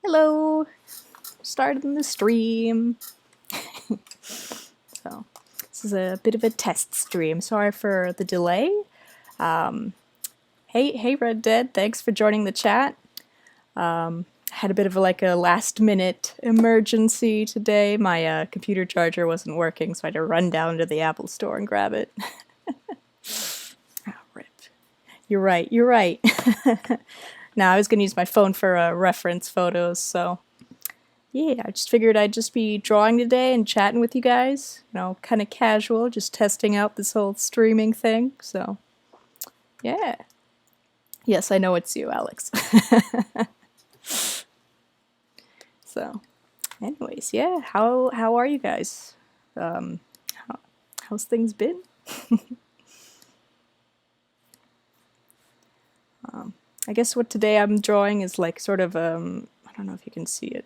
Hello! Starting the stream. So, this is a bit of a test stream. Sorry for the delay. Hey, Red Dead. Thanks for joining the chat. Had a bit of a last minute emergency today. My computer charger wasn't working, so I had to run down to the Apple store and grab it. Oh, rip. You're right. Now I was gonna use my phone for reference photos, so yeah, I just figured I'd just be drawing today and chatting with you guys. You know, kind of casual, just testing out this whole streaming thing. So, yeah. Yes, I know it's you, Alex. So, anyways, yeah. How are you guys? How's things been? I guess what today I'm drawing is like sort of I don't know if you can see it.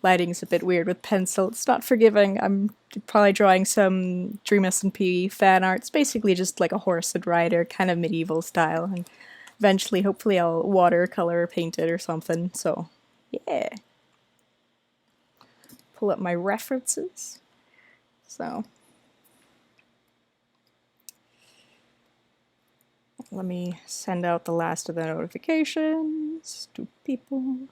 Lighting's a bit weird with pencil. It's not forgiving. I'm probably drawing some dsmp fan art. It's basically just like a horse and rider, kind of medieval style. And eventually, hopefully, I'll watercolor paint it or something. So, yeah. Pull up my references. So, let me send out the last of the notifications to people.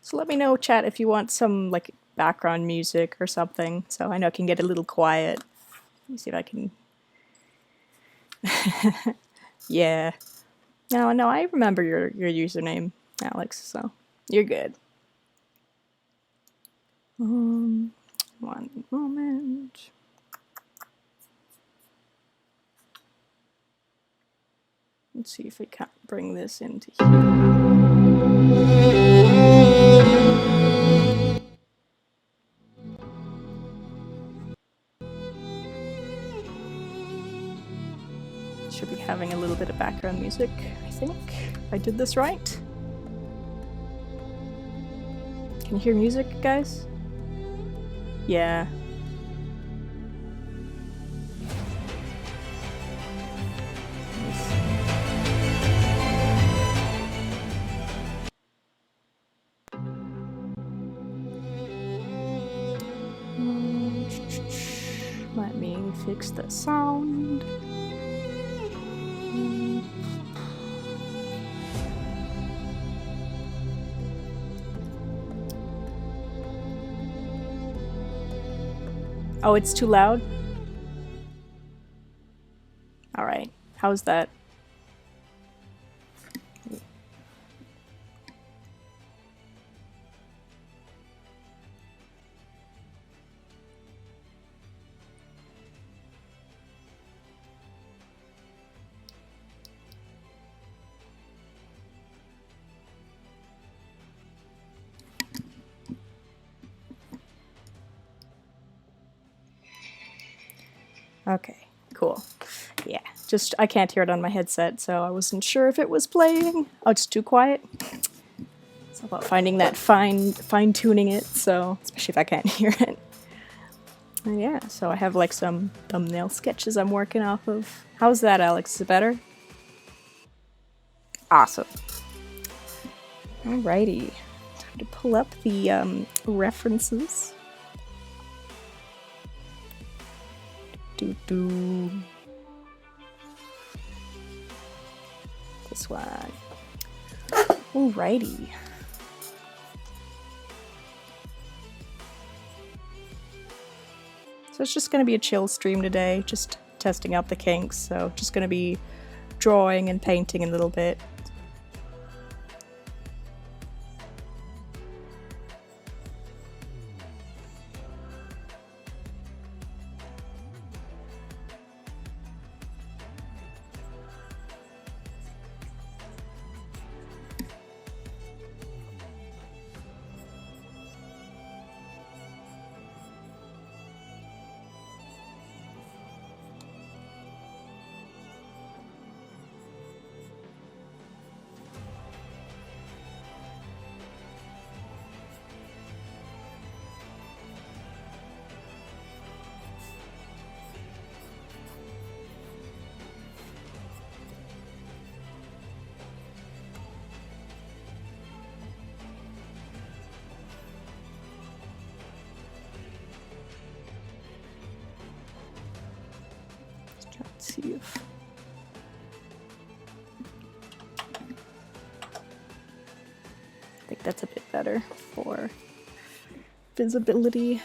So let me know, chat, if you want some like background music or something. So I know it can get a little quiet. Let me see if I can. Yeah. No, I remember your username, Alex. So you're good. One moment. Let's see if we can't bring this into here. Should be having a little bit of background music, I think. If I did this right. Can you hear music, guys? Yeah. Let me fix the sound. Oh, it's too loud? Alright. How's that? Okay, cool. Yeah, just I can't hear it on my headset, so I wasn't sure if it was playing. Oh, it's too quiet. It's about finding that fine tuning it, so especially if I can't hear it. And yeah, so I have like some thumbnail sketches I'm working off of. How's that, Alex? Is it better? Awesome. Alrighty, time to pull up the references. This one. Alrighty. So it's just going to be a chill stream today, just testing out the kinks. So just going to be drawing and painting a little bit. see if... I think that's a bit better for visibility.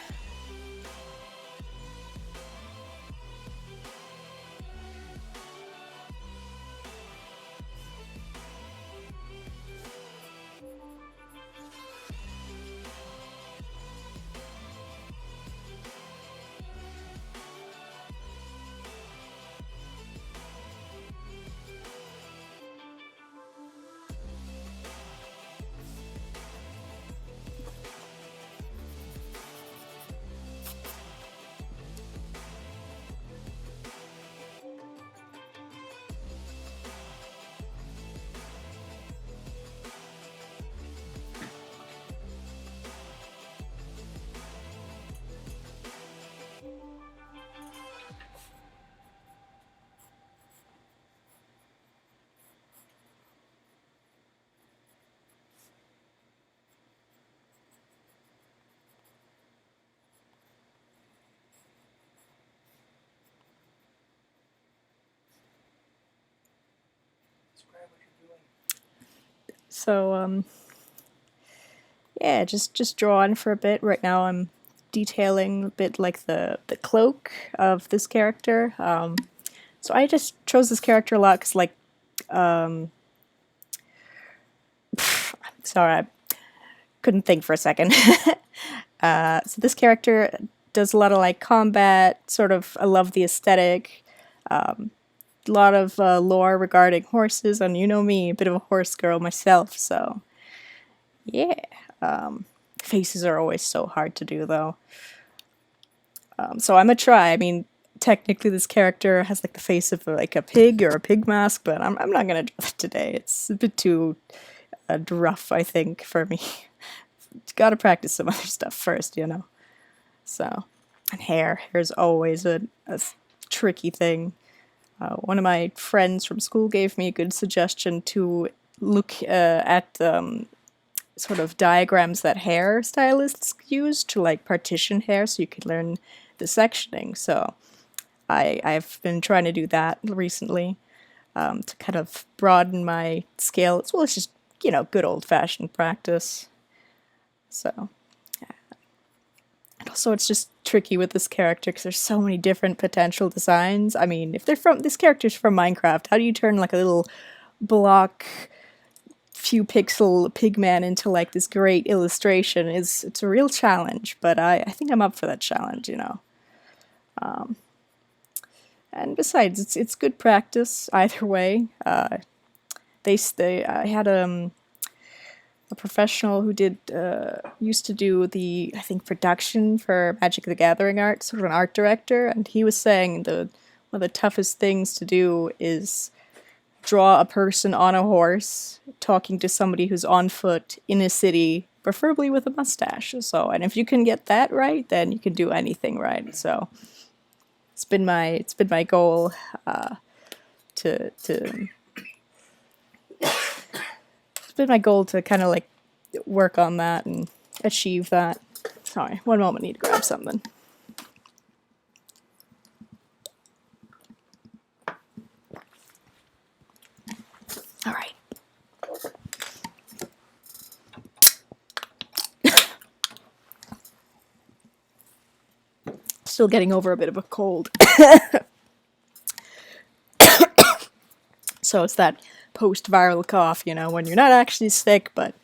So, yeah, just draw on for a bit. Right now I'm detailing a bit like the cloak of this character. So I just chose this character a lot because, like, sorry, I couldn't think for a second. So this character does a lot of, like, combat, sort of, I love the aesthetic. A lot of lore regarding horses, and you know me, a bit of a horse girl myself, so yeah. Faces are always so hard to do, though. So I'm gonna try. I mean, technically this character has like the face of like a pig or a pig mask, but I'm not gonna do that today. It's a bit too rough, I think, for me. Gotta practice some other stuff first, you know. So, and hair's always a tricky thing. One of my friends from school gave me a good suggestion to look at sort of diagrams that hairstylists use to, like, partition hair so you could learn the sectioning. So I've been trying to do that recently to kind of broaden my scale, as well as just, you know, good old-fashioned practice. So, and also it's just tricky with this character because there's so many different potential designs. I mean, if this character's from Minecraft, how do you turn like a little block, few pixel pigman into like this great illustration? It's a real challenge, but I think I'm up for that challenge, you know. And besides, it's good practice either way. I had a professional who did used to do the, I think, production for Magic the Gathering art, sort of an art director, and he was saying one of the toughest things to do is draw a person on a horse talking to somebody who's on foot in a city, preferably with a mustache. So, and if you can get that right, then you can do anything right. So it's been my goal it's been my goal to kind of like work on that and achieve that. Sorry, one moment, I need to grab something. All right. Still getting over a bit of a cold. So it's that post-viral cough, you know, when you're not actually sick, but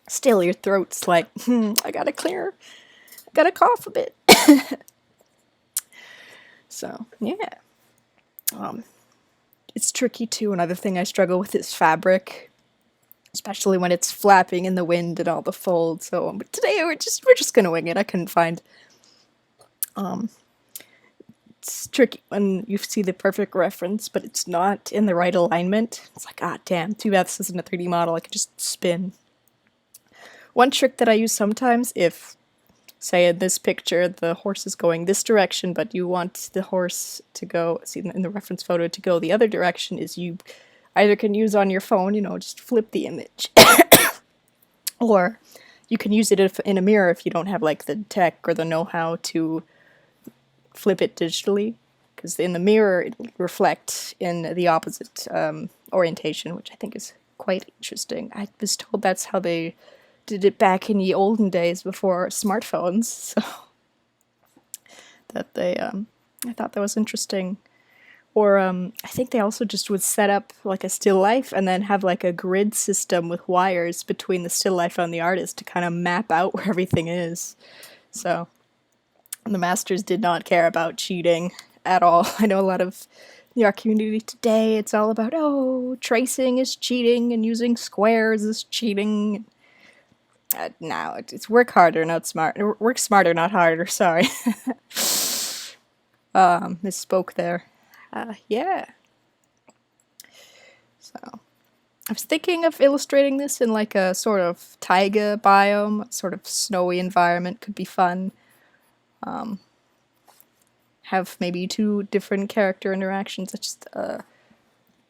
still your throat's like, I gotta cough a bit. So, yeah. It's tricky too. Another thing I struggle with is fabric, especially when it's flapping in the wind and all the folds. So, but today we're just gonna wing it. I couldn't find. It's tricky when you see the perfect reference, but it's not in the right alignment. It's like, ah, damn, too bad this isn't a 3D model. I could just spin. One trick that I use sometimes, if, say in this picture, the horse is going this direction, but you want the horse to go, see in the reference photo, to go the other direction, is you either can use on your phone, you know, just flip the image. Or you can use it in a mirror if you don't have, like, the tech or the know-how to flip it digitally, because in the mirror it'll reflect in the opposite orientation, which I think is quite interesting. I was told that's how they did it back in the olden days before smartphones, so that they I thought that was interesting. Or I think they also just would set up like a still life and then have like a grid system with wires between the still life and the artist to kind of map out where everything is. So the masters did not care about cheating at all. I know a lot of the art community today, it's all about, oh, tracing is cheating and using squares is cheating. No, it's work harder, not smart. Work smarter, not harder, sorry. Misspoke there. Yeah. So, I was thinking of illustrating this in like a sort of taiga biome, sort of snowy environment could be fun. Have maybe 2 different character interactions. It's just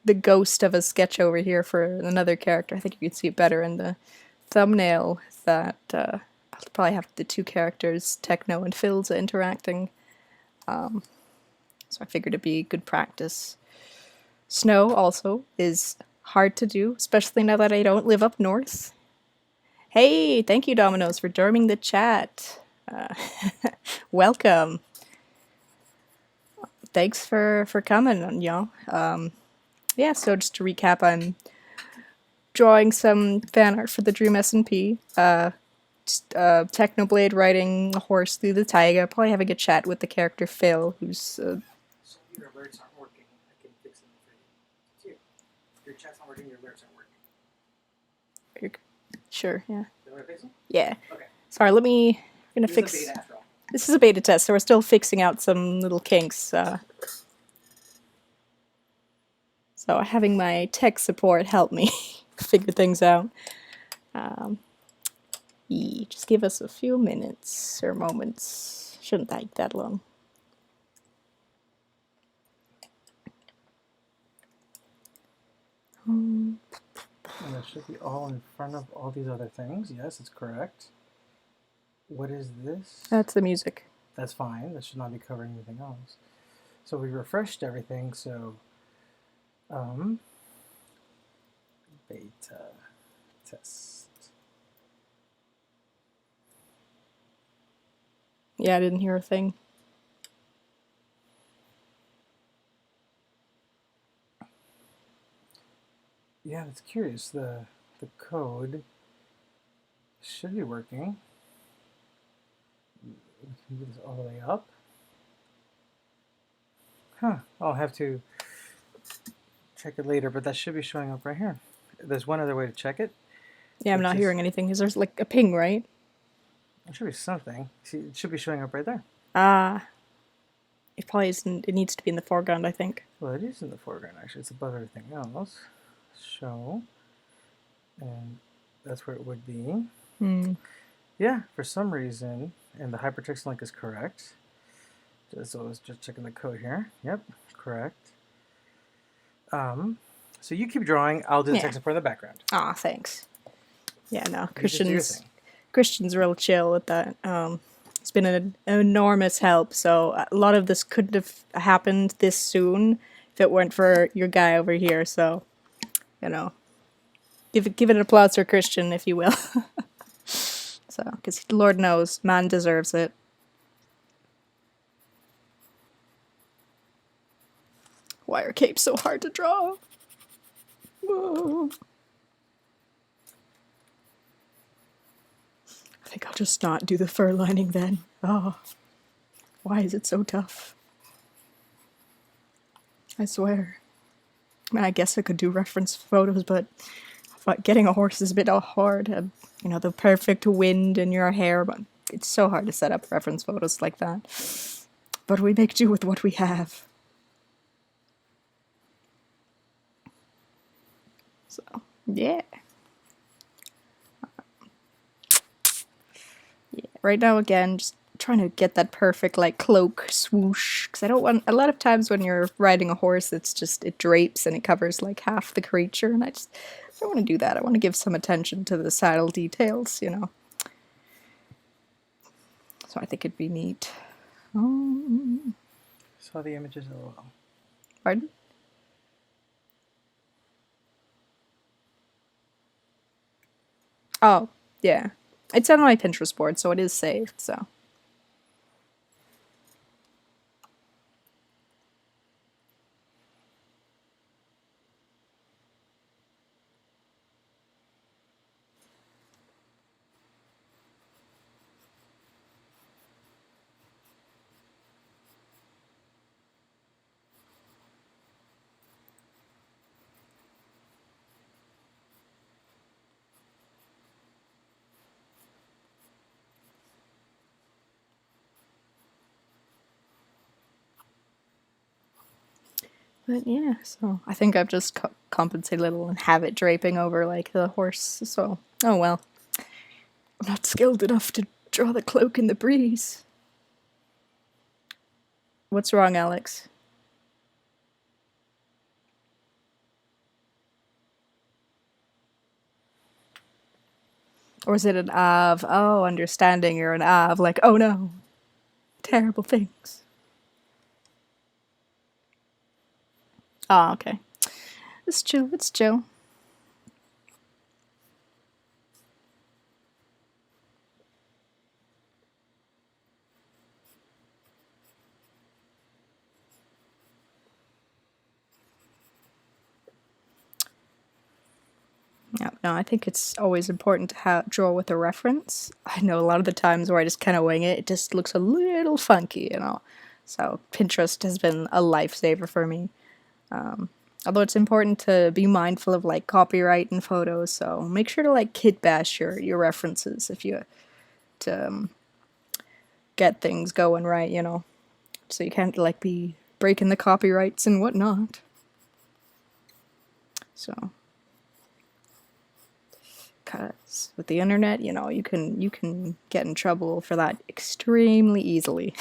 the ghost of a sketch over here for another character. I think you can see it better in the thumbnail that I'll probably have the 2 characters, Techno and Philza, interacting. So I figured it'd be good practice. Snow also is hard to do, especially now that I don't live up north. Hey, thank you, Dominoes, for joining the chat. Welcome. Thanks for coming, y'all. Yeah, so just to recap, I'm drawing some fan art for the Dream SMP. Technoblade riding a horse through the taiga. Probably having a chat with the character Phil, who's your alerts aren't working. I can fix them for you. It's you. Your chat's not working, your alerts aren't working. Sure, yeah. Do you want to fix them? Yeah. Okay. Sorry, let me... I'm gonna This fix... is a beta after all. This is a beta test, so we're still fixing out some little kinks. So having my tech support help me figure things out. Just give us a few minutes or moments. Shouldn't take that long. And that should be all in front of all these other things. Yes, it's correct. What is this? That's the music. That's fine. That should not be covering anything else. So we refreshed everything, so beta test. Yeah, I didn't hear a thing. Yeah, that's curious. The code should be working. We can move this all the way up. Huh. I'll have to check it later, but that should be showing up right here. There's one other way to check it. Yeah, I'm not hearing anything. Because there's like a ping, right? There should be something. See, it should be showing up right there. It probably isn't. It needs to be in the foreground, I think. Well, it is in the foreground, actually. It's above everything else. Show. And that's where it would be. Yeah, for some reason, and the hypertext link is correct. So I was just checking the code here. Yep, correct. So you keep drawing. I'll do the text support in the background. Aw, thanks. Yeah, no, Christian's real chill with that. It's been an enormous help. So a lot of this couldn't have happened this soon if it weren't for your guy over here. So, you know, give it an applause for Christian, if you will. So, because Lord knows, man deserves it. Why are capes so hard to draw? Whoa. I think I'll just not do the fur lining then. Oh, why is it so tough? I swear. I mean, I guess I could do reference photos, but getting a horse is a bit hard. You know, the perfect wind in your hair, but it's so hard to set up reference photos like that. But we make do with what we have. So, yeah. Right now, again, just trying to get that perfect, like, cloak swoosh. Because I don't want... A lot of times when you're riding a horse, it's just... It drapes and it covers, like, half the creature. And I don't want to do that. I want to give some attention to the saddle details, you know. So I think it'd be neat. So Saw the images, LOL. Pardon? Oh, yeah. It's on my Pinterest board, so it is saved, so. But yeah, so I think I've just compensated a little and have it draping over like the horse, so oh well. I'm not skilled enough to draw the cloak in the breeze. What's wrong, Alex? Or is it an of, oh, understanding, or an of, like, oh no, terrible things? Oh, okay. It's chill, it's chill. Yeah, no, I think it's always important to draw with a reference. I know a lot of the times where I just kind of wing it, it just looks a little funky, you know. So Pinterest has been a lifesaver for me. Although it's important to be mindful of like copyright and photos, so make sure to like kit bash your references if you to get things going right, you know. So you can't like be breaking the copyrights and whatnot. So, cause with the internet, you know, you can get in trouble for that extremely easily.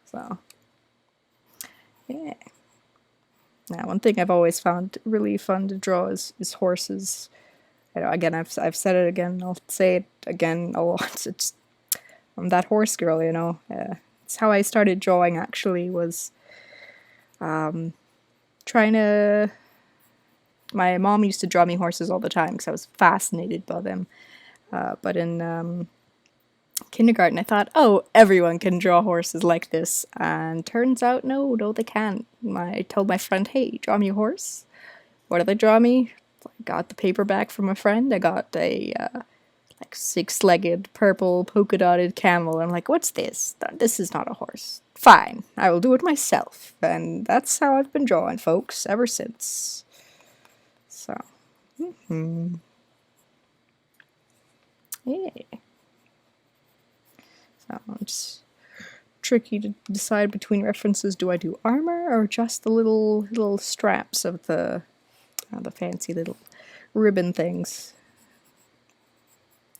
So, yeah. Now, one thing I've always found really fun to draw is horses. You know, again, I've said it again. I'll say it again a lot. It's I'm that horse girl, you know. It's how I started drawing. Actually, was trying to. My mom used to draw me horses all the time because I was fascinated by them. But in kindergarten, I thought, oh, everyone can draw horses like this, and turns out, no, they can't. I told my friend, hey, draw me a horse. What did they draw me? I got the paperback from a friend. I got a like six-legged purple polka dotted camel. I'm like, what's this? This is not a horse. Fine, I will do it myself. And that's how I've been drawing, folks, ever since. So, yeah. So it's tricky to decide between references. Do I do armor or just the little straps of the fancy little ribbon things?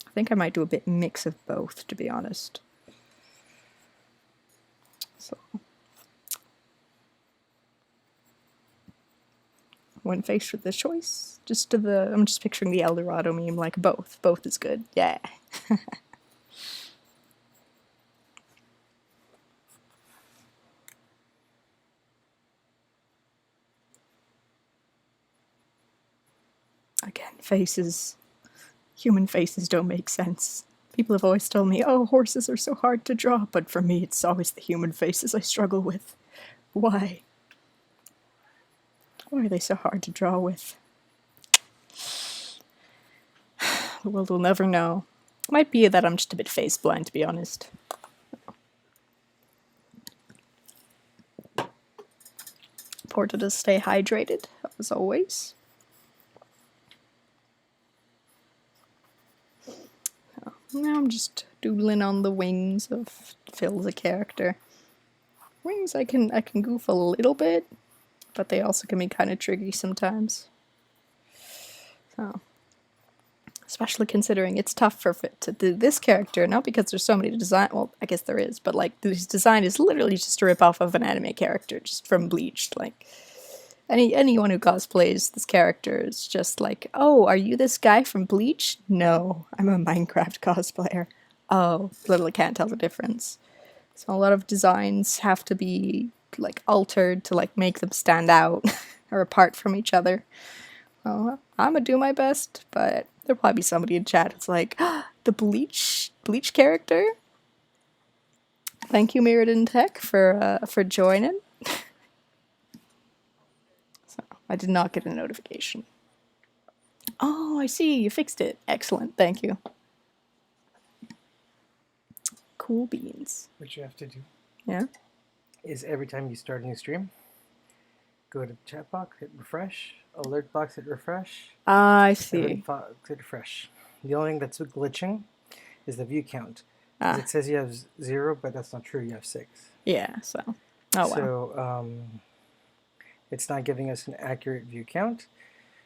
I think I might do a bit mix of both, to be honest. So when faced with this choice, I'm just picturing the El Dorado meme, like both is good. Yeah. Again, human faces don't make sense. People have always told me, oh, horses are so hard to draw, but for me it's always the human faces I struggle with. Why? Why are they so hard to draw with? The world will never know. It might be that I'm just a bit face blind, to be honest. Important to stay hydrated, as always. Now I'm just doodling on the wings of Philza character. Wings I can goof a little bit, but they also can be kind of tricky sometimes. So, especially considering it's tough for to do this character, not because there's so many to design. Well, I guess there is, but like this design is literally just a rip off of an anime character, just from Bleach. Like anyone who cosplays this character is just like, oh, are you this guy from Bleach? No, I'm a Minecraft cosplayer. Oh, literally can't tell the difference. So a lot of designs have to be like altered to like make them stand out or apart from each other. Well, I'm gonna do my best, but there'll probably be somebody in chat that's like, the Bleach character. Thank you, Mirrodin Tech, for joining. So I did not get a notification. Oh, I see. You fixed it. Excellent. Thank you. Cool beans. What you have to do Yeah. is every time you start a new stream, go to the chat box, hit refresh, alert box, hit refresh. I see. Hit refresh. The only thing that's glitching is the view count. It says you have 0, but that's not true. You have 6. Yeah, so. Oh, wow. So it's not giving us an accurate view count.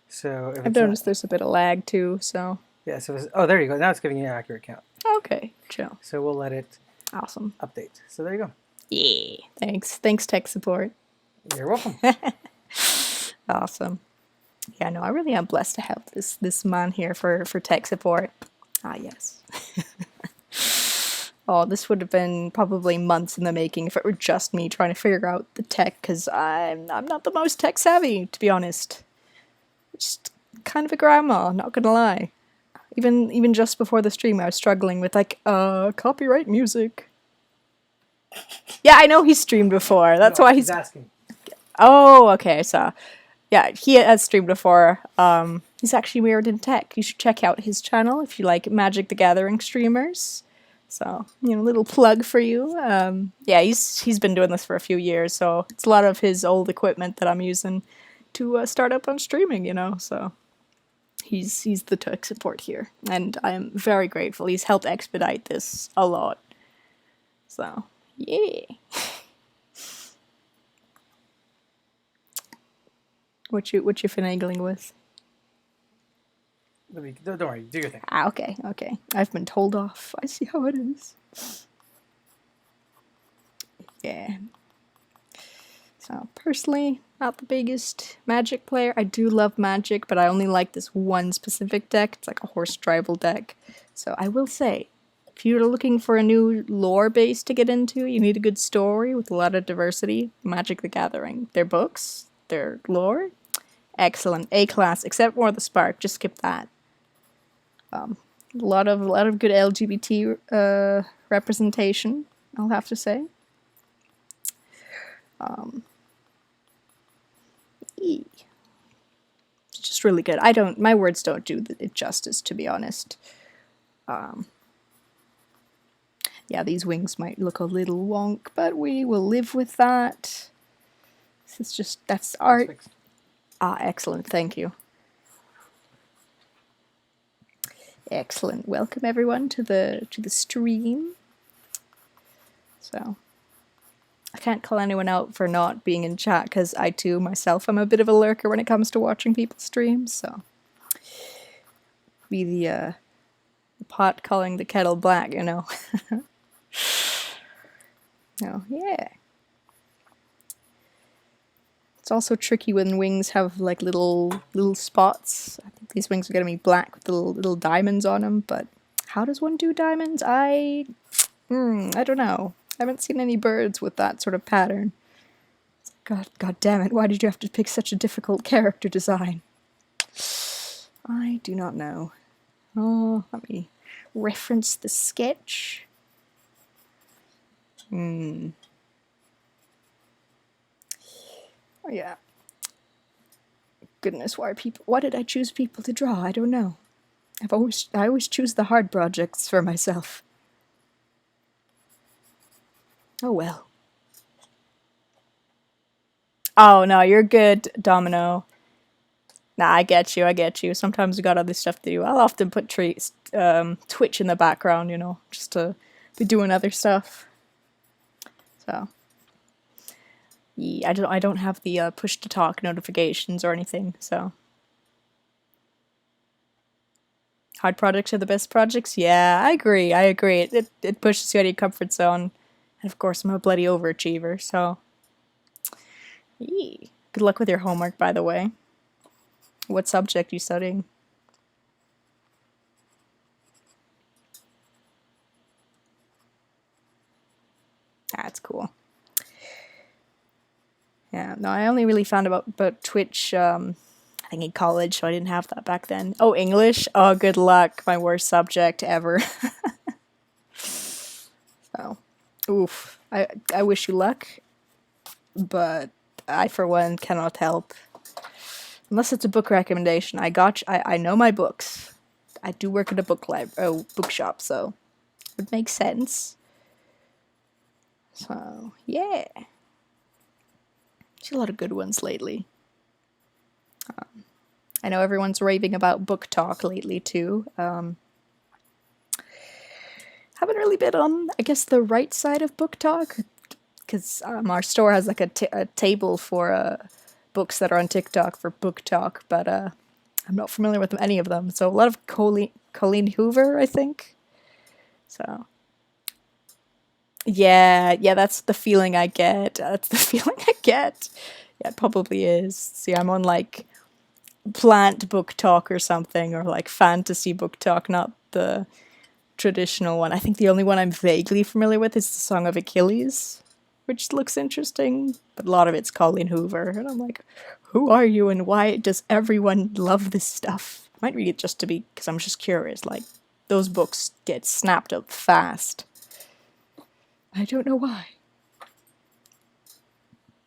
So if I've noticed there's a bit of lag too, so. Yeah, so oh, there you go. Now it's giving you an accurate count. Okay, chill. So we'll let it awesome update. So there you go. Yeah, thanks. Thanks, tech support. You're welcome. Awesome. Yeah, no, I really am blessed to have this man here for tech support. Ah, yes. Oh, this would have been probably months in the making if it were just me trying to figure out the tech, because I'm not the most tech savvy, to be honest. Just kind of a grandma, not gonna lie. Even just before the stream, I was struggling with like, copyright music. Yeah, I know he streamed before. That's why he's asking. Oh, okay, so yeah, he has streamed before. He's actually Mirrored in Tech. You should check out his channel if you like Magic the Gathering streamers. So, little plug for you. Yeah, he's been doing this for a few years, so it's a lot of his old equipment that I'm using to start up on streaming, so he's the tech support here, and I'm very grateful. He's helped expedite this a lot. So, yeah. What you finagling with? Don't worry, do your thing. Ah, okay. I've been told off. I see how it is. Yeah. So, personally, not the biggest Magic player. I do love Magic, but I only like this one specific deck. It's like a horse tribal deck. So, I will say, if you're looking for a new lore base to get into, you need a good story with a lot of diversity. Magic the Gathering. Their books, their lore, excellent. A-class, except for the Spark. Just skip that. A lot of good LGBT representation, I'll have to say. It's just really good. My words don't do it justice, to be honest. Yeah, these wings might look a little wonk, but we will live with that. That's art. Ah, excellent. Thank you. Excellent. Welcome everyone to the stream. So, I can't call anyone out for not being in chat because I too myself am a bit of a lurker when it comes to watching people's streams. So, be the pot calling the kettle black, Oh, yeah. It's also tricky when wings have like little spots. I think these wings are gonna be black with little diamonds on them, but how does one do diamonds? I don't know. I haven't seen any birds with that sort of pattern. God damn it, why did you have to pick such a difficult character design? I do not know. Oh, let me reference the sketch. Oh, yeah. Goodness, why did I choose people to draw? I don't know. I always choose the hard projects for myself. Oh well. Oh no, you're good, Domino. Nah, I get you. Sometimes we got other stuff to do. I'll often put Twitch in the background, just to be doing other stuff. So. Yeah, I don't have the push to talk notifications or anything, so. Hard projects are the best projects? Yeah, I agree. It pushes you out of your comfort zone. And of course, I'm a bloody overachiever, so. Yee. Good luck with your homework, by the way. What subject are you studying? That's cool. Yeah, no, I only really found about Twitch, I think in college, so I didn't have that back then. Oh, English? Oh, good luck. My worst subject ever. So, oof. I wish you luck, but I, for one, cannot help. Unless it's a book recommendation. I know my books. I do work at a bookshop, so it would make sense. So, yeah. There's a lot of good ones lately. I know everyone's raving about book talk lately, too. Haven't really been on, I guess, the right side of book talk, because our store has like a table for books that are on TikTok for book talk, but I'm not familiar with any of them. So a lot of Colleen Hoover, I think. So yeah, that's the feeling I get. That's the feeling I get. Yeah, it probably is. See, I'm on like plant book talk or something, or like fantasy book talk, not the traditional one. I think the only one I'm vaguely familiar with is the Song of Achilles, which looks interesting, but a lot of it's Colleen Hoover, and I'm like, who are you and why does everyone love this stuff? I might read it just to be, because I'm just curious, like, those books get snapped up fast. I don't know why.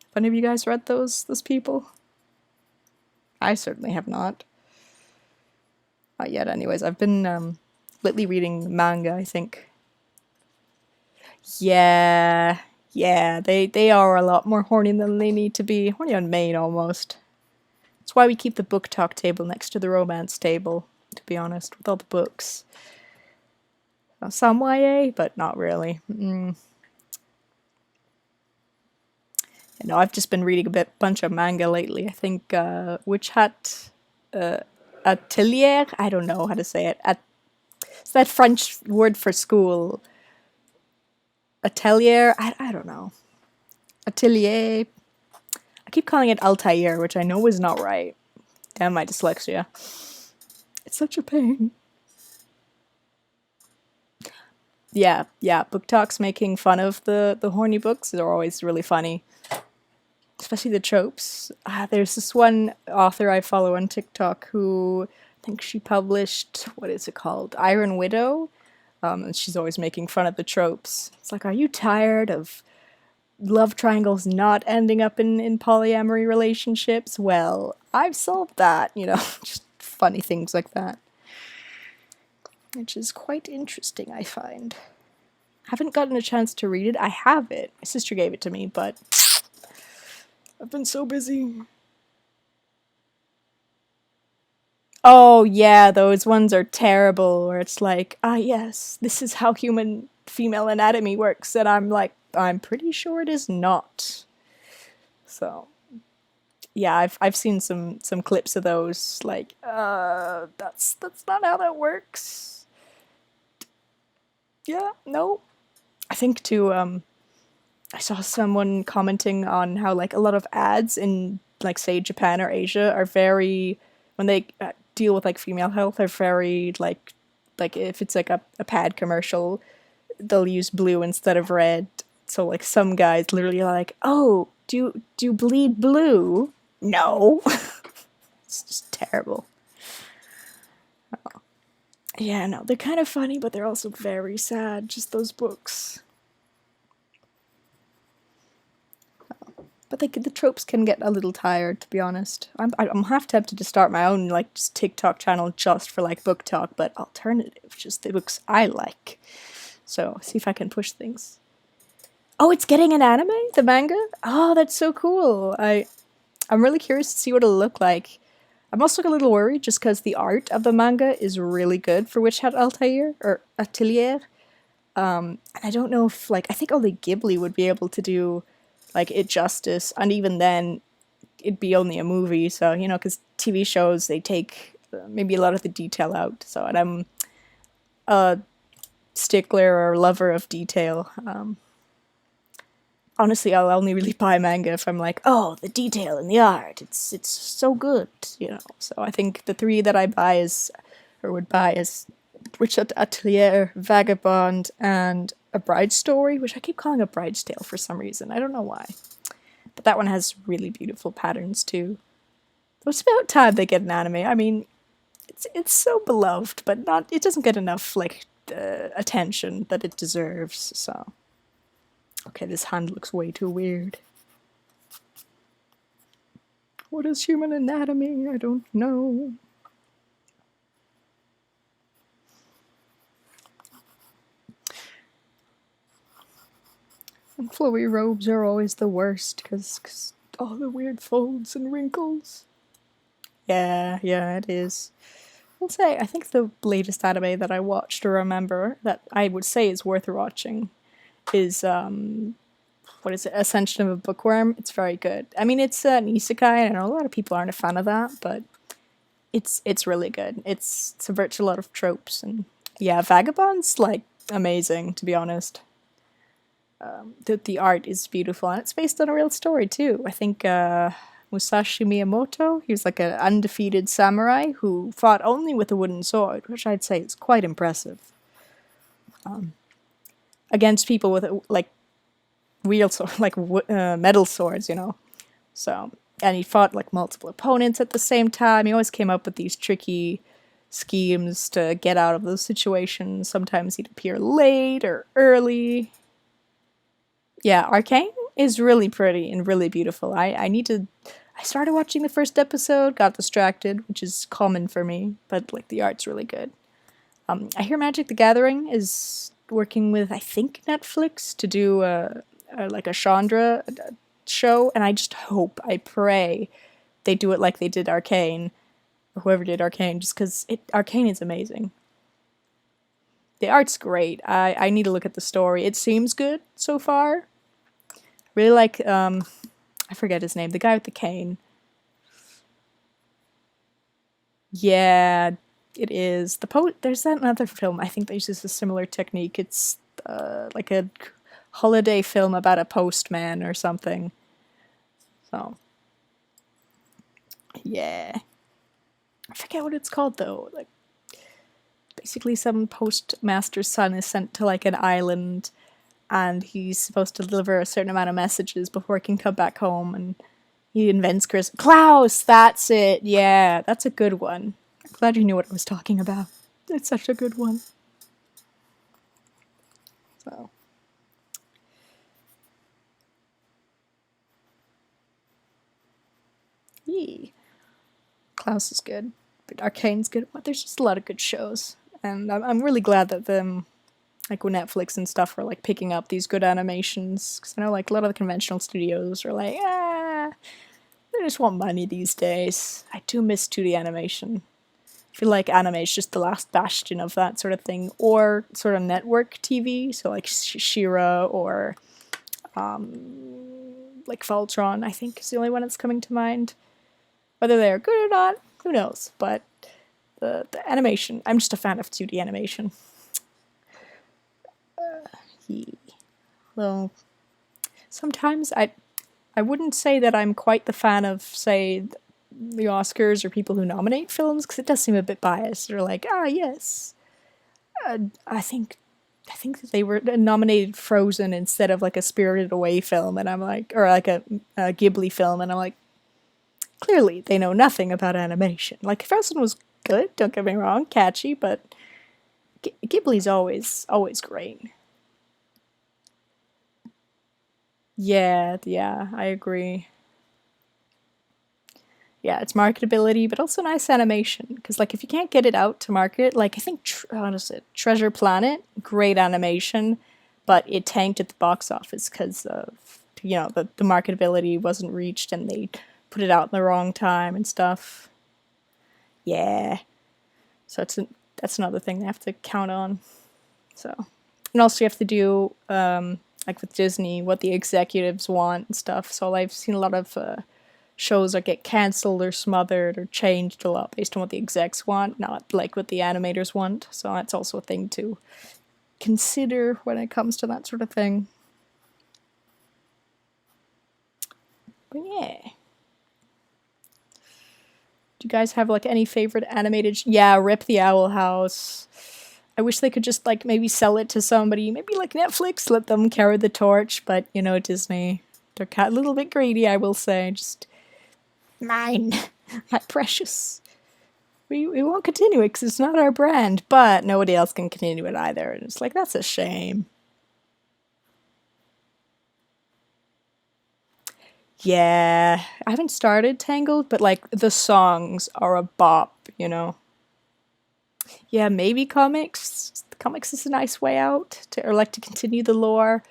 Have any of you guys read those people? I certainly have not. Not yet, anyways. I've been lately reading manga, I think. Yeah, they are a lot more horny than they need to be. Horny on main, almost. That's why we keep the book talk table next to the romance table, to be honest, with all the books. Some YA, but not really. No, I've just been reading bunch of manga lately. I think Witch Hat Atelier. I don't know how to say it. It's that French word for school. Atelier. I don't know. Atelier. I keep calling it Altair, which I know is not right. Damn my dyslexia. It's such a pain. Yeah. Book talks making fun of the horny books are always really funny. Especially the tropes. There's this one author I follow on TikTok who I think she published, what is it called? Iron Widow. And she's always making fun of the tropes. It's like, are you tired of love triangles not ending up in polyamory relationships? Well, I've solved that, just funny things like that. Which is quite interesting, I find. Haven't gotten a chance to read it. I have it. My sister gave it to me, but I've been so busy. Oh, yeah, those ones are terrible, where it's like, yes, this is how human female anatomy works, and I'm like, I'm pretty sure it is not. So, yeah, I've seen some clips of those, like, that's not how that works. Yeah, no. I think, too, I saw someone commenting on how, like, a lot of ads in, like, say, Japan or Asia are very, when they deal with, like, female health, are very, like if it's, like, a pad commercial, they'll use blue instead of red. So, like, some guys literally are like, oh, do you bleed blue? No. It's just terrible. Oh. Yeah, no, they're kind of funny, but they're also very sad, just those books. But the tropes can get a little tired, to be honest. I'm half tempted to start my own, like, just TikTok channel just for, like, book talk, but alternative, just the books I like. So, see if I can push things. Oh, it's getting an anime? The manga? Oh, that's so cool. I'm really curious to see what it'll look like. I'm also a little worried just because the art of the manga is really good for Witch Hat Altair, or Atelier. And I don't know if, like, I think only Ghibli would be able to do, like, it justice, and even then, it'd be only a movie, so, because TV shows, they take maybe a lot of the detail out, so, and I'm a stickler or lover of detail. Honestly, I'll only really buy manga if I'm like, oh, the detail in the art, it's so good, so I think the three that I would buy is Richard Atelier, Vagabond, and A Bride's Story, which I keep calling A Bride's Tale for some reason. I don't know why. But that one has really beautiful patterns too. It's about time they get an anime. I mean, it's so beloved, but it doesn't get enough like attention that it deserves. So, okay, this hand looks way too weird. What is human anatomy? I don't know. And flowy robes are always the worst because all the weird folds and wrinkles. Yeah, it is. I'll say, I think the latest anime that I watched or remember that I would say is worth watching is, what is it, Ascension of a Bookworm. It's very good. I mean, it's an isekai, and I know a lot of people aren't a fan of that, but it's really good. It subverts a lot of tropes, and yeah, Vagabond's, like, amazing, to be honest. The art is beautiful, and it's based on a real story, too. I think, Musashi Miyamoto. He was like an undefeated samurai who fought only with a wooden sword, which I'd say is quite impressive. Against people with like real like metal swords, you know. So, and he fought like multiple opponents at the same time. He always came up with these tricky schemes to get out of those situations. Sometimes he'd appear late or early. Yeah, Arcane is really pretty and really beautiful. I started watching the first episode, got distracted, which is common for me, but like the art's really good. I hear Magic the Gathering is working with, I think, Netflix to do like a Chandra show, and I just hope, I pray they do it like they did Arcane, or whoever did Arcane, just because Arcane is amazing. The art's great. I need to look at the story. It seems good so far. Really like, I forget his name, the guy with the cane. Yeah, it is. There's that another film, I think, that uses a similar technique. It's like a holiday film about a postman or something. So, yeah. I forget what it's called, though. Like, basically some postmaster's son is sent to, like, an island, and he's supposed to deliver a certain amount of messages before he can come back home, and he invents Klaus, that's it. Yeah, that's a good one. I'm glad you knew what I was talking about. It's such a good one. So. Yee. Klaus is good, but Arcane's good. There's just a lot of good shows, and I'm really glad that them, like with Netflix and stuff, are like picking up these good animations, because I know like a lot of the conventional studios are like, they just want money these days. I do miss 2D animation. I feel like anime is just the last bastion of that sort of thing, or sort of network TV, so like She-Ra or like Voltron, I think is the only one that's coming to mind. Whether they're good or not, who knows, but the animation, I'm just a fan of 2D animation. Well, sometimes I wouldn't say that I'm quite the fan of, say, the Oscars or people who nominate films, because it does seem a bit biased. They're like, yes, I think that they were nominated Frozen instead of like a Spirited Away film, and I'm like, or like a Ghibli film, and I'm like, clearly they know nothing about animation. Like Frozen was good, don't get me wrong, catchy, but Ghibli's always great. Yeah, I agree. Yeah, it's marketability, but also nice animation. Because, like, if you can't get it out to market, like, I think, what is it? Treasure Planet, great animation, but it tanked at the box office because of, the marketability wasn't reached and they put it out in the wrong time and stuff. Yeah. So that's another thing they have to count on. So, and also you have to do, like with Disney, what the executives want and stuff. So I've seen a lot of shows that get cancelled or smothered or changed a lot based on what the execs want, not like what the animators want. So that's also a thing to consider when it comes to that sort of thing. But yeah. Do you guys have like any favorite animated? Yeah, Rip the Owl House. I wish they could just like maybe sell it to somebody, maybe like Netflix, let them carry the torch. But you know, Disney, they're a little bit greedy, I will say. Just mine, my precious. We won't continue it because it's not our brand, but nobody else can continue it either. And it's like, that's a shame. Yeah, I haven't started Tangled, but like the songs are a bop, you know. Yeah, maybe comics. Comics is a nice way out to, or like to continue the lore,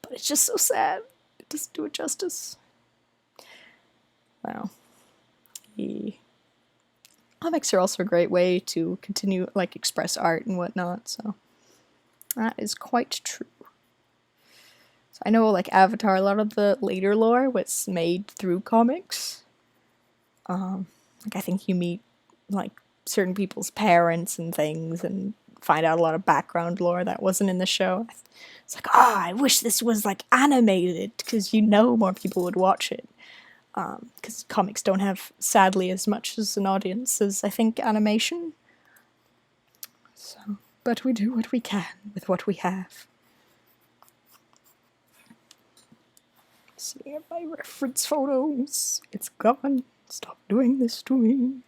but it's just so sad. It doesn't do it justice. Well, the comics are also a great way to continue, like, express art and whatnot. So that is quite true. So I know, like Avatar, a lot of the later lore was made through comics. Like I think you meet like certain people's parents and things, and find out a lot of background lore that wasn't in the show. It's like, oh, I wish this was like animated because you know more people would watch it. Because comics don't have, sadly, as much as an audience as I think animation. So, but we do what we can with what we have. See my reference photos. It's gone. Stop doing this to me.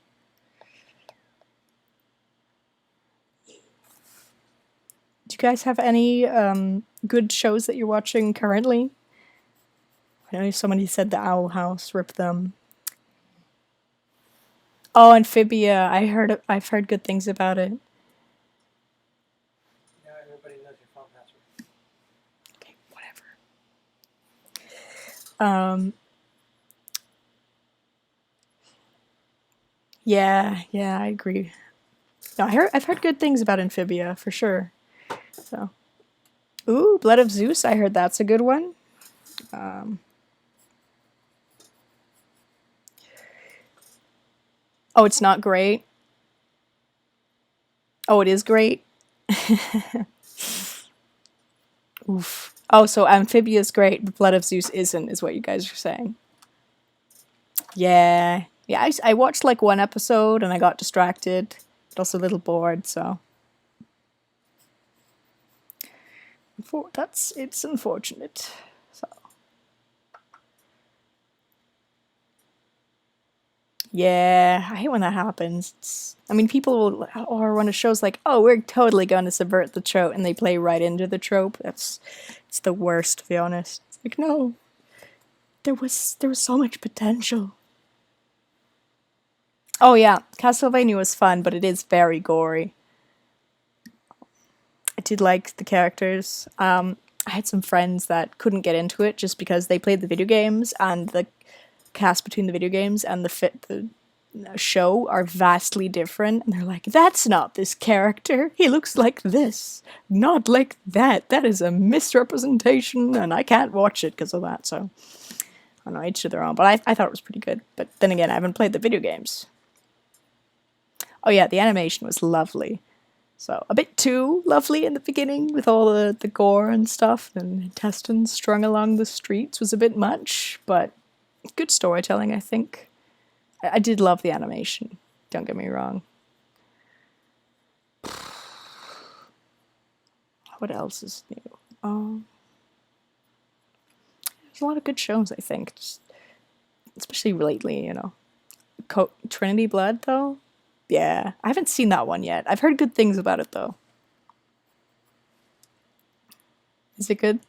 Do you guys have any good shows that you're watching currently? I know somebody said the Owl House, rip them. Oh, Amphibia. I've heard good things about it. Now everybody knows your phone password. Okay, whatever. Yeah, I agree. No, I've heard good things about Amphibia for sure. So, ooh, Blood of Zeus. I heard that's a good one. Oh, it's not great. Oh, it is great. Oof. Oh, so Amphibia is great, but Blood of Zeus isn't, is what you guys are saying. Yeah. Yeah, I watched like one episode and I got distracted, but also a little bored, so. It's unfortunate. So. Yeah, I hate when that happens. I mean, people will, or when a show's like, oh, we're totally going to subvert the trope, and they play right into the trope. It's the worst, to be honest. It's like, no, there was so much potential. Oh yeah, Castlevania was fun, but it is very gory. I did like the characters. I had some friends that couldn't get into it just because they played the video games, and the cast between the video games and the show are vastly different, and they're like, that's not this character, he looks like this, not like that, that is a misrepresentation, and I can't watch it because of that. So I don't know, each to their own, but I thought it was pretty good. But then again, I haven't played the video games. Oh yeah, the animation was lovely. So a bit too lovely in the beginning with all the gore and stuff, and intestines strung along the streets was a bit much, but good storytelling, I think. I did love the animation, don't get me wrong. What else is new? There's a lot of good shows, I think, especially lately, you know. Trinity Blood, though? Yeah, I haven't seen that one yet. I've heard good things about it, though. Is it good?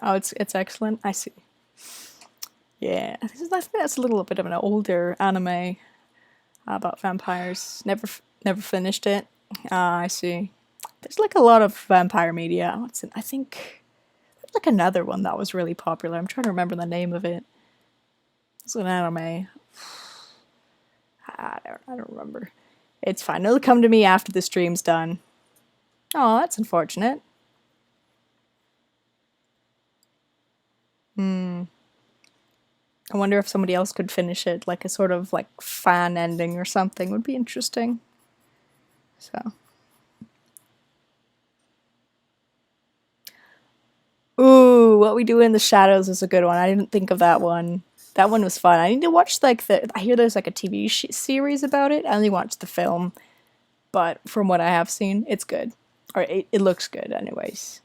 Oh, it's excellent. I see. Yeah, I think that's a little bit of an older anime about vampires. Never finished it. Ah, I see. There's like a lot of vampire media. I think there's like another one that was really popular. I'm trying to remember the name of it. It's an anime. I don't remember. It's fine. It'll come to me after the stream's done. Oh, that's unfortunate. I wonder if somebody else could finish it, like a sort of like fan ending or something would be interesting. So. Ooh, What We Do in the Shadows is a good one. I didn't think of that one. That one was fun. I need to watch like I hear there's like a TV series about it. I only watched the film. but from what I have seen, it's good. Or it looks good anyways.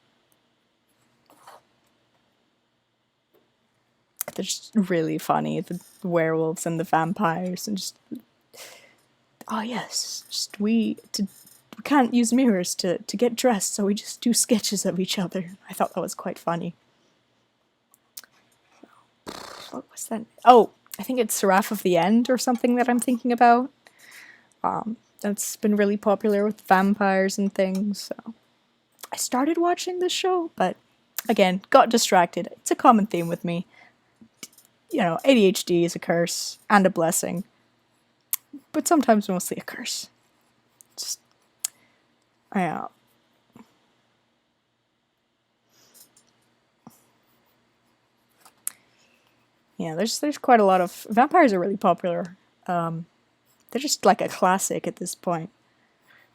They're just really funny, the werewolves and the vampires, and just, oh yes, just we can't use mirrors to get dressed, so we just do sketches of each other. I thought that was quite funny. What was that? Oh, I think it's Seraph of the End or something that I'm thinking about. That's been really popular with vampires and things. So I started watching this show, but again, got distracted. It's a common theme with me. You know, ADHD is a curse and a blessing, but sometimes mostly a curse. Just, yeah. Yeah, there's quite a lot of vampires are really popular. They're just like a classic at this point.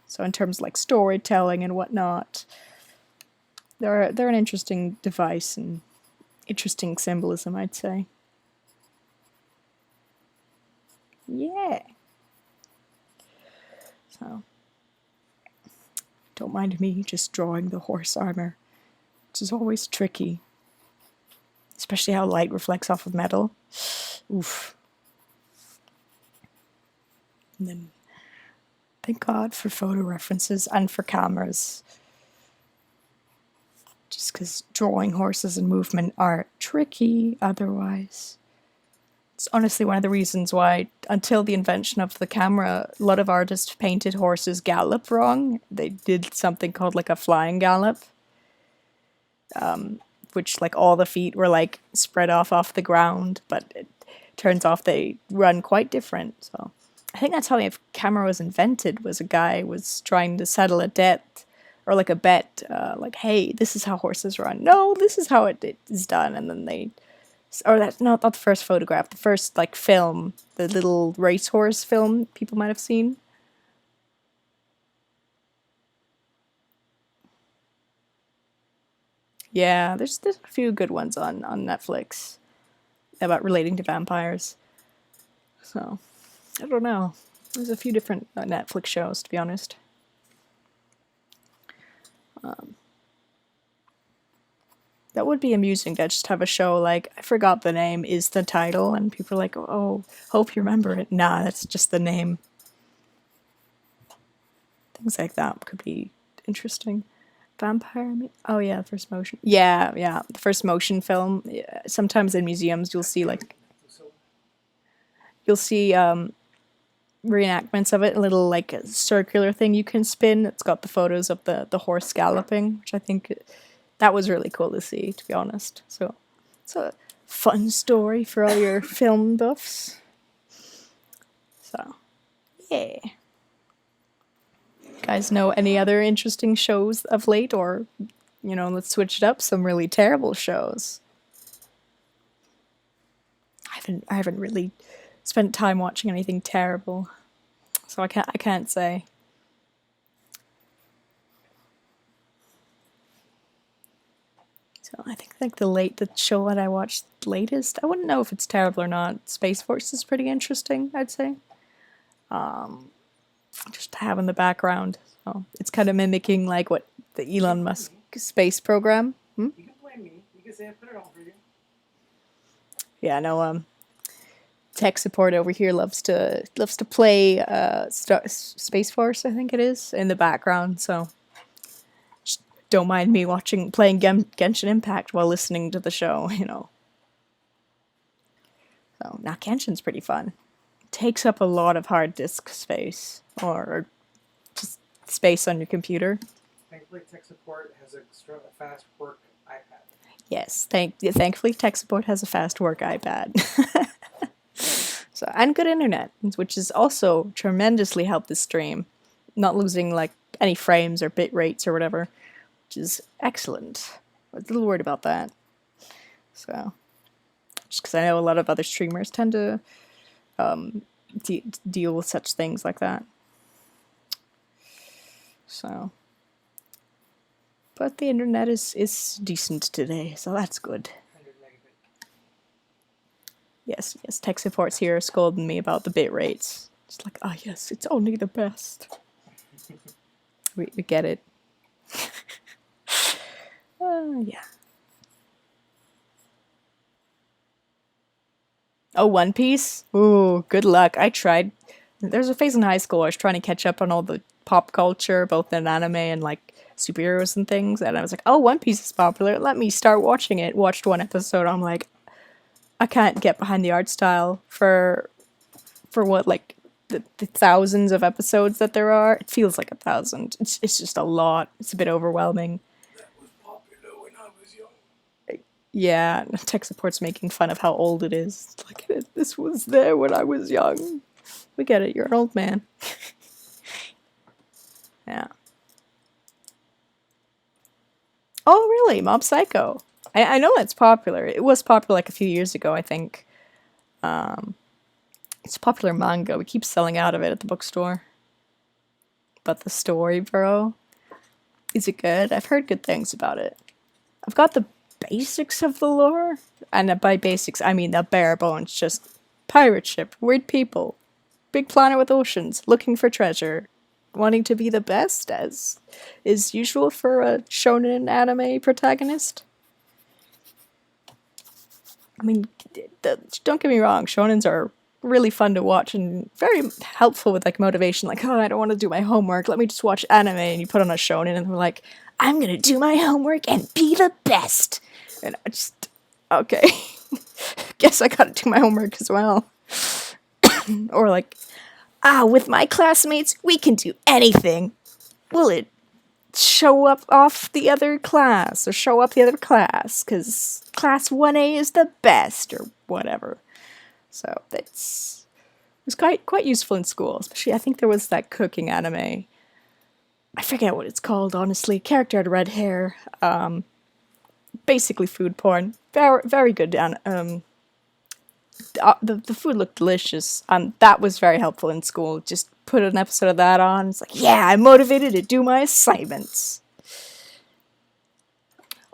So in terms of like storytelling and whatnot, they're an interesting device and interesting symbolism, I'd say. Yeah. So don't mind me just drawing the horse armor, which is always tricky. Especially how light reflects off of metal. Oof. And then, thank God for photo references and for cameras. Just because drawing horses and movement are tricky otherwise. It's honestly one of the reasons why, until the invention of the camera, a lot of artists painted horses gallop wrong. They did something called like a flying gallop. Which like all the feet were like spread off the ground, but it turns off they run quite different. So I think that's how the camera was invented, was a guy was trying to settle a debt or like a bet, like, hey, this is how horses run. No, this is how it is done. And then they, or that's not the first photograph, the first like film, the little racehorse film people might have seen. Yeah, there's a few good ones on Netflix about relating to vampires. So, I don't know. There's a few different Netflix shows, to be honest. That would be amusing to just have a show like, I forgot the name, is the title, and people are like, oh, hope you remember it. Nah, that's just the name. Things like that could be interesting. Vampire? Oh yeah, the first motion. Yeah, the first motion film. Yeah. Sometimes in museums you'll see like, you'll see reenactments of it, a little like a circular thing you can spin. It's got the photos of the horse galloping, which I think that was really cool to see, to be honest. So it's a fun story for all your film buffs. So yeah. Guys know any other interesting shows of late, or let's switch it up, some really terrible shows. I haven't really spent time watching anything terrible, so I can't say. So I think like the show that I watched latest, I wouldn't know if it's terrible or not. Space Force is pretty interesting, I'd say. Just to have in the background. So it's kind of mimicking like what the Elon Musk space program. You can blame me. You can say I put it on for you. Yeah, no. Tech support over here loves to play Space Force, I think it is, in the background. So just don't mind me playing Genshin Impact while listening to the show. So now Genshin's pretty fun. Takes up a lot of hard disk space, or just space on your computer. Thankfully, tech support has a fast work iPad. Yes, thankfully tech support has a fast work iPad. So, and good internet, which has also tremendously helped the stream, not losing like any frames or bit rates or whatever, which is excellent. I was a little worried about that. So, just because I know a lot of other streamers tend to deal with such things like that. So, but the internet is decent today, so that's good. Yes, tech support's here scolding me about the bit rates. It's like, yes, it's only the best. We get it. Yeah. Oh, One Piece? Ooh, good luck. I tried. There's a phase in high school where I was trying to catch up on all the pop culture, both in anime and like superheroes and things, and I was like, oh, One Piece is popular. Let me start watching it. Watched one episode. I'm like, I can't get behind the art style for what like the thousands of episodes that there are. It feels like 1,000. It's just a lot. It's a bit overwhelming. That was popular when I was young. Yeah, tech support's making fun of how old it is. It's like, this was there when I was young. We get it, you're an old man. Yeah. Oh, really? Mob Psycho. I know that's popular. It was popular like a few years ago, I think. It's a popular manga. We keep selling out of it at the bookstore. But the story, bro, is it good? I've heard good things about it. I've got the basics of the lore. And by basics, I mean the bare bones. Just pirate ship, weird people, big planet with oceans, looking for treasure, wanting to be the best, as is usual for a shonen anime protagonist. I mean, don't get me wrong, shonens are really fun to watch and very helpful with like motivation. Like, oh, I don't want to do my homework. Let me just watch anime. And you put on a shonen and they're like, I'm gonna do my homework and be the best. And I just, okay, guess I gotta do my homework as well. Or like, with my classmates, we can do anything. Will it show up off the other class or show up the other class? Because class 1A is the best or whatever. So it was quite useful in school, especially I think there was that cooking anime. I forget what it's called, honestly. Character had red hair. Basically food porn. Very, very good. The food looked delicious, and that was very helpful in school. Just put an episode of that on. It's like, yeah, I'm motivated to do my assignments.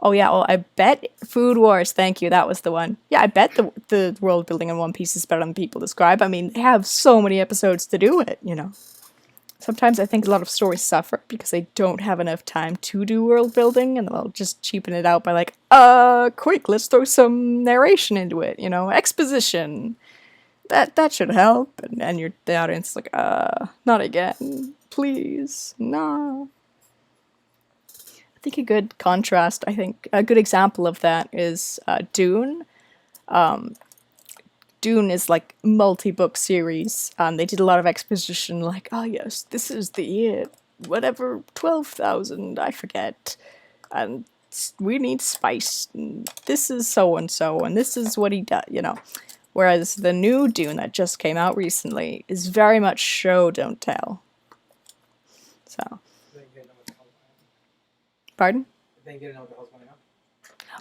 Oh yeah, well, I bet Food Wars, thank you, that was the one. Yeah, I bet the world building in One Piece is better than people describe. I mean, they have so many episodes to do it, you know. Sometimes I think a lot of stories suffer because they don't have enough time to do world building, and they'll just cheapen it out by like, quick, let's throw some narration into it, you know, exposition. That should help, and the audience is like, not again, please, no. I think a good contrast, I think a good example of that is Dune. Dune is like multi-book series. They did a lot of exposition, like, oh yes, this is the year, whatever, 12,000, I forget, and we need spice. And this is so and so, and this is what he does, you know. Whereas the new Dune that just came out recently is very much show don't tell. So. Pardon?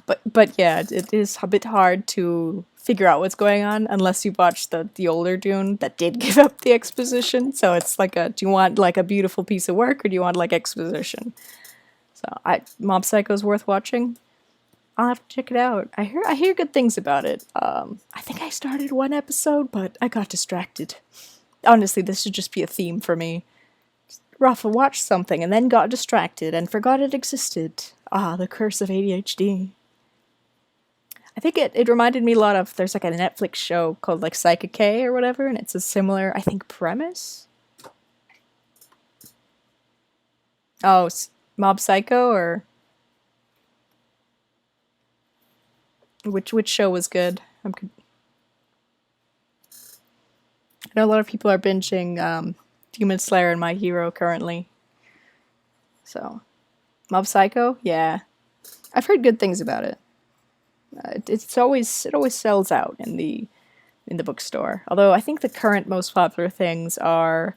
But yeah, it is a bit hard to figure out what's going on unless you watch the older Dune that did give up the exposition. So it's like do you want like a beautiful piece of work or do you want like exposition? So Mob Psycho is worth watching. I'll have to check it out. I hear good things about it. I think I started one episode, but I got distracted. Honestly, this should just be a theme for me. Rafa watched something and then got distracted and forgot it existed. The curse of ADHD. I think it reminded me a lot of, there's like a Netflix show called like Psychic K or whatever, and it's a similar, I think, premise. Oh, Mob Psycho, or which show was good? I know a lot of people are binging Demon Slayer and My Hero currently. So, Mob Psycho, yeah, I've heard good things about it. It always sells out in the bookstore. Although I think the current most popular things are,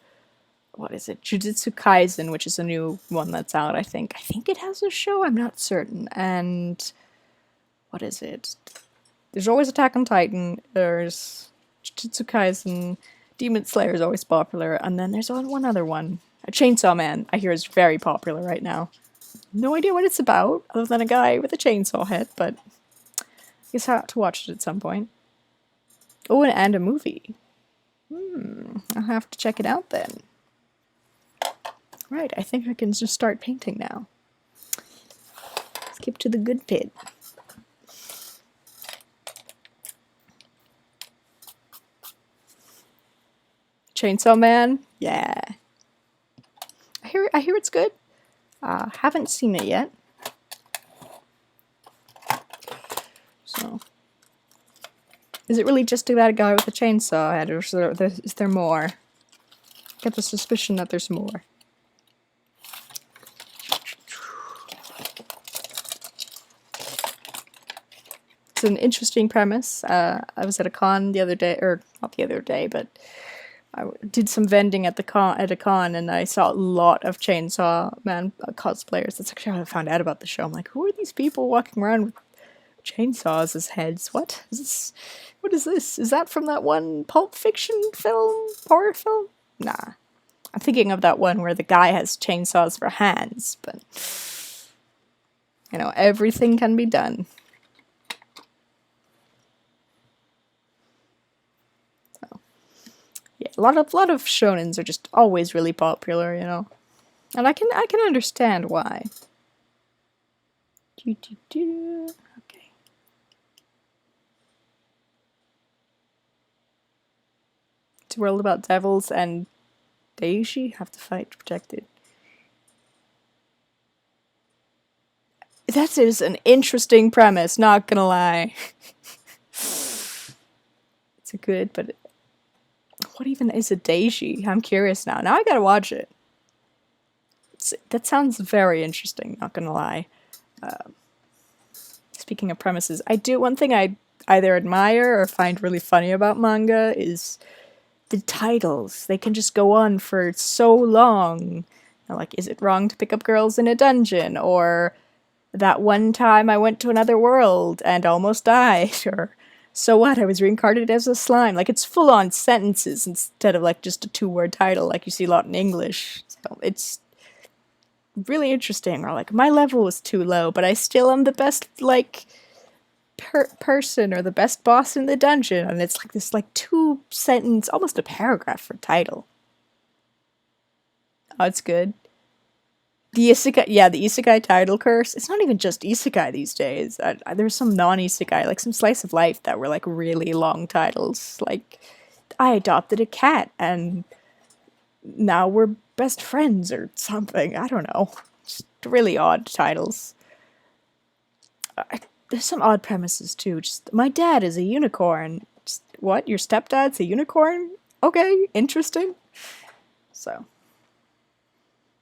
what is it? Jujutsu Kaisen, which is a new one that's out. I think it has a show. I'm not certain. And what is it? There's always Attack on Titan. There's Jujutsu Kaisen. Demon Slayer is always popular, and then there's one other one. Chainsaw Man, I hear, is very popular right now. No idea what it's about, other than a guy with a chainsaw head, but I guess I'll have to watch it at some point. Oh, and a movie. I'll have to check it out then. Right, I think I can just start painting now. Skip to the good bit. Chainsaw Man? Yeah. I hear it's good. Haven't seen it yet. So, is it really just that guy with the chainsaw head, or is there more? I get the suspicion that there's more. It's an interesting premise. I was at a con the other day, or not the other day, but I did some vending at a con, and I saw a lot of Chainsaw Man cosplayers. That's actually how I found out about the show. I'm like, who are these people walking around with chainsaws as heads? What is this? What is this? Is that from that one Pulp Fiction film, horror film? Nah, I'm thinking of that one where the guy has chainsaws for hands, but you know, everything can be done. Yeah, a lot of shonens are just always really popular, you know, and I can understand why. Okay. It's a world about devils and Daisy have to fight protected. That is an interesting premise, not gonna lie. It's a good, but what even is a Daisy? I'm curious now. Now I gotta watch it. That sounds very interesting, not gonna lie. Speaking of premises, one thing I either admire or find really funny about manga is the titles. They can just go on for so long. Like, is it wrong to pick up girls in a dungeon? Or that one time I went to another world and almost died? Or so what? I was reincarnated as a slime. Like, it's full on sentences instead of like just a 2-word title like you see a lot in English. So it's really interesting. Or like, my level was too low, but I still am the best like person or the best boss in the dungeon, and it's like this like 2-sentence, almost a paragraph for title. Oh, it's good. The isekai, yeah, the isekai title curse. It's not even just isekai these days. There's some non-isekai, like some slice of life that were like really long titles. Like, I adopted a cat and now we're best friends or something. I don't know. Just really odd titles. There's some odd premises too. Just, my dad is a unicorn. Just, what? Your stepdad's a unicorn? Okay, interesting. So,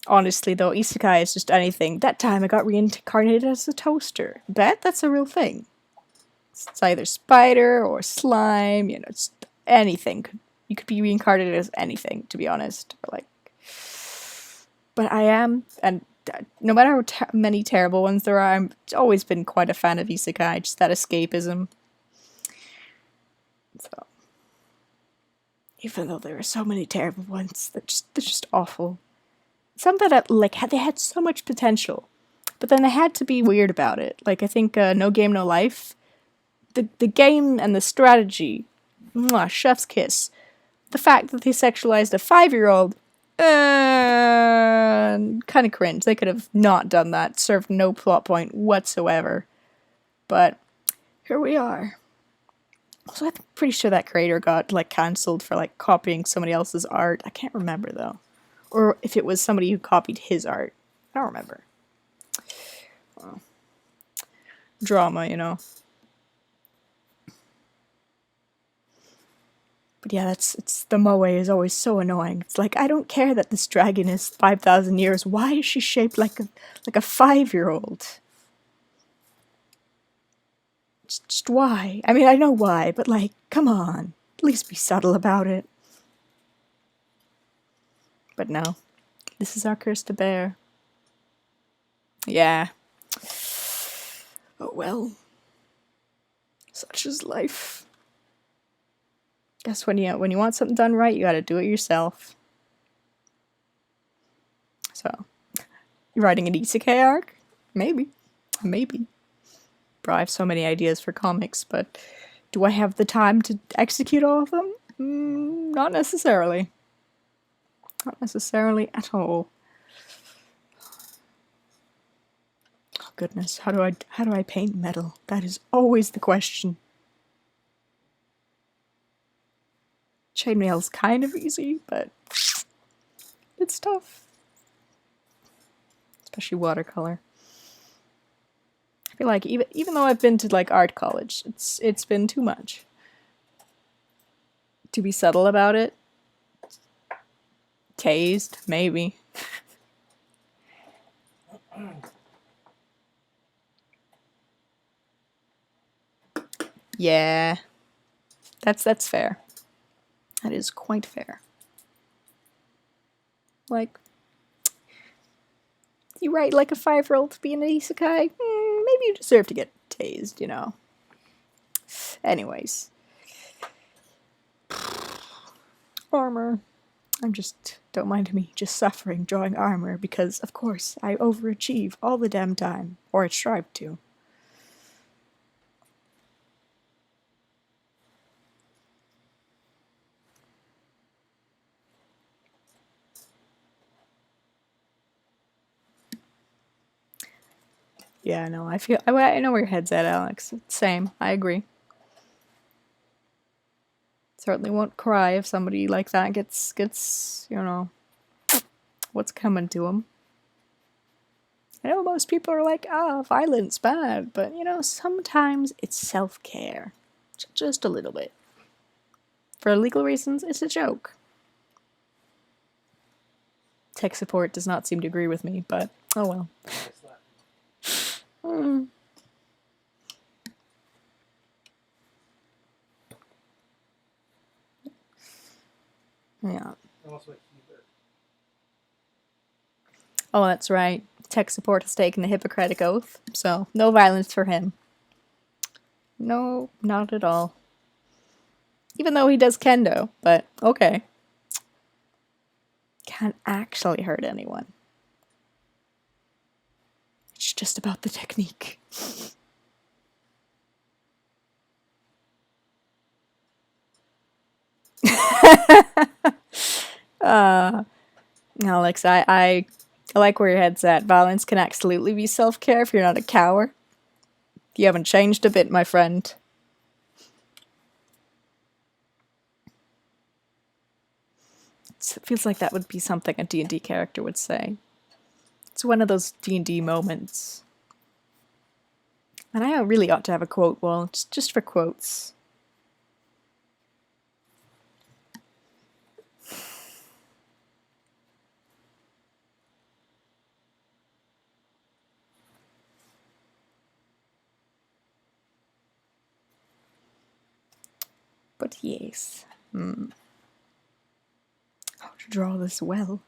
honestly though, isekai is just anything. That time I got reincarnated as a toaster. Bet that's a real thing. It's either spider or slime. You know, it's anything. You could be reincarnated as anything, to be honest. Or like, but I am, and no matter how many terrible ones there are, I've always been quite a fan of isekai, just that escapism. So, even though there are so many terrible ones, they're just awful. Some that they had so much potential, but then they had to be weird about it. Like I think No Game No Life, the game and the strategy, mwah, chef's kiss. The fact that they sexualized a 5-year-old. Kind of cringe. They could have not done that. Served no plot point whatsoever. But here we are. So I'm pretty sure that creator got like cancelled for like copying somebody else's art. I can't remember though, or if it was somebody who copied his art. I don't remember. Well, drama, you know. But yeah, it's the moe is always so annoying. It's like, I don't care that this dragon is 5,000 years. Why is she shaped like a 5-year-old? Just why? I mean, I know why, but like, come on. At least be subtle about it. But no, this is our curse to bear. Yeah. Oh well. Such is life. Guess when you want something done right, you gotta do it yourself. So, you're writing an isekai arc? Maybe. Bro, I have so many ideas for comics, but do I have the time to execute all of them? Not necessarily. Not necessarily at all. goodness, how do I paint metal? That is always the question. Chainmail's kind of easy, but it's tough. Especially watercolor. I feel like even though I've been to like art college, it's been too much. To be subtle about it. Tased, maybe. Yeah. That's fair. That is quite fair. Like, you write like a 5-year-old to be an isekai? Maybe you deserve to get tased, you know. Anyways. Armor. Don't mind me just suffering drawing armor because, of course, I overachieve all the damn time. Or I strive to. Yeah, no, I know where your head's at, Alex. Same, I agree. Certainly won't cry if somebody like that gets, you know, what's coming to them. I know most people are like, violence bad, but, you know, sometimes it's self-care. Just a little bit. For legal reasons, it's a joke. Tech support does not seem to agree with me, but oh well. Yeah. Oh, that's right. Tech support has taken the Hippocratic Oath, so no violence for him. No, not at all. Even though he does kendo, but okay. Can't actually hurt anyone. It's just about the technique. Alex, I like where your head's at. Violence can absolutely be self-care if you're not a coward. You haven't changed a bit, my friend. It feels like that would be something a D&D character would say. It's one of those D&D moments. And I really ought to have a quote wall, just for quotes. But yes. How to draw this well.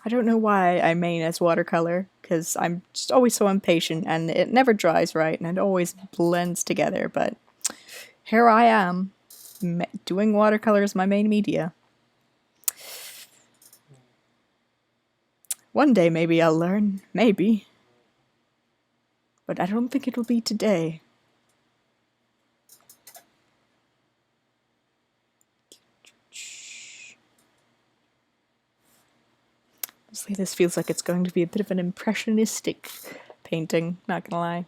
I don't know why I main as watercolor, because I'm just always so impatient and it never dries right and it always blends together, but here I am, doing watercolor as my main media. One day maybe I'll learn, maybe. But I don't think it'll be today. Honestly, this feels like it's going to be a bit of an impressionistic painting, not gonna lie.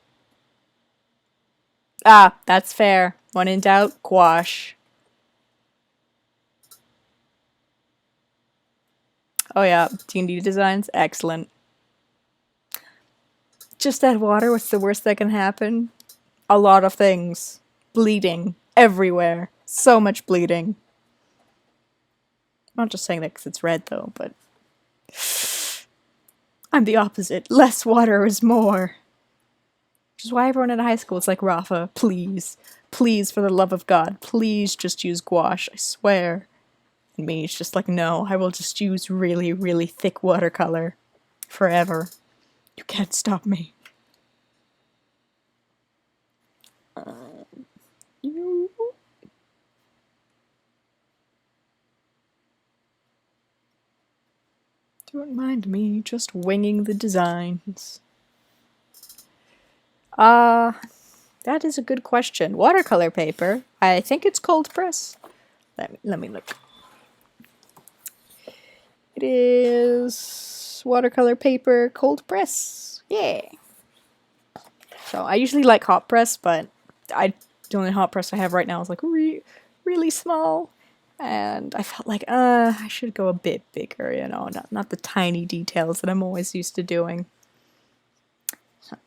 Ah, that's fair. When in doubt, gouache. Oh yeah, D&D designs, excellent. Just add water, what's the worst that can happen? A lot of things. Bleeding. Everywhere. So much bleeding. I'm not just saying that because it's red though, but... I'm the opposite. Less water is more. Which is why everyone in high school is like, Rafa, please. Please, for the love of God, please just use gouache, I swear. And me, it's just like, no, I will just use really, really thick watercolor. Forever. You can't stop me. Don't mind me, just winging the designs. That is a good question. Watercolor paper. I think it's cold press. Let me look. It is watercolor paper cold press. Yeah. So I usually like hot press, but the only hot press I have right now is like really small. And I felt like, I should go a bit bigger, you know, not the tiny details that I'm always used to doing. So,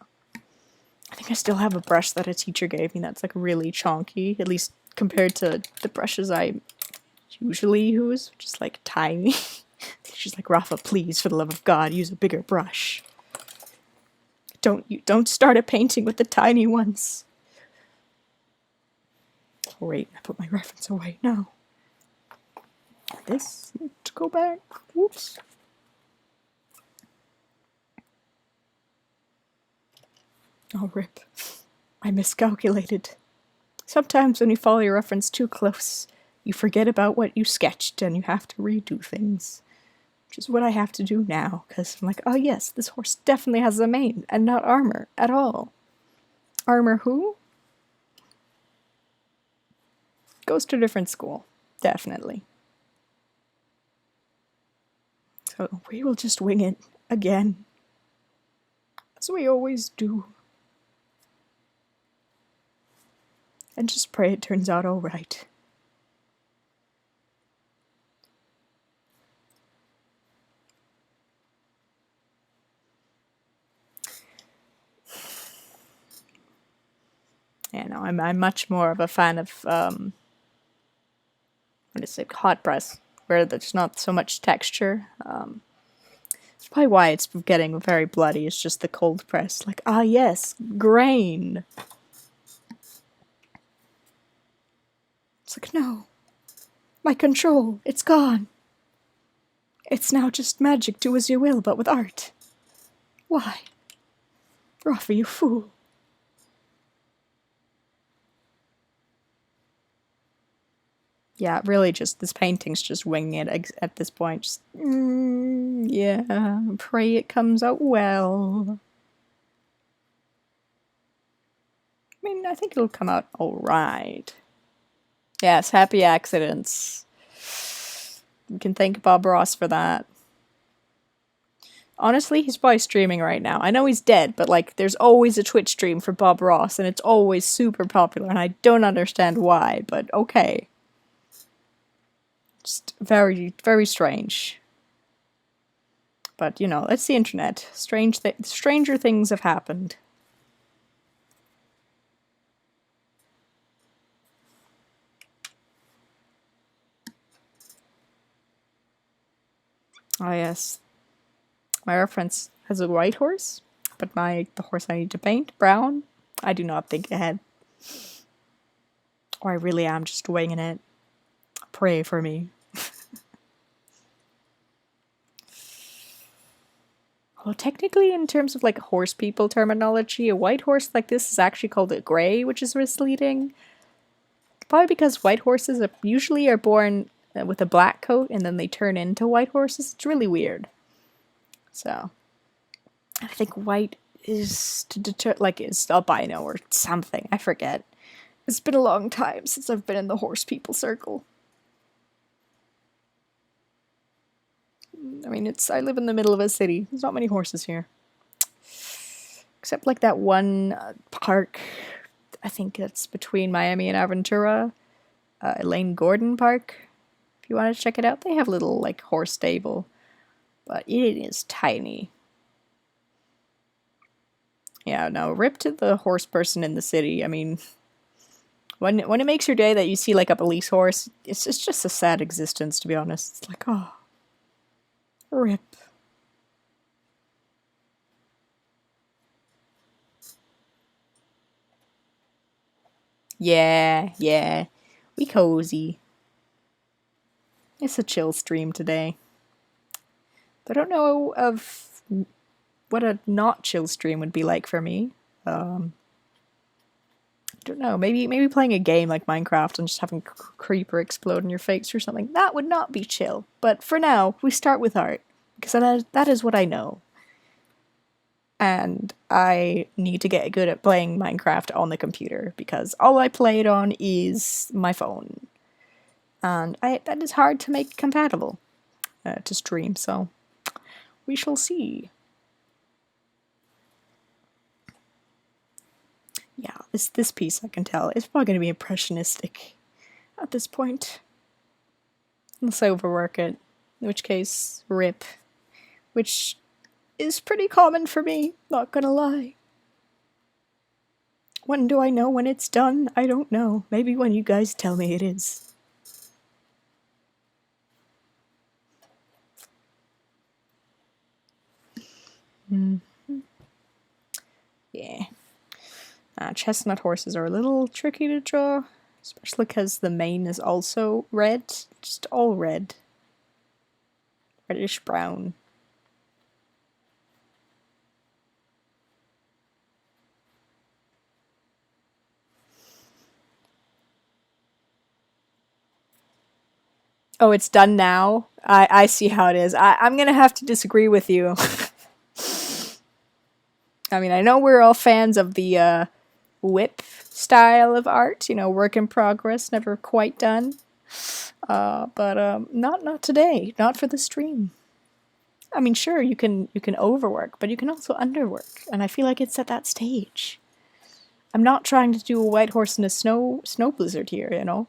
I think I still have a brush that a teacher gave me that's like really chonky, at least compared to the brushes I usually use, just like tiny. She's like, Rafa, please, for the love of God, use a bigger brush. Don't start a painting with the tiny ones. Oh, wait, I put my reference away. No. This needs to go back. Whoops. Oh, rip. I miscalculated. Sometimes when you follow your reference too close, you forget about what you sketched and you have to redo things. Which is what I have to do now, because I'm like, oh yes, this horse definitely has a mane and not armor at all. Armor who? Goes to a different school. Definitely. So we will just wing it again. As we always do. And just pray it turns out alright. Yeah, no, I'm much more of a fan of, what is it, hot press, where there's not so much texture. It's probably why it's getting very bloody, it's just the cold press. Like, ah yes, grain. It's like, no. My control, it's gone. It's now just magic, do as you will, but with art. Why? Rafa, you fool. Yeah, really just, this painting's just winging it at this point. Just, yeah, pray it comes out well. I mean, I think it'll come out alright. Yes, happy accidents. You can thank Bob Ross for that. Honestly, he's probably streaming right now. I know he's dead, but like, there's always a Twitch stream for Bob Ross, and it's always super popular, and I don't understand why, but okay. Just very, very strange. But, you know, it's the internet. Stranger things have happened. Oh, yes. My reference has a white horse, but the horse I need to paint, brown, I do not think ahead. Or I really am just winging it. Pray for me. Well, technically, in terms of like horse people terminology, a white horse like this is actually called a grey, which is misleading. Probably because white horses usually are born with a black coat and then they turn into white horses. It's really weird. So, I think white is to deter, like, is albino or something. I forget. It's been a long time since I've been in the horse people circle. I mean, I live in the middle of a city. There's not many horses here. Except like that one park, I think it's between Miami and Aventura, Elaine Gordon Park. If you want to check it out, they have a little like horse stable, but it is tiny. Yeah, no, rip to the horse person in the city. I mean, when it makes your day that you see like a police horse, it's just a sad existence, to be honest. It's like, oh, rip. Yeah, we cozy. It's a chill stream today. But I don't know of what a not chill stream would be like for me. I don't know. Maybe playing a game like Minecraft and just having a creeper explode in your face or something. That would not be chill. But for now, we start with art because that is what I know. And I need to get good at playing Minecraft on the computer because all I play it on is my phone. And that is hard to make compatible. to stream, so we shall see. Yeah, this piece I can tell is probably going to be impressionistic at this point. Unless I overwork it, in which case, rip. Which is pretty common for me, not gonna lie. When do I know when it's done? I don't know. Maybe when you guys tell me it is. Yeah. Chestnut horses are a little tricky to draw, especially because the mane is also red. Just all red. Reddish brown. Oh, it's done now? I see how it is. I'm gonna have to disagree with you. I mean, I know we're all fans of the whip style of art, you know, work in progress, never quite done. But not today, not for the stream. I mean, sure, you can overwork, but you can also underwork, and I feel like it's at that stage. I'm not trying to do a white horse in a snow blizzard here, you know.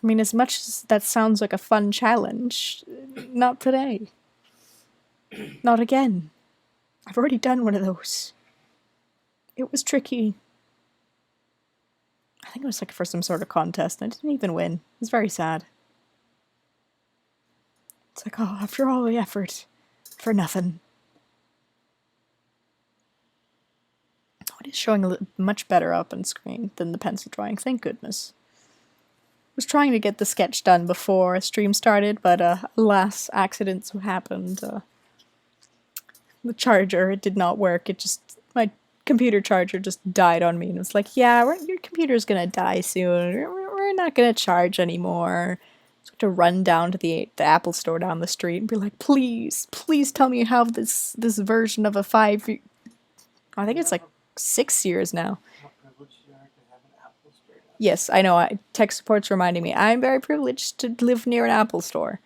I mean, as much as that sounds like a fun challenge, not today. Not again. I've already done one of those. It was tricky. I think it was like for some sort of contest, and I didn't even win. It was very sad. It's like, oh, after all the effort, for nothing. Oh, it is showing a much better up on screen than the pencil drawing, thank goodness. I was trying to get the sketch done before a stream started, but alas, accidents happened. The charger, it did not work. My computer charger just died on me, and it was like, yeah, your computer's gonna die soon. We're not gonna charge anymore. So I had to run down to the Apple store down the street and be like, please tell me you have this version of a 5. I think it's like 6 years now. Yes, I know. Tech support's reminding me. I'm very privileged to live near an Apple store.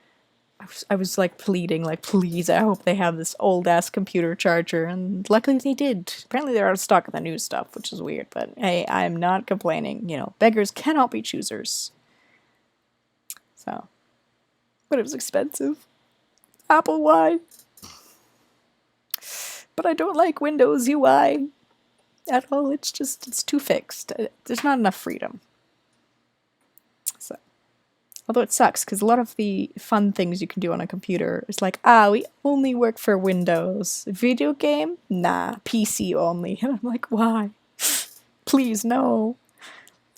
I was like pleading, like, please, I hope they have this old-ass computer charger, and luckily they did. Apparently they're out of stock of the new stuff, which is weird, but hey, I'm not complaining. You know, beggars cannot be choosers. So, but it was expensive. Apple, why? But I don't like Windows UI at all. It's too fixed. There's not enough freedom. So, although it sucks, because a lot of the fun things you can do on a computer is like, we only work for Windows. Video game? Nah, PC only. And I'm like, why? Please, no.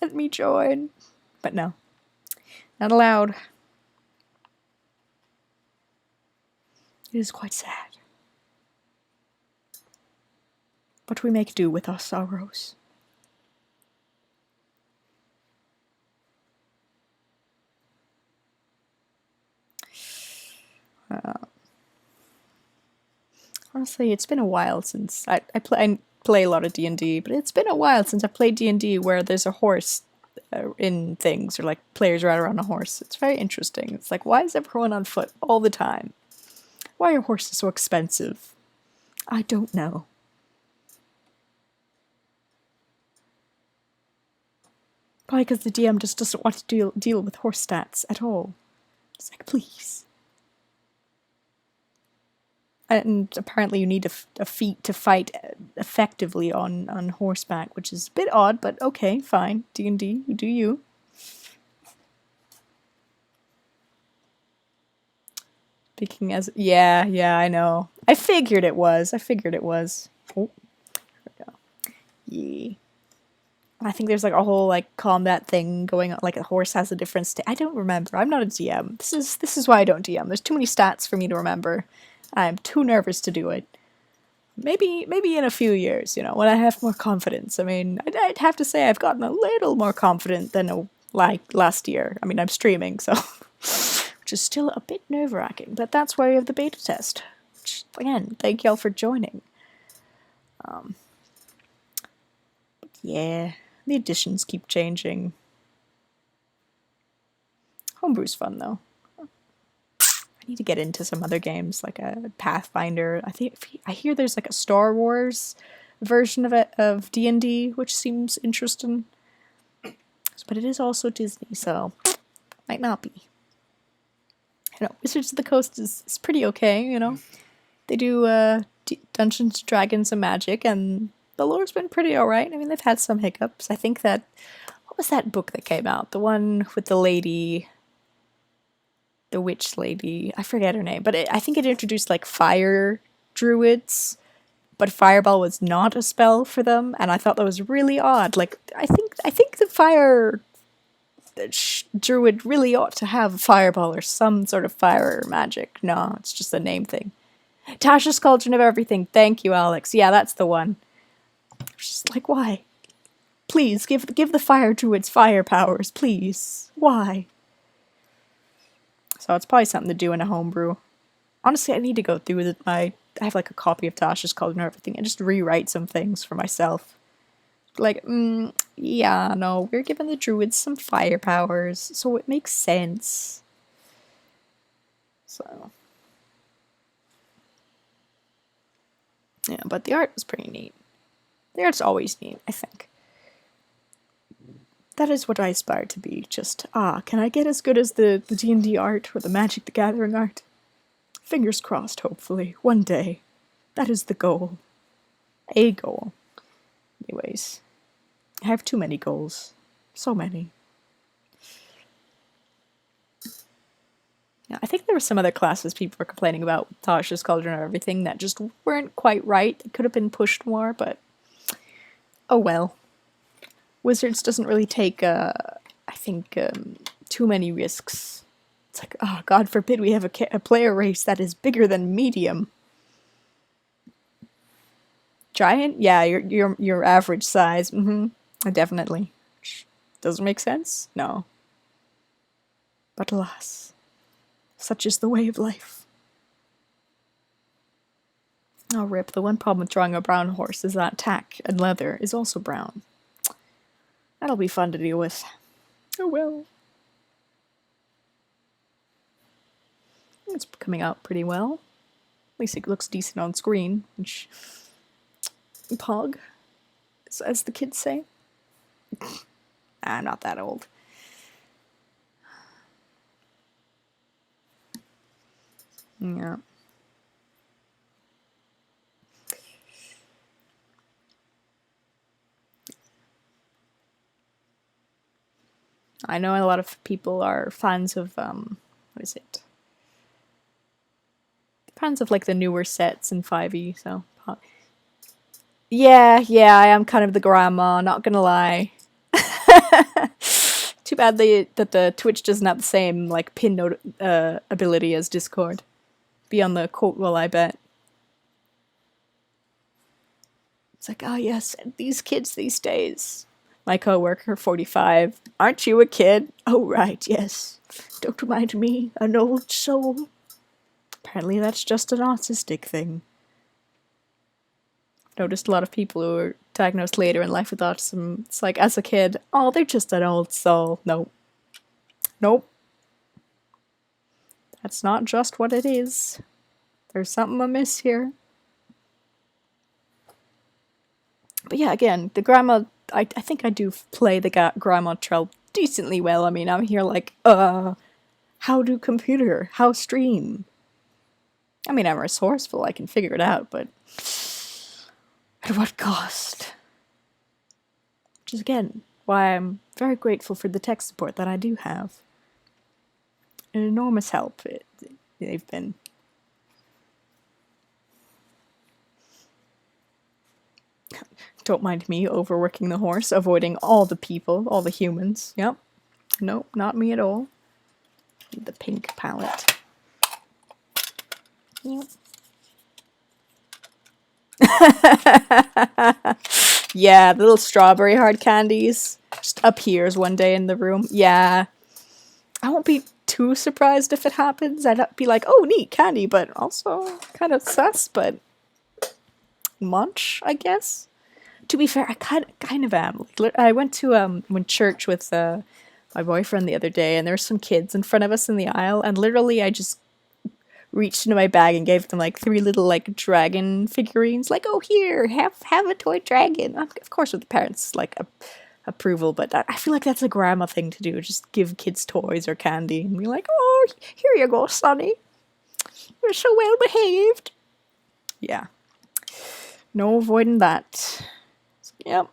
Let me join. But no. Not allowed. It is quite sad. But we make do with our sorrows. Honestly, it's been a while since I play a lot of D&D, but it's been a while since I played D&D where there's a horse in things, or like players ride around a horse. It's very interesting. It's like, why is everyone on foot all the time? Why are horses so expensive? I don't know. Probably because the DM just doesn't want to deal with horse stats at all. It's like, please. And apparently you need a feat to fight effectively on horseback, which is a bit odd, but okay, fine. D&D, you do you. Speaking as... Yeah, I know. I figured it was. Oh, there we go. Yeah. I think there's like a whole like combat thing going on, like a horse has a different stat. I don't remember. I'm not a DM. This is why I don't DM. There's too many stats for me to remember. I'm too nervous to do it. Maybe in a few years, you know, when I have more confidence. I mean, I'd have to say I've gotten a little more confident than like last year. I mean, I'm streaming, so which is still a bit nerve-wracking. But that's why we have the beta test. Which, again, thank y'all for joining. Yeah, the editions keep changing. Homebrew's fun, though. I need to get into some other games, like a Pathfinder. I hear there's like a Star Wars version of it, of D&D, which seems interesting. But it is also Disney, so might not be. You know, Wizards of the Coast is pretty okay, you know. They do Dungeons, Dragons, and Magic, and the lore's been pretty alright. I mean, they've had some hiccups. I think that... What was that book that came out? The one with the lady... The witch lady. I forget her name, but I think it introduced, like, fire druids, but Fireball was not a spell for them, and I thought that was really odd. Like, I think the fire druid really ought to have a Fireball or some sort of fire magic. No, it's just a name thing. Tasha's Cauldron of Everything. Thank you, Alex. Yeah, that's the one. Just like, why? Please, give the fire druids fire powers, please. Why? So it's probably something to do in a homebrew. Honestly, I need to go through it. I have like a copy of Tasha's Cauldron of Everything and just rewrite some things for myself. Like, yeah, no, we're giving the druids some fire powers, so it makes sense. So... Yeah, but the art was pretty neat. The art's always neat, I think. That is what I aspire to be. Just, can I get as good as the D&D art or the Magic the Gathering art? Fingers crossed, hopefully. One day. That is the goal. A goal. Anyways. I have too many goals. So many. Yeah, I think there were some other classes people were complaining about Tasha's Cauldron or everything that just weren't quite right. It could have been pushed more, but oh well. Wizards doesn't really take, I think, too many risks. It's like, oh, God forbid we have a player race that is bigger than medium. Giant? Yeah, your average size. Definitely. Doesn't make sense? No. But alas. Such is the way of life. Oh, rip. The one problem with drawing a brown horse is that tack and leather is also brown. That'll be fun to deal with. Oh well. It's coming out pretty well. At least it looks decent on screen, which... Pog, as the kids say. Not that old. Yeah. I know a lot of people are fans of, what is it? Fans of, like, the newer sets in 5e, so... Yeah, I am kind of the grandma, not gonna lie. Too bad that the Twitch doesn't have the same, like, pin note ability as Discord. Be on the quote roll, I bet. It's like, oh yes, these kids these days. My coworker, 45. Aren't you a kid? Oh right, yes. Don't remind me, an old soul. Apparently that's just an autistic thing. Noticed a lot of people who were diagnosed later in life with autism. It's like, as a kid, oh, they're just an old soul. Nope. Nope. That's not just what it is. There's something amiss here. But yeah, again, the grandma, I think I do play the grandma trope decently well. I mean, I'm here like, how do computer? How stream? I mean, I'm resourceful, I can figure it out, but at what cost? Which is, again, why I'm very grateful for the tech support that I do have. An enormous help they've been. Don't mind me overworking the horse, avoiding all the people, all the humans. Yep. Nope, not me at all. Need the pink palette. Yep. Yeah, the little strawberry hard candies just appears one day in the room. Yeah. I won't be too surprised if it happens. I'd be like, oh, neat, candy, but also kind of sus, but munch, I guess. To be fair, I kind of am. I went to church with my boyfriend the other day, and there were some kids in front of us in the aisle, and literally I just reached into my bag and gave them like 3 little like dragon figurines. Like, oh, here, have a toy dragon. Of course, with the parents like approval, but I feel like that's a grandma thing to do. Just give kids toys or candy and be like, oh, here you go, Sonny. You're so well behaved. Yeah. No avoiding that. Yep.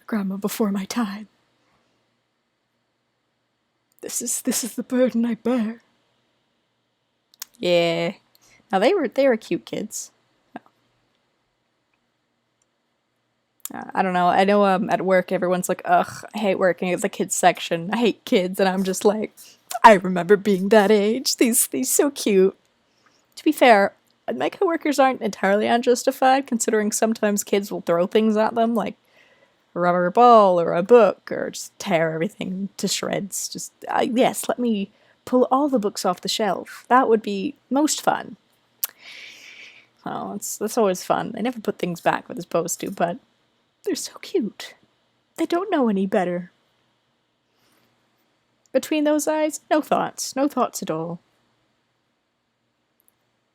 Grandma before my time. This is the burden I bear. Yeah. Now they were cute kids. I don't know. I know at work everyone's like, ugh, I hate working at the kids section. I hate kids, and I'm just like, I remember being that age. These so cute. To be fair, my coworkers aren't entirely unjustified, considering sometimes kids will throw things at them, like a rubber ball or a book, or just tear everything to shreds. Just, yes, let me pull all the books off the shelf. That would be most fun. Oh, that's always fun. They never put things back where they're supposed to, but they're so cute. They don't know any better. Between those eyes, no thoughts. No thoughts at all.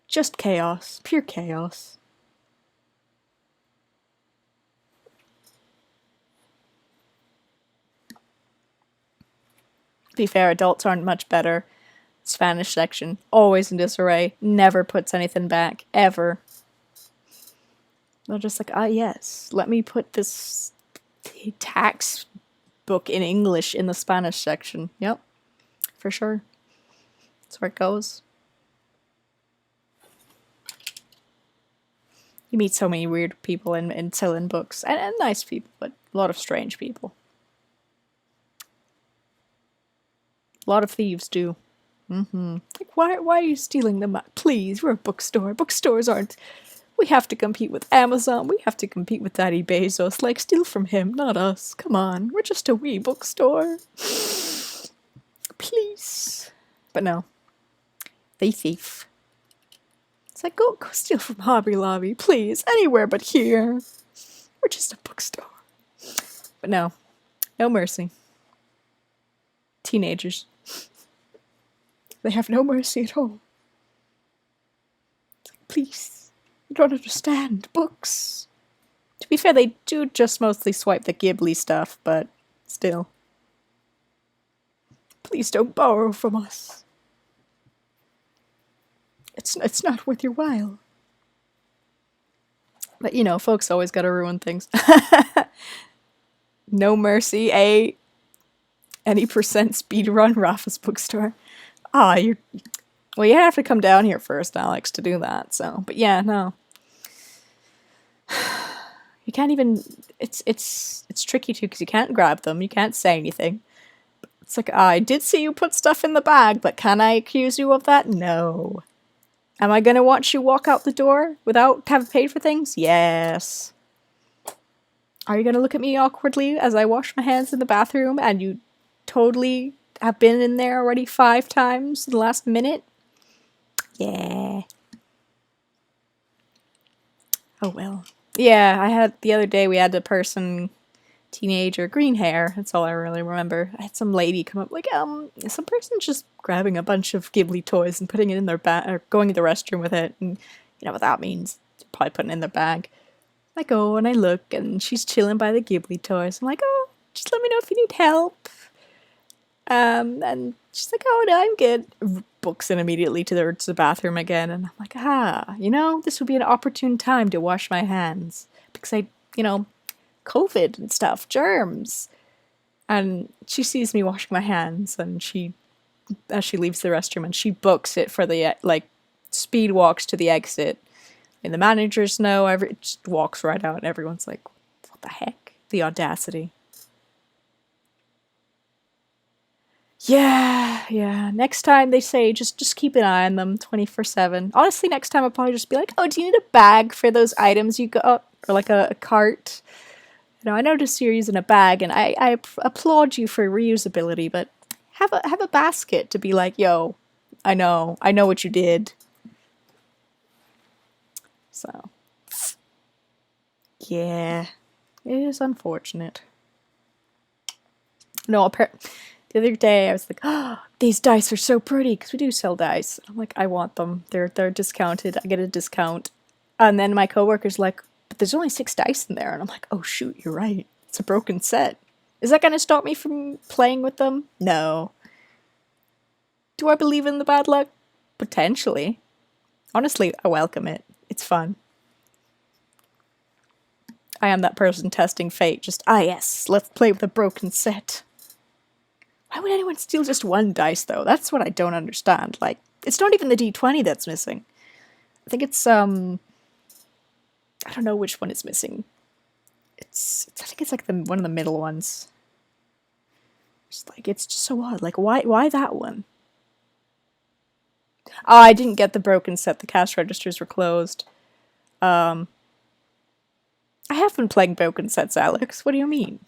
Just chaos. Pure chaos. To be fair, adults aren't much better. Spanish section, always in disarray. Never puts anything back. Ever. They're just like, yes, let me put this tax book in English in the Spanish section. Yep, for sure. That's where it goes. You meet so many weird people in selling books. And nice people, but a lot of strange people. A lot of thieves do. Like, why are you stealing them? Please, we're a bookstore. Bookstores aren't... We have to compete with Amazon. We have to compete with Daddy Bezos. Like, steal from him, not us. Come on, we're just a wee bookstore. Please. But no. They thief. It's like, go steal from Hobby Lobby, please. Anywhere but here. We're just a bookstore. But no. No mercy. Teenagers. They have no mercy at all. It's like, please. You don't understand. Books. To be fair, they do just mostly swipe the Ghibli stuff, but still. Please don't borrow from us. It's not worth your while. But, you know, folks always gotta ruin things. No mercy, any percent speedrun Rafa's bookstore. Well, you have to come down here first, Alex, to do that, so. But yeah, no. You can't even... It's tricky, too, because you can't grab them. You can't say anything. It's like, I did see you put stuff in the bag, but can I accuse you of that? No. Am I gonna watch you walk out the door without having paid for things? Yes. Are you gonna look at me awkwardly as I wash my hands in the bathroom and you totally have been in there already 5 times in the last minute? Yeah. Oh well. Yeah, I had the other day we had a person, teenager, green hair. That's all I really remember. I had some lady come up like, some person just grabbing a bunch of Ghibli toys and putting it in their bag, or going to the restroom with it, and you know what that means. Probably putting it in their bag. I go and I look, and she's chilling by the Ghibli toys. I'm like, oh, just let me know if you need help. And she's like, oh no, I'm good. Books in immediately to the bathroom again, and I'm like, you know, this would be an opportune time to wash my hands because COVID and stuff, germs. And she sees me washing my hands, and as she leaves the restroom, and she books it for the speed walks to the exit. And the managers know, it just walks right out, and everyone's like, what the heck? The audacity. Yeah. Next time they say just keep an eye on them 24/7. Honestly, next time I'll probably just be like, oh, do you need a bag for those items you got? Or like a cart? You know, I noticed you're using a bag, and I applaud you for reusability, but have a basket to be like, yo, I know what you did. So, yeah. It is unfortunate. No, the other day I was like, oh, these dice are so pretty, because we do sell dice. I'm like, I want them. They're discounted. I get a discount. And then my coworker's like, but there's only 6 dice in there. And I'm like, oh shoot, you're right. It's a broken set. Is that going to stop me from playing with them? No. Do I believe in the bad luck? Potentially. Honestly, I welcome it. It's fun. I am that person testing fate. Just, yes, let's play with a broken set. Why would anyone steal just 1 dice, though? That's what I don't understand. Like, it's not even the d20 that's missing. I think it's, I don't know which one is missing. I think it's like one of the middle ones. It's just so odd. Like, why that one? Oh, I didn't get the broken set. The cash registers were closed. I have been playing broken sets, Alex. What do you mean?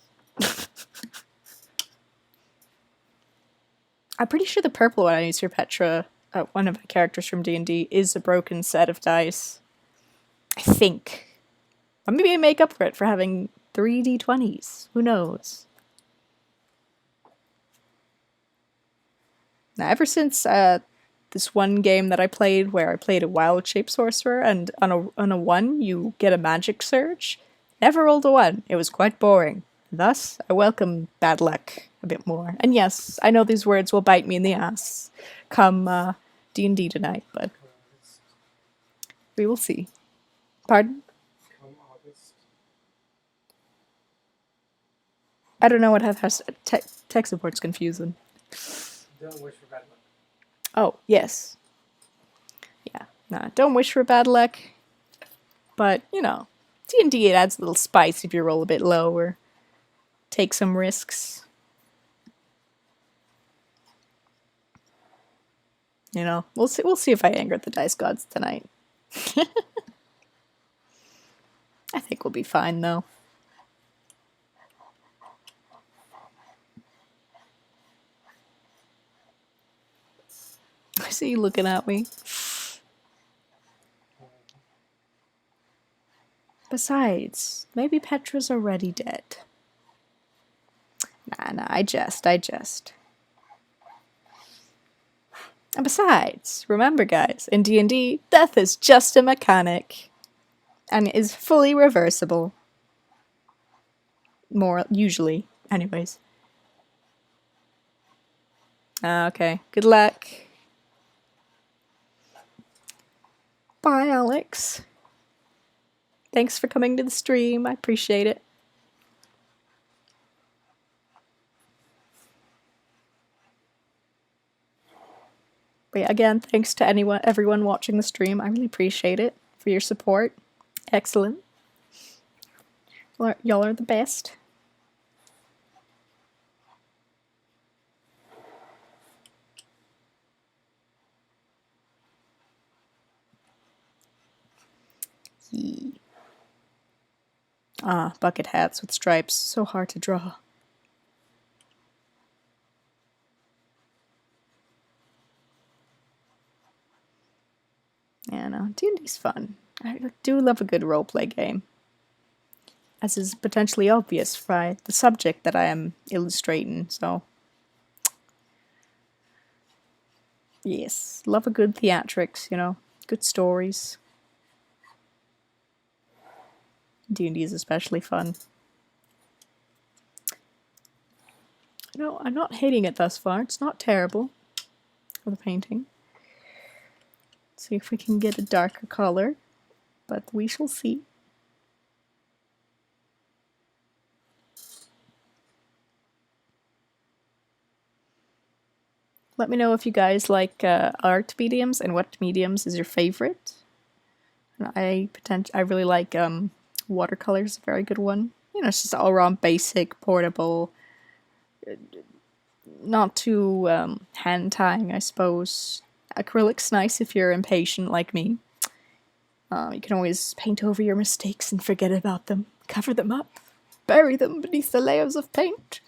I'm pretty sure the purple one I use for Petra, one of my characters from D&D, is a broken set of dice. I think. Or maybe I make up for it for having 3 d20s. Who knows? Now, ever since this one game that I played where I played a wild shape sorcerer, and on a 1 you get a magic surge, never rolled a 1. It was quite boring. Thus, I welcome bad luck a bit more. And yes, I know these words will bite me in the ass come D&D tonight, but we will see. Pardon? Come August. I don't know what has tech support's confusing. Don't wish for bad luck. Oh, yes. Yeah, nah, don't wish for bad luck. But, you know, D&D, it adds a little spice if you roll a bit low or take some risks. You know, we'll see if I anger the dice gods tonight. I think we'll be fine, though. I see you looking at me. Besides, maybe Petra's already dead. Nah, I jest. And besides, remember guys, in D&D, death is just a mechanic. And is fully reversible. More, usually, anyways. Okay, good luck. Bye, Alex. Thanks for coming to the stream, I appreciate it. But yeah, again, thanks to everyone watching the stream. I really appreciate it for your support. Excellent. Y'all are the best. Yeah. Bucket hats with stripes. So hard to draw. Yeah, no, D&D's fun. I do love a good roleplay game. As is potentially obvious by the subject that I am illustrating, so... Yes, love a good theatrics, you know, good stories. D&D is especially fun. No, I'm not hating it thus far. It's not terrible for the painting. Let's see if we can get a darker color, but we shall see. Let me know if you guys like art mediums and what mediums is your favorite. And I really like watercolors, a very good one. You know, it's just all around basic, portable, not too hand tying, I suppose. Acrylic's nice if you're impatient like me. You can always paint over your mistakes and forget about them, cover them up, bury them beneath the layers of paint.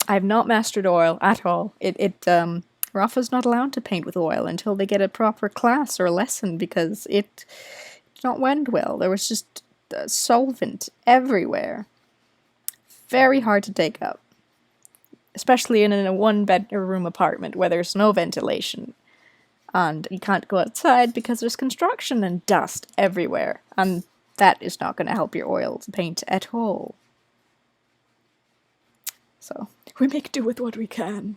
I have not mastered oil at all. Rafa's not allowed to paint with oil until they get a proper class or lesson because it did not wend well. There was just solvent everywhere. Very hard to take out. Especially in a one-bedroom apartment where there's no ventilation. And you can't go outside because there's construction and dust everywhere. And that is not going to help your oil paint at all. So, we make do with what we can.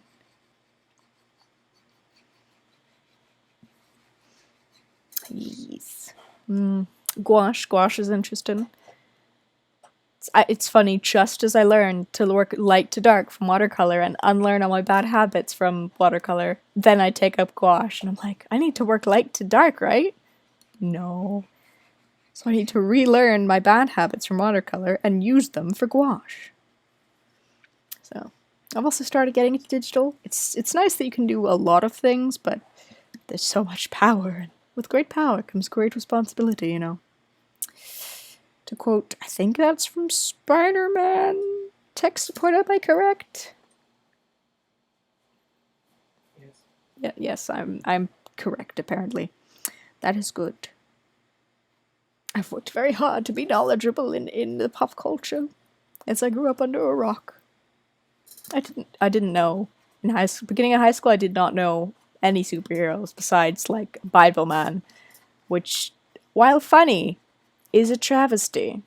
Yes. Gouache. Gouache is interesting. It's funny, just as I learned to work light to dark from watercolor and unlearn all my bad habits from watercolor, then I take up gouache and I'm like, I need to work light to dark, right? No. So I need to relearn my bad habits from watercolor and use them for gouache. So I've also started getting into digital. It's nice that you can do a lot of things, but there's so much power, and with great power comes great responsibility, you know. To quote, I think that's from Spider-Man. Tech support, am I correct? Yes. Yeah, yes, I'm correct, apparently. That is good. I've worked very hard to be knowledgeable in the pop culture, as I grew up under a rock. I didn't know. In beginning of high school, I did not know any superheroes besides, like, Bible Man, which, while funny, is a travesty.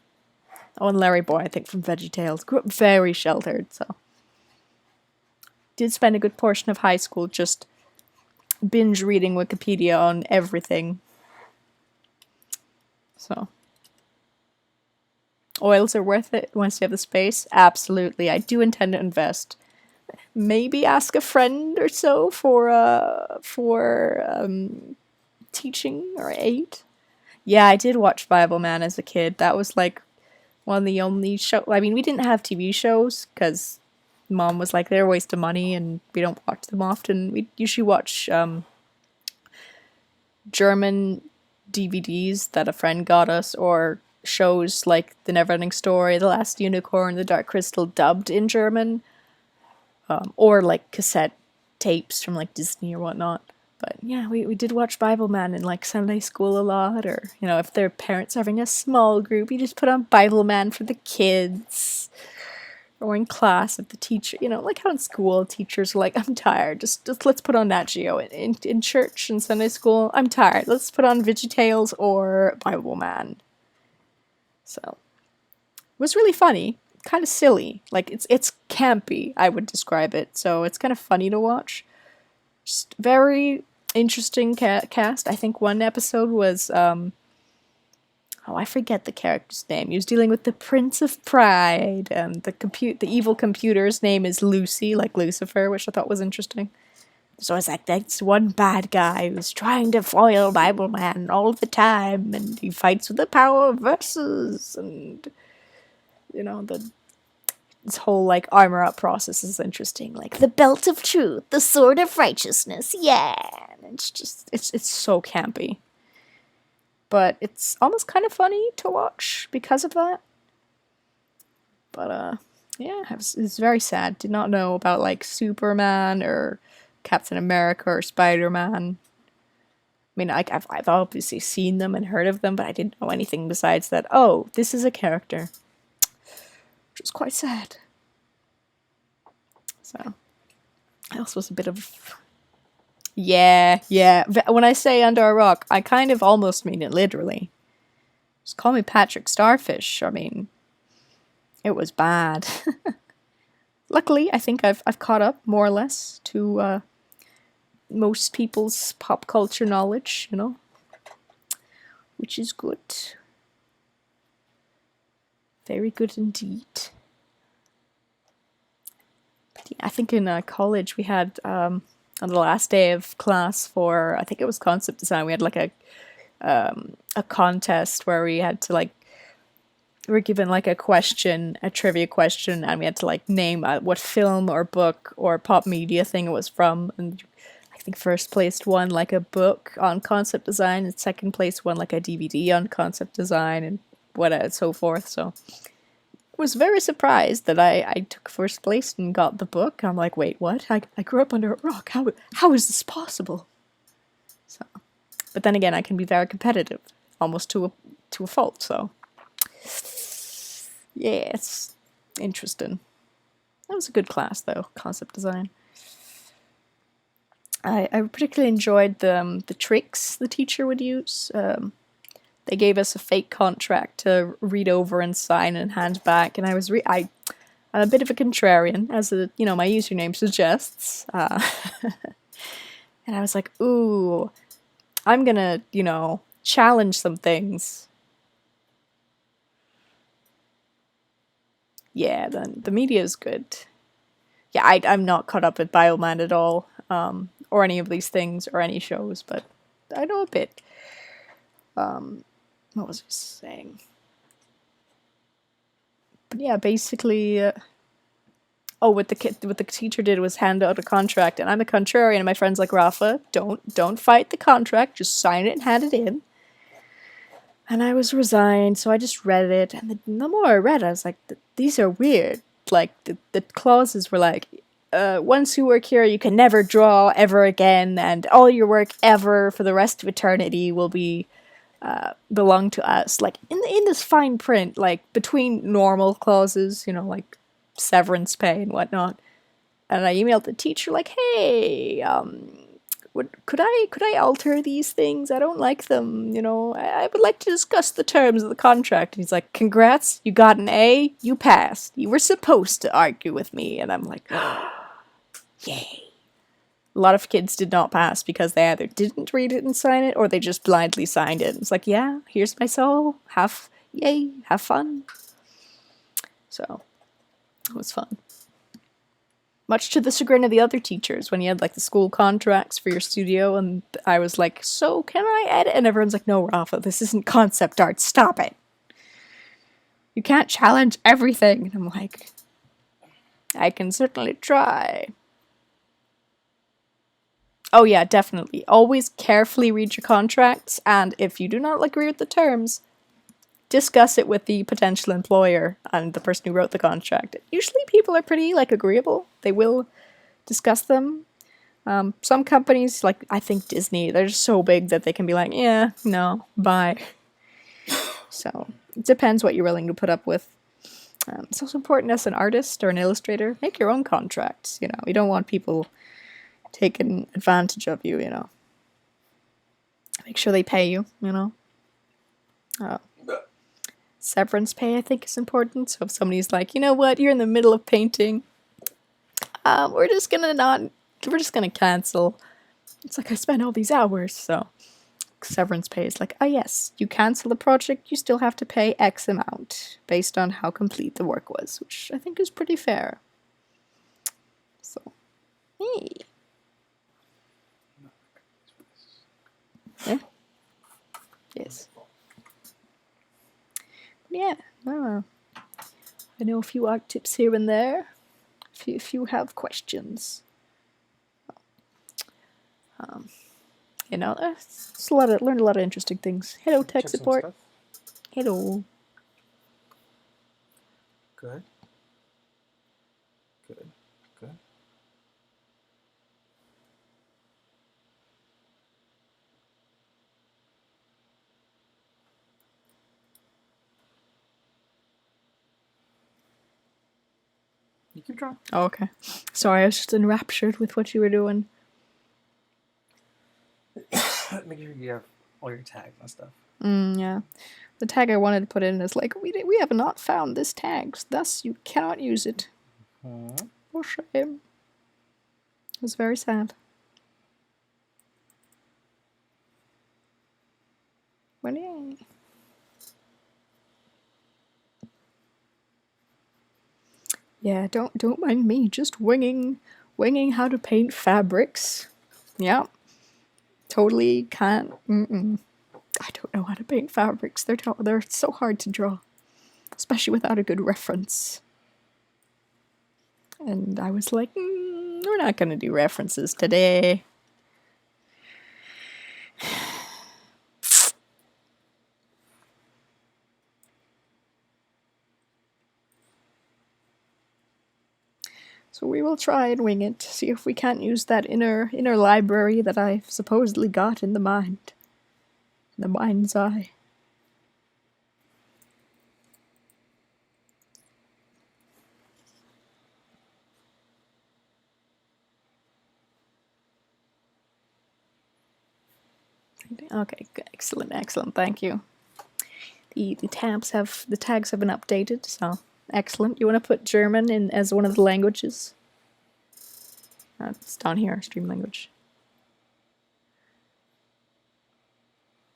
Oh, and Larry Boy, I think, from VeggieTales. Grew up very sheltered, so. Did spend a good portion of high school just binge reading Wikipedia on everything. So. Oils are worth it once you have the space. Absolutely. I do intend to invest. Maybe ask a friend or so for teaching or aid. Yeah, I did watch Bible Man as a kid. That was like one of the only shows. I mean, we didn't have TV shows because Mom was like, they're a waste of money and we don't watch them often. We usually watch German DVDs that a friend got us, or shows like The Neverending Story, The Last Unicorn, The Dark Crystal dubbed in German, or like cassette tapes from like Disney or whatnot. But yeah, we did watch Bible Man in like Sunday school a lot, or, you know, if their parents are having a small group, you just put on Bible Man for the kids. Or in class, if the teacher, you know, like how in school teachers are like, I'm tired, just let's put on Nat Geo. In church and Sunday school, I'm tired, let's put on VeggieTales or Bible Man. So, it was really funny, kind of silly, like it's campy, I would describe it, so it's kind of funny to watch. Just very interesting cast. I think one episode was, I forget the character's name. He was dealing with the Prince of Pride, and the evil computer's name is Lucy, like Lucifer, which I thought was interesting. So it's like, that's one bad guy who's trying to foil Bible Man all the time, and he fights with the power of verses, and, you know, this whole, like, armor up process is interesting. Like, the belt of truth, the sword of righteousness, yeah! And it's just, it's so campy. But it's almost kind of funny to watch because of that. But, yeah, it's very sad. Did not know about, like, Superman or Captain America or Spider-Man. I mean, I've obviously seen them and heard of them, but I didn't know anything besides that, oh, this is a character. Which was quite sad. So, I also was a bit of... Yeah. When I say under a rock, I kind of almost mean it literally. Just call me Patrick Starfish. I mean, it was bad. Luckily, I think I've caught up more or less to most people's pop culture knowledge, you know, which is good. Very good indeed. But yeah, I think in college we had on the last day of class for, I think it was concept design, we had like a contest where we had to, like, we were given like a question, a trivia question, and we had to like name what film or book or pop media thing it was from. And I think first place won like a book on concept design, and second place won like a DVD on concept design, and so forth. So I was very surprised that I took first place and got the book. I'm like, wait, what? I grew up under a rock. How is this possible? So, but then again, I can be very competitive, almost to a fault. So Yeah, it's interesting. That was a good class, though, concept design. I particularly enjoyed the tricks the teacher would use. They gave us a fake contract to read over and sign and hand back, and I'm a bit of a contrarian, as my username suggests. And I was like, ooh, I'm gonna, challenge some things. Yeah, then the media is good. Yeah, I'm not caught up with Bioman at all, or any of these things, or any shows, but I know a bit. What was I saying? But yeah, basically, what the teacher did was hand out a contract, and I'm a contrarian, and my friend's like, Rafa, don't fight the contract, just sign it and hand it in. And I was resigned, so I just read it, and the more I read, I was like, these are weird. Like, the clauses were like, once you work here, you can never draw ever again, and all your work ever for the rest of eternity will be belong to us. Like, in this fine print, like, between normal clauses, like severance pay and whatnot. And I emailed the teacher like, hey, could I alter these things? I don't like them, I would like to discuss the terms of the contract. And he's like, congrats, you got an A, you passed. You were supposed to argue with me. And I'm like, yay. A lot of kids did not pass because they either didn't read it and sign it, or they just blindly signed it. It's like, yeah, here's my soul. Have fun. So, it was fun. Much to the chagrin of the other teachers, when you had like the school contracts for your studio, and I was like, so can I edit? And everyone's like, no, Rafa, this isn't concept art, stop it. You can't challenge everything. And I'm like, I can certainly try. Oh yeah, definitely. Always carefully read your contracts, and if you do not agree with the terms, discuss it with the potential employer and the person who wrote the contract. Usually people are pretty, agreeable. They will discuss them. Some companies, like, I think Disney, they're just so big that they can be like, yeah, no, bye. So, it depends what you're willing to put up with. It's also important as an artist or an illustrator, make your own contracts, You don't want people taking advantage of you, Make sure they pay you, Severance pay, I think, is important. So if somebody's like, you know what, you're in the middle of painting, we're just gonna cancel. It's like, I spent all these hours, so severance pay is like, oh yes, you cancel the project, you still have to pay X amount based on how complete the work was, which I think is pretty fair. So, hey. Yeah. Yes. Yeah, I know a few art tips here and there, if you have questions. It's learned a lot of interesting things. Hello, tech support. Hello. Good. Good. You keep drawing. Oh, okay. Sorry, I was just enraptured with what you were doing. Make sure you have all your tags and stuff. Yeah. The tag I wanted to put in is like, we have not found this tag, thus you cannot use it. For shame. It was very sad. Well, yeah. Yeah, don't mind me, just winging how to paint fabrics. Yeah. Totally can't. I don't know how to paint fabrics. They're so hard to draw, especially without a good reference. And I was like, we're not gonna do references today. So we will try and wing it, see if we can't use that inner library that I've supposedly got in the mind. In the mind's eye. Okay, good. Excellent, excellent. Thank you. The tags have been updated, so excellent. You want to put German in as one of the languages? It's down here, stream language.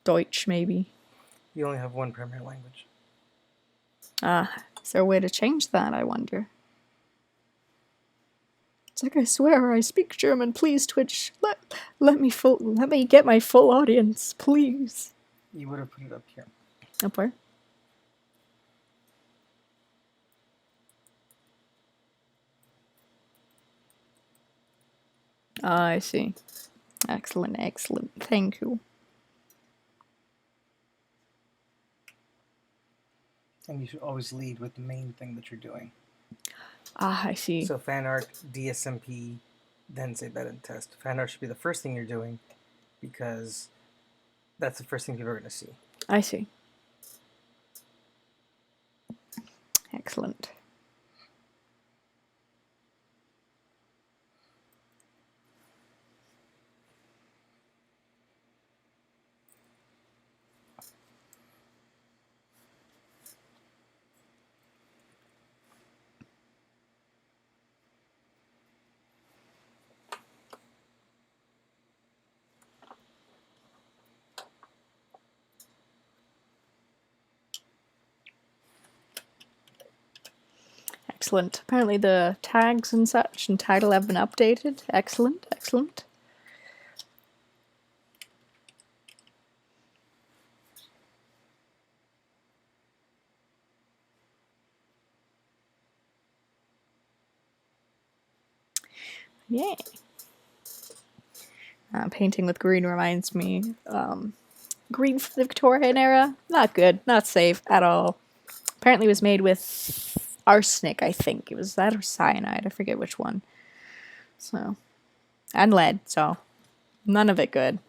Deutsch, maybe. You only have one primary language. Is there a way to change that, I wonder? It's like, I swear I speak German. Please, Twitch, let me get my full audience, please. You would have put it up here. Up where? I see. Excellent, excellent. Thank you. And you should always lead with the main thing that you're doing. I see. So fanart, dsmp, then say bed and test. Fanart should be the first thing you're doing because that's the first thing people are going to see. I see. Excellent. Excellent. Apparently the tags and such and title have been updated. Excellent, excellent. Yay. Painting with green reminds me, green for the Victorian era, not good, not safe at all. Apparently it was made with arsenic, I think. It was that or cyanide, I forget which one. So, and lead, so none of it good.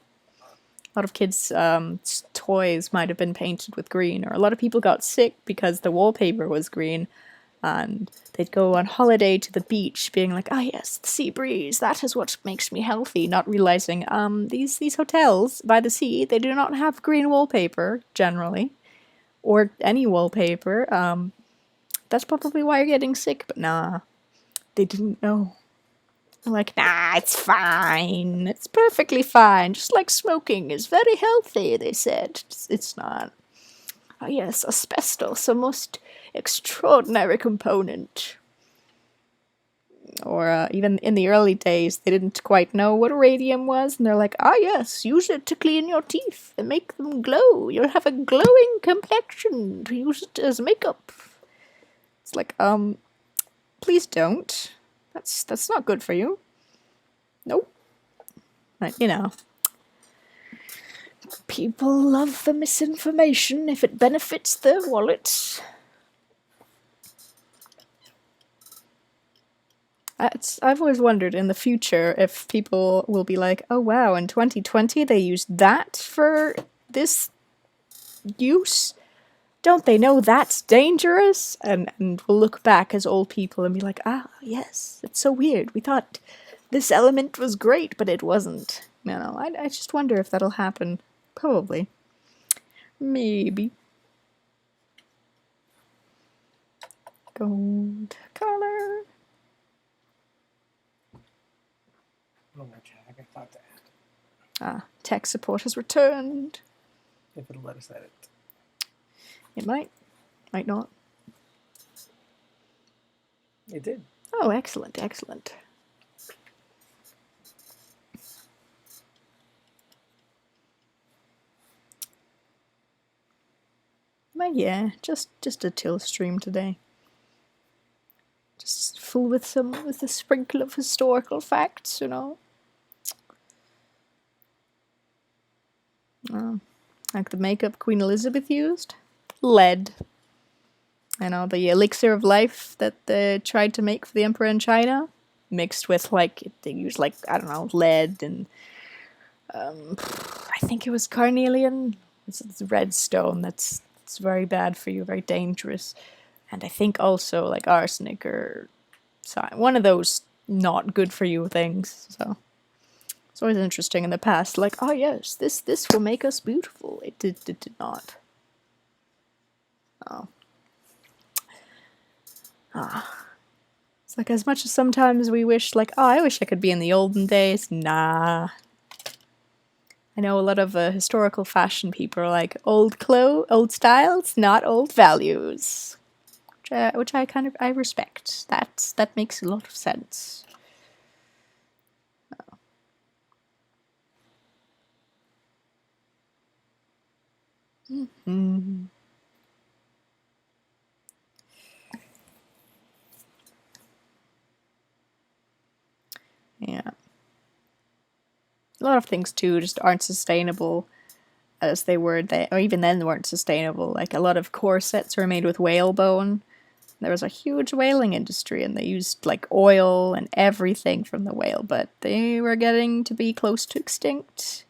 A lot of kids' toys might have been painted with green, or a lot of people got sick because the wallpaper was green, and they'd go on holiday to the beach being like, ah yes, the sea breeze, that is what makes me healthy, not realizing these hotels by the sea, they do not have green wallpaper, generally, or any wallpaper. That's probably why you're getting sick, but nah, they didn't know. They're like, nah, it's fine, it's perfectly fine, just like smoking is very healthy, they said. It's not. Oh yes, asbestos, a most extraordinary component. Or even in the early days, they didn't quite know what radium was, and they're like, ah yes, use it to clean your teeth and make them glow. You'll have a glowing complexion. Use it as makeup. It's like, please don't. That's not good for you. Nope. But, you know. People love the misinformation if it benefits their wallets. I've always wondered in the future if people will be like, oh wow, in 2020 they used that for this use? Don't they know that's dangerous? And we'll look back as old people and be like, ah, yes, it's so weird. We thought this element was great, but it wasn't. You know, I just wonder if that'll happen. Probably. Maybe. Gold color. I thought that. Tech support has returned. If it'll let us edit. It might. Might not. It did. Oh, excellent, excellent. But yeah, just a till stream today. Just full with a sprinkle of historical facts, you know. Like the makeup Queen Elizabeth used. Lead. You know, the elixir of life that they tried to make for the emperor in China, mixed with, like, they used, like, I don't know, lead and, I think it was carnelian. It's red stone it's very bad for you, very dangerous. And I think also, like, arsenic or one of those not good for you things, so It's always interesting in the past, like, oh yes, this will make us beautiful. It did not. Oh. It's like, as much as sometimes we wish, like, oh, I wish I could be in the olden days. Nah. I know a lot of historical fashion people are like, old styles, not old values. Which I kind of, I respect. That makes a lot of sense. Mm-hmm. Yeah. A lot of things too just aren't sustainable as they were then, or even then weren't sustainable. Like a lot of corsets were made with whalebone. There was a huge whaling industry and they used like oil and everything from the whale, but they were getting to be close to extinct.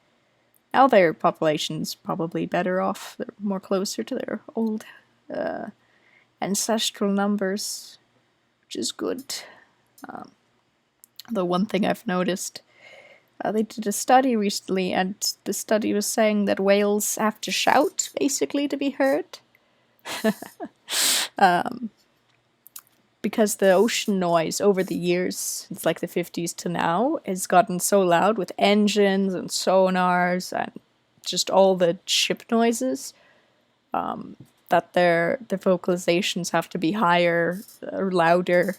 Now their population's probably better off. They're more closer to their old ancestral numbers, which is good. The one thing I've noticed, they did a study recently, and the study was saying that whales have to shout, basically, to be heard. Because the ocean noise over the years, since like the 50s to now, has gotten so loud with engines and sonars and just all the ship noises, that their vocalizations have to be higher or louder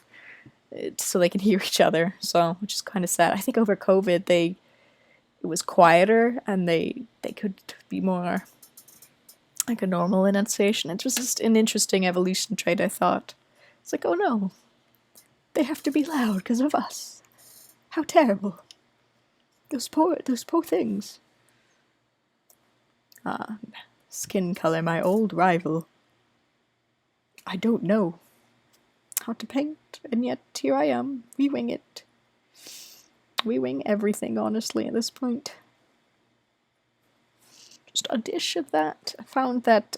so they can hear each other. So, which is kind of sad. I think over COVID it was quieter and they could be more like a normal enunciation. It was just an interesting evolution trait, I thought. It's like, oh no, they have to be loud because of us. How terrible. Those poor things. Skin color, my old rival. I don't know how to paint, and yet here I am. We wing it. We wing everything, honestly, at this point. Just a dish of that. I found that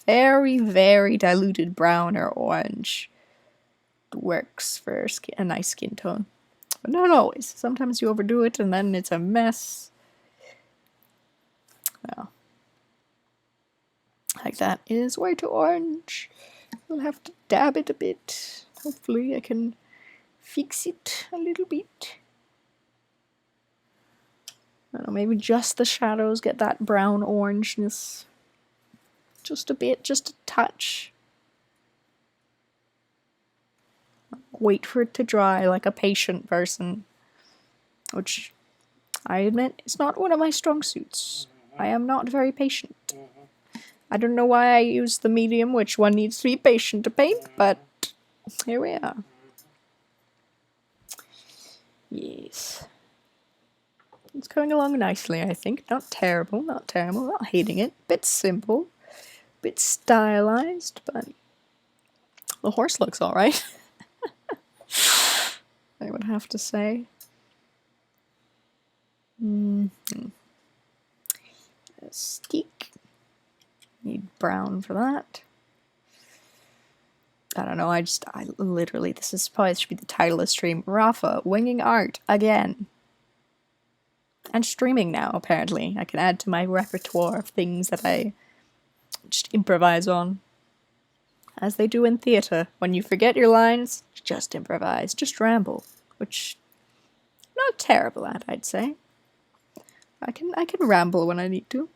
very, very diluted brown or orange works for a nice skin tone. But not always. Sometimes you overdo it and then it's a mess. Well, like that is way too orange. I'll have to dab it a bit. Hopefully I can fix it a little bit. I don't know, maybe just the shadows get that brown orangeness. Just a bit, just a touch. Wait for it to dry like a patient person. Which, I admit, is not one of my strong suits. I am not very patient. I don't know why I use the medium, which one needs to be patient to paint, but here we are. Yes. It's going along nicely, I think. Not terrible, not hating it. Bit simple, bit stylized, but the horse looks alright. I would have to say. Steak. Need brown for that. I don't know, I literally, this should be the title of the stream. Rafa, winging art, again. And streaming now, apparently. I can add to my repertoire of things that I just improvise on. As they do in theatre. When you forget your lines, just improvise, just ramble. Which, I'm not terrible at, I'd say. I can ramble when I need to.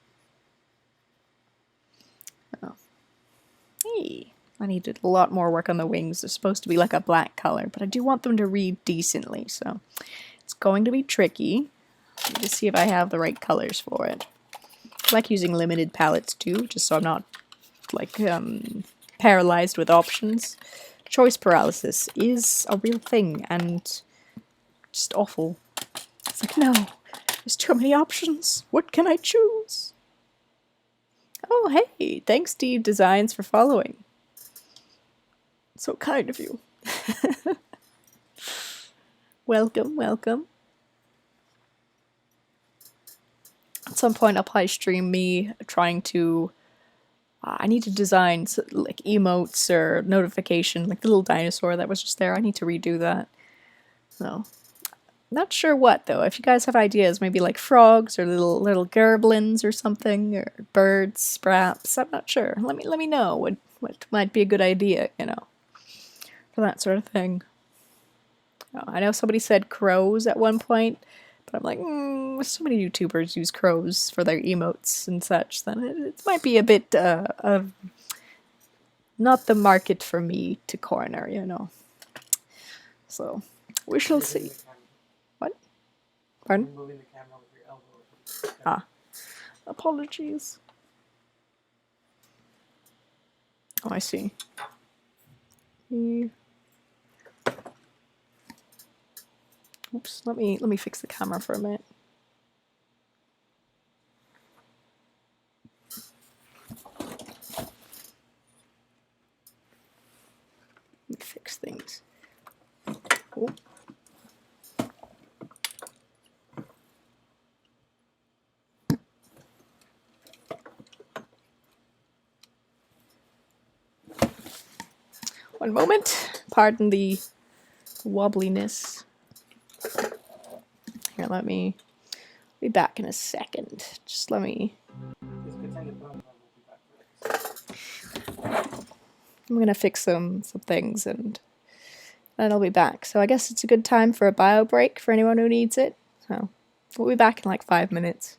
Oh. Hey, I needed a lot more work on the wings. They're supposed to be like a black color, but I do want them to read decently, so it's going to be tricky. I need to see if I have the right colors for it. I like using limited palettes too, just so I'm not like paralyzed with options. Choice paralysis is a real thing and just awful. It's like, no, there's too many options. What can I choose? Oh, hey, thanks D Designs for following. So kind of you. Welcome, welcome. At some point I'll probably stream me trying to... I need to design like emotes or notification, like the little dinosaur that was just there. I need to redo that. So Not sure what though. If you guys have ideas, maybe like frogs or little gerblins or something, or birds, spraps. I'm not sure. Let me know what might be a good idea, you know, for that sort of thing. Oh, I know somebody said crows at one point, but I'm like, so many YouTubers use crows for their emotes and such. Then it might be a bit of not the market for me to corner, you know. So we shall see. What? Pardon? Moving the camera with your elbow. Ah, apologies. Oh, I see. Oops, let me fix the camera for a minute. Let me fix things. Oh. One moment. Pardon the wobbliness. Here, let me be back in a second. Just let me. I'm gonna fix some things and then I'll be back. So I guess it's a good time for a bio break for anyone who needs it. So we'll be back in like 5 minutes.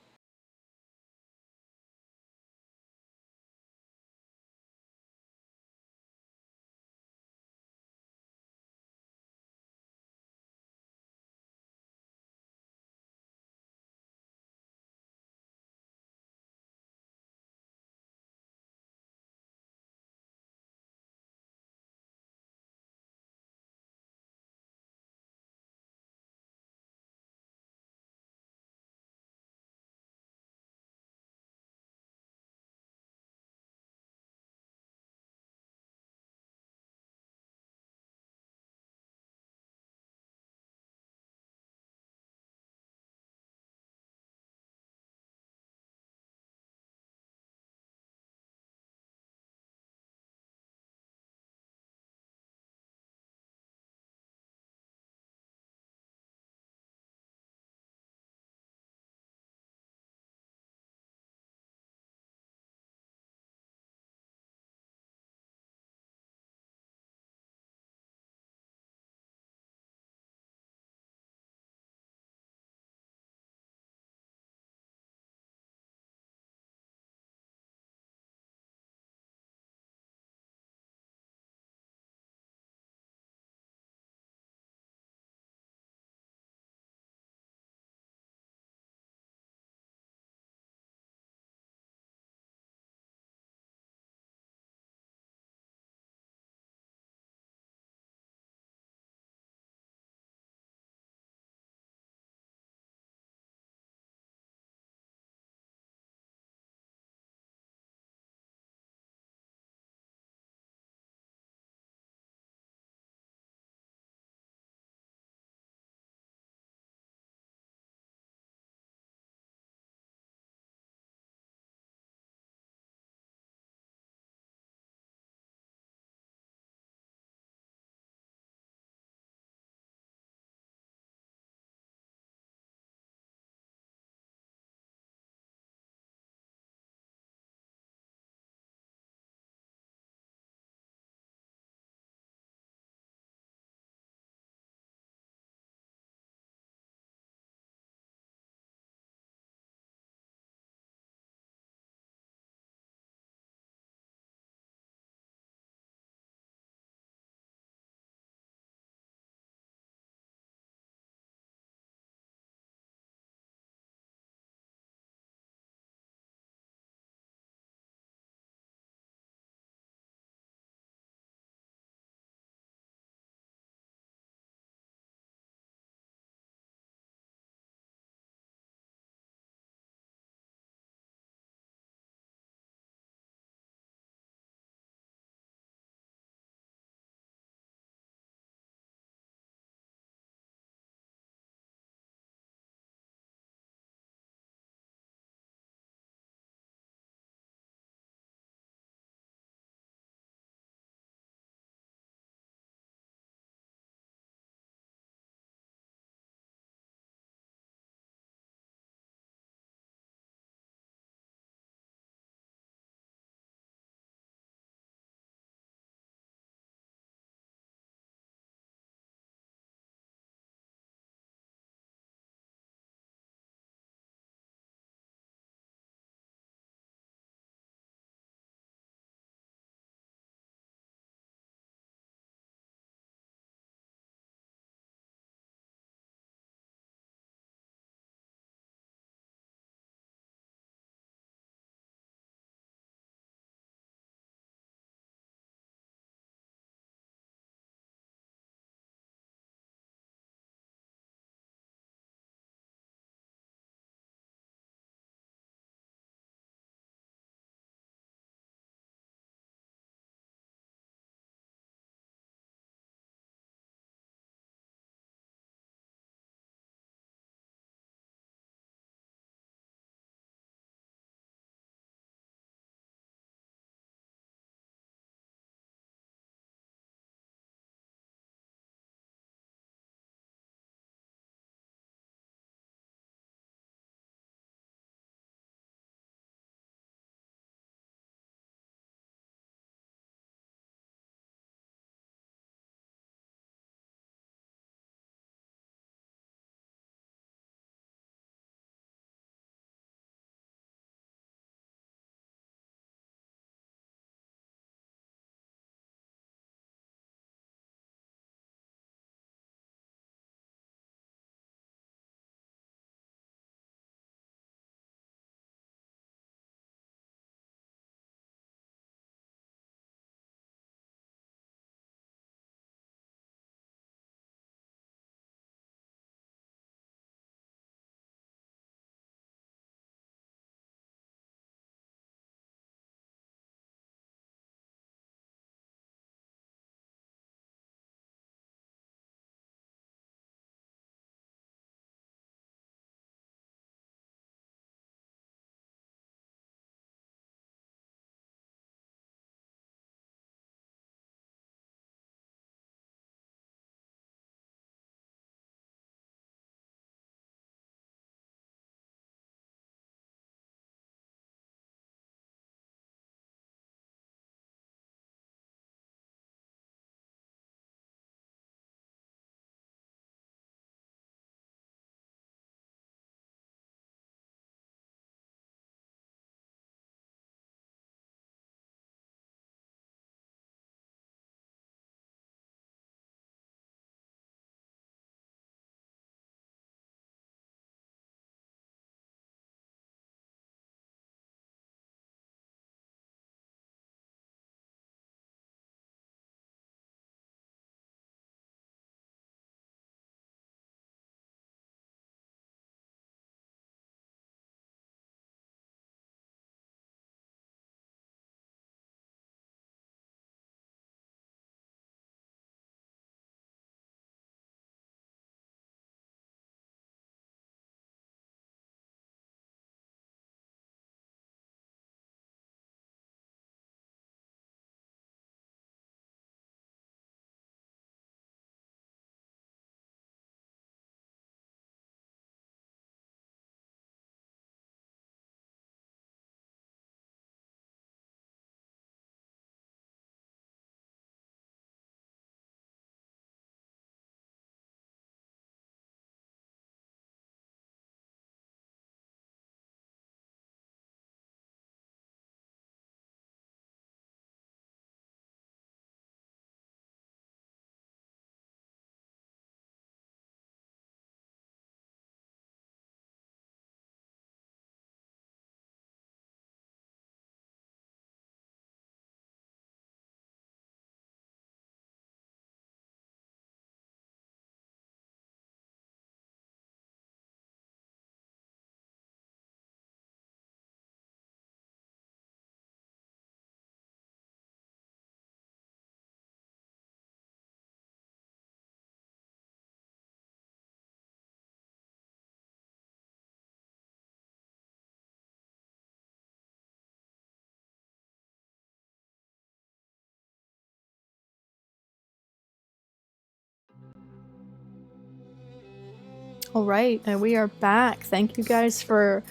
All right, and we are back. Thank you guys for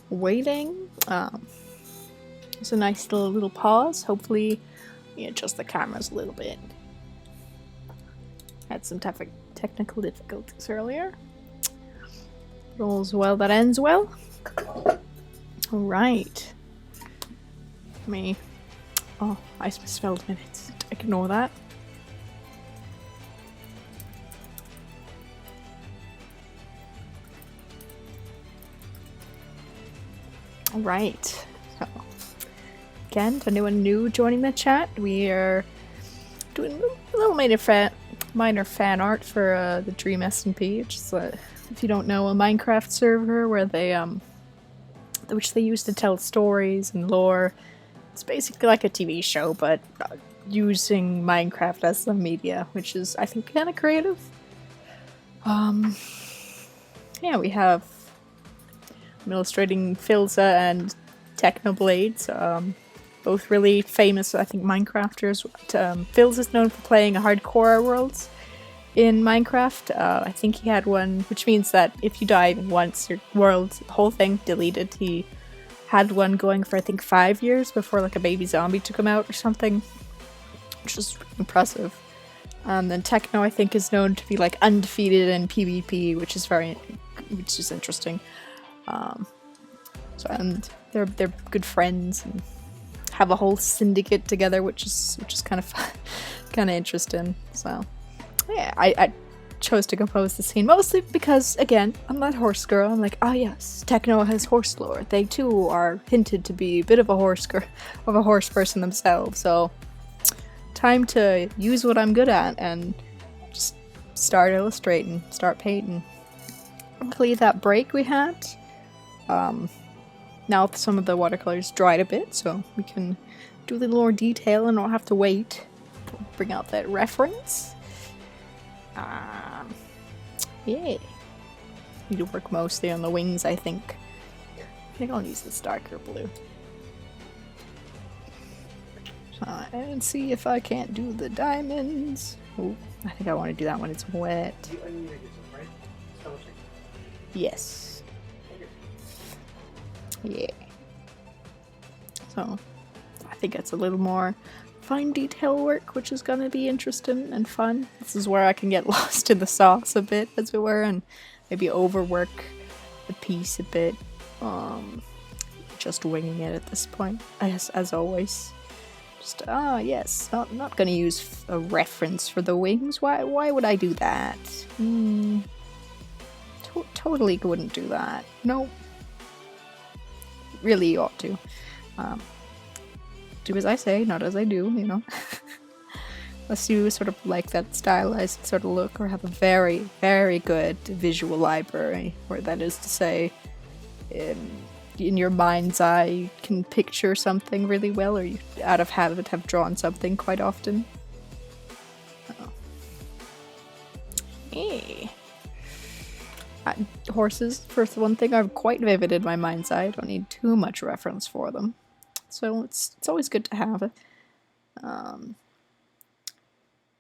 waiting. It's a nice little pause. Hopefully, we adjust the cameras a little bit. Had some technical difficulties earlier. All's well that ends well. All right. Oh, I misspelled minutes. Ignore that. All right. So, again, to anyone new joining the chat, we are doing a little minor fan art for the Dream SMP, which is, if you don't know, a Minecraft server where which they use to tell stories and lore. It's basically like a TV show, but using Minecraft as the media, which is, I think, kind of creative. Yeah, we have. I'm illustrating Philza and Technoblade, both really famous, I think, Minecrafters. Philza's known for playing hardcore worlds in Minecraft. I think he had one, which means that if you die even once, your world, the whole thing, deleted. He had one going for, I think, 5 years before like a baby zombie took him out or something, which is impressive. And then Techno, I think, is known to be like undefeated in PvP, which is interesting. And they're good friends and have a whole syndicate together, which is kind of fun, kind of interesting. So yeah, I chose to compose the scene mostly because, again, I'm that horse girl. I'm like, ah yes, Techno has horse lore. They too are hinted to be a bit of a horse person themselves. So time to use what I'm good at and just start illustrating, start painting. Luckily, that break we had. Now some of the watercolors dried a bit, so we can do a little more detail and not have to wait to bring out that reference. Yeah. Need to work mostly on the wings, I think. I think I'll use this darker blue. And see if I can't do the diamonds. Oh, I think I want to do that when it's wet. Yes. Yeah. So, I think it's a little more fine detail work, which is gonna be interesting and fun. This is where I can get lost in the sauce a bit, as it were, and maybe overwork the piece a bit. Just winging it at this point, as always. Just, yes, not gonna use a reference for the wings. Why would I do that? Totally wouldn't do that. Nope. Really, you ought to. Do as I say, not as I do, you know. Unless you sort of like that stylized sort of look or have a very, very good visual library, or that is to say, in your mind's eye, you can picture something really well, or you, out of habit, have drawn something quite often. Hey. Horses, for one thing, are quite vivid in my mind's eye. I don't need too much reference for them. So it's always good to have it.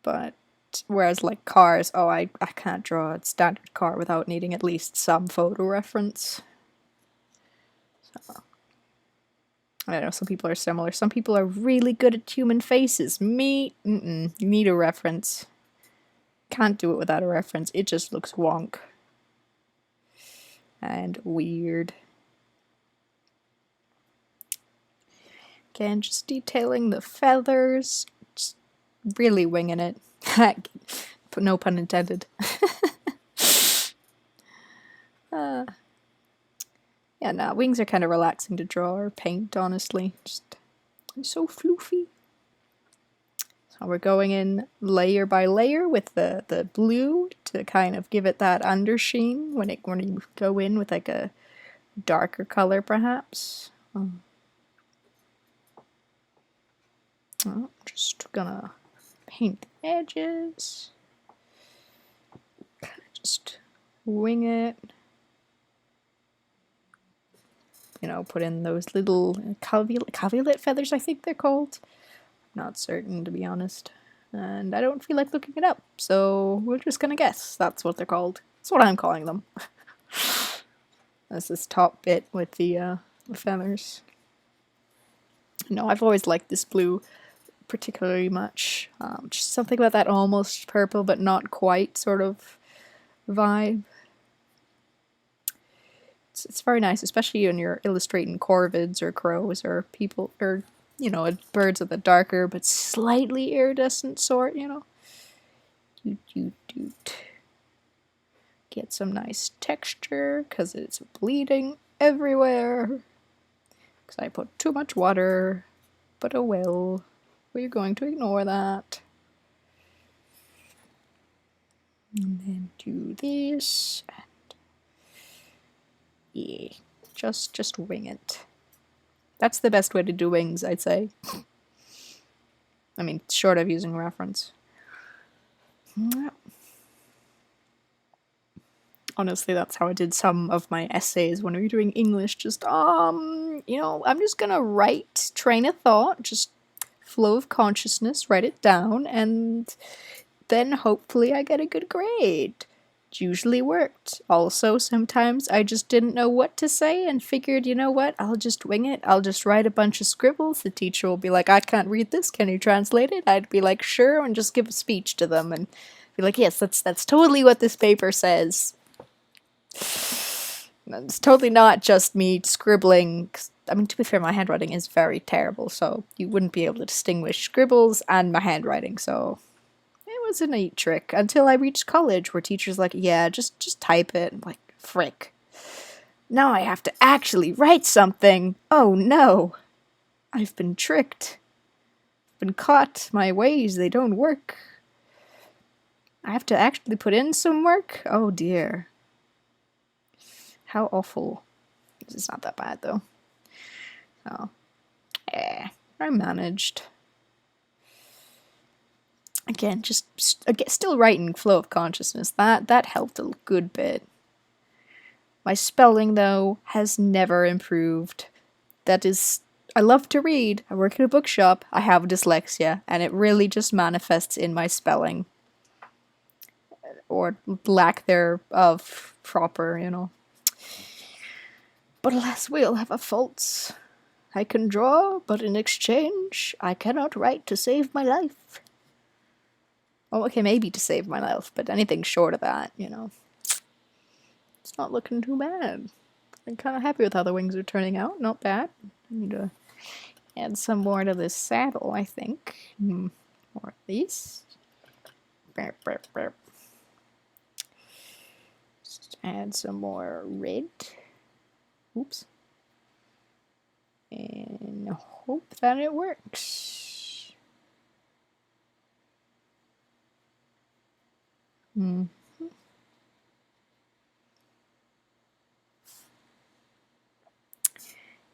But whereas like cars, I can't draw a standard car without needing at least some photo reference. So, I know some people are similar. Some people are really good at human faces. Me, you need a reference. Can't do it without a reference. It just looks wonk. And weird. Again, just detailing the feathers. Just really winging it. No pun intended. Yeah, nah, wings are kind of relaxing to draw or paint, honestly. Just so floofy. So we're going in layer by layer with the blue to kind of give it that undersheen when you go in with like a darker color, perhaps. Just gonna paint the edges. Just wing it. You know, put in those little cavulet feathers, I think they're called. Not certain, to be honest. And I don't feel like looking it up, so we're just gonna guess that's what they're called. That's what I'm calling them. That's this top bit with the feathers. No, I've always liked this blue particularly much. Just something about that almost purple but not quite sort of vibe. It's very nice, especially when you're illustrating corvids or crows or people or birds of the darker but slightly iridescent sort. Doot. Get some nice texture because it's bleeding everywhere. Because I put too much water, but oh well. We're going to ignore that. And then do this. And yeah, just wing it. That's the best way to do wings, I'd say. I mean, short of using reference. Honestly, that's how I did some of my essays when we were doing English. Just, I'm just gonna write train of thought, just flow of consciousness, write it down, and then hopefully I get a good grade. It usually worked. Also, sometimes I just didn't know what to say and figured, you know what, I'll just wing it. I'll just write a bunch of scribbles. The teacher will be like, I can't read this, can you translate it? I'd be like, sure, and just give a speech to them and be like, yes, that's totally what this paper says. It's totally not just me scribbling. I mean, to be fair, my handwriting is very terrible, so you wouldn't be able to distinguish scribbles and my handwriting, so it was a neat trick until I reached college where teachers like, yeah, just type it. I'm like, frick. Now I have to actually write something. Oh no. I've been tricked. I've been caught. My ways, they don't work. I have to actually put in some work? Oh dear. How awful. This is not that bad though. Oh. I managed. Again, just still writing flow of consciousness. That helped a good bit. My spelling though has never improved. That is, I love to read. I work in a bookshop. I have dyslexia, and it really just manifests in my spelling. Or lack thereof proper. But alas, we all have our faults. I can draw, but in exchange, I cannot write to save my life. Oh, okay, maybe to save my life, but anything short of that, It's not looking too bad. I'm kind of happy with how the wings are turning out. Not bad. I need to add some more to this saddle, I think. More of these. Burp, burp, burp. Just add some more red. Oops. And hope that it works.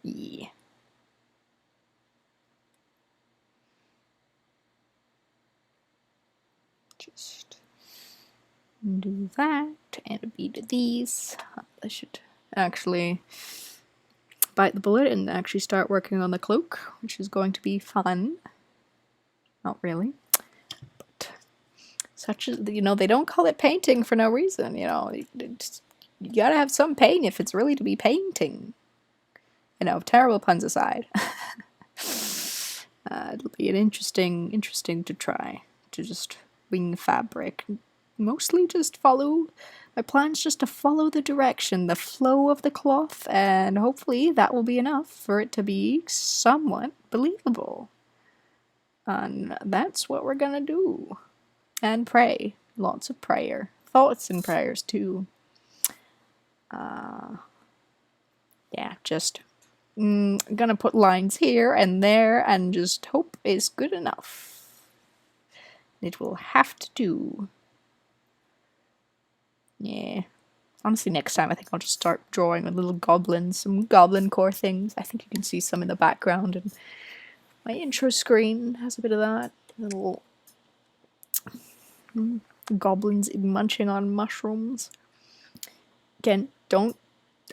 Yeah. Just do that and a bead of these. I should actually bite the bullet and actually start working on the cloak, which is going to be fun. Not really. But such as, they don't call it painting for no reason, you gotta have some pain if it's really to be painting. Terrible puns aside. It'll be an interesting to try to just wing fabric. Mostly just follow. My plan's just to follow the direction, the flow of the cloth, and hopefully that will be enough for it to be somewhat believable. And that's what we're gonna do. And pray. Lots of prayer. Thoughts and prayers too. Yeah, just gonna put lines here and there and just hope it's good enough. It will have to do. Yeah. Honestly, next time I think I'll just start drawing with little goblins, some goblin core things. I think you can see some in the background, and my intro screen has a bit of that. Little goblins munching on mushrooms. Again,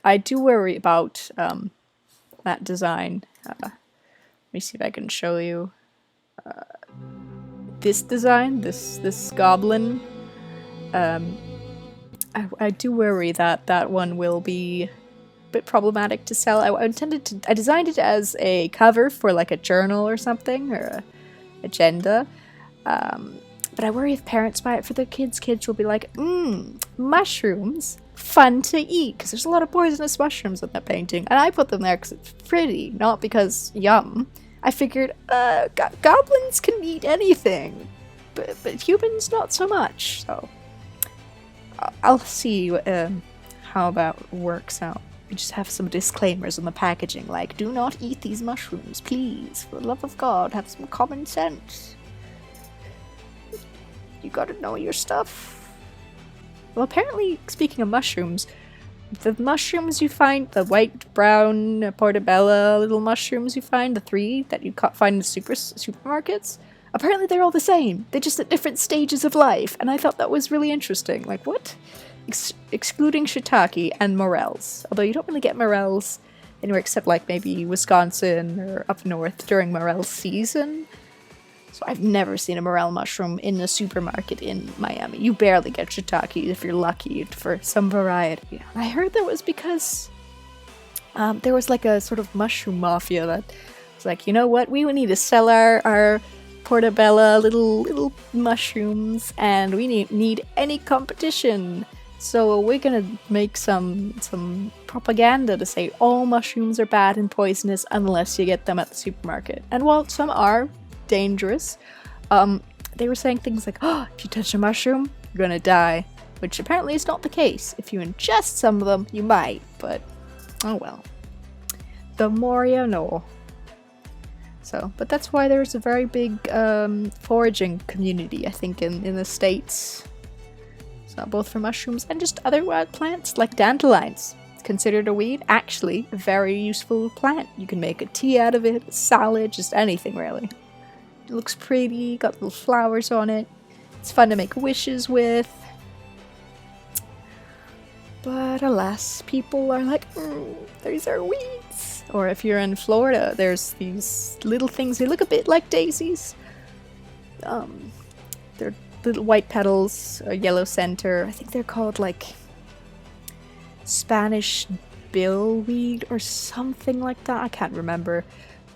I do worry about that design. Let me see if I can show you. This design, this goblin. I do worry that that one will be a bit problematic to sell. I designed it as a cover for like a journal or something, or a agenda. But I worry if parents buy it for their kids will be like, mushrooms, fun to eat, because there's a lot of poisonous mushrooms in that painting, and I put them there because it's pretty, not because yum. I figured, goblins can eat anything, but humans not so much, so I'll see how that works out. We just have some disclaimers on the packaging, like, do not eat these mushrooms, please, for the love of God, have some common sense. You gotta know your stuff. Well, apparently, speaking of mushrooms, the mushrooms you find, the white, brown, portobello little mushrooms you find, the 3 that you find in supermarkets, apparently they're all the same. They're just at different stages of life, and I thought that was really interesting. Like, what? Excluding shiitake and morels. Although you don't really get morels anywhere except, like, maybe Wisconsin or up north during morel season. So I've never seen a morel mushroom in a supermarket in Miami. You barely get shiitake if you're lucky for some variety. I heard that was because there was like a sort of mushroom mafia that was like, you know what, we need to sell our portobello little mushrooms, and we need any competition. So we're gonna make some propaganda to say all mushrooms are bad and poisonous unless you get them at the supermarket. And while some are dangerous, they were saying things like, oh, if you touch a mushroom, you're gonna die, which apparently is not the case. If you ingest some of them, you might, but oh well. The more you know. So, but that's why there's a very big foraging community, I think, in the States. So both for mushrooms and just other wild plants, like dandelions. Considered a weed, actually a very useful plant. You can make a tea out of it, a salad, just anything really. It looks pretty, got little flowers on it. It's fun to make wishes with. But alas, people are like, these are weeds. Or if you're in Florida, there's these little things, they look a bit like daisies. They're little white petals, a yellow center. I think they're called like Spanish billweed or something like that. I can't remember.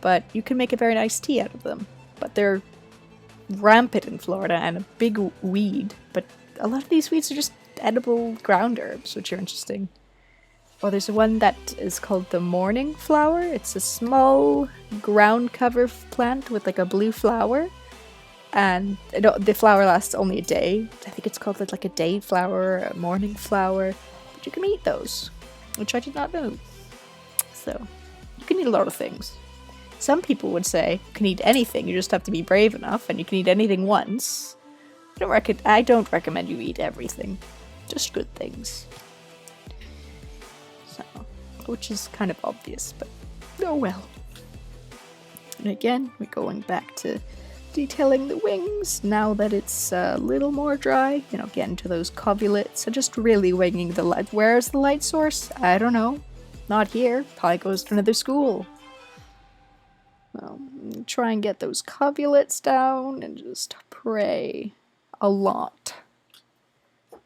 But you can make a very nice tea out of them. But they're rampant in Florida and a big weed. But a lot of these weeds are just edible ground herbs, which are interesting. Oh, there's one that is called the morning flower. It's a small ground cover plant with like a blue flower. And the flower lasts only a day. I think it's called like a day flower, a morning flower. But you can eat those, which I did not know. So, you can eat a lot of things. Some people would say you can eat anything, you just have to be brave enough, and you can eat anything once. I don't recommend you eat everything, just good things. So, which is kind of obvious, but oh well. And again, we're going back to detailing the wings now that it's a little more dry, getting to those covulets, and just really winging the light. Where's the light source? I don't know. Not here. Probably goes to another school. Well, try and get those covulets down and just pray a lot.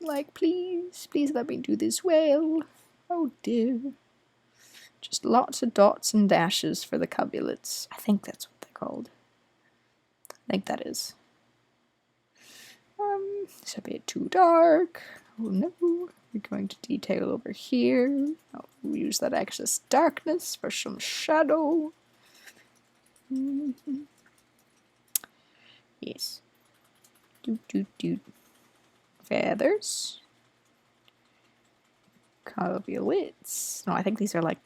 Like, please let me do this well. Oh dear. Just lots of dots and dashes for the covulets. I think that's what they're called. I think that is. It's a bit too dark. Oh no. We're going to detail over here. We'll use that excess darkness for some shadow. Yes. Feathers. Covulets. No, I think these are like,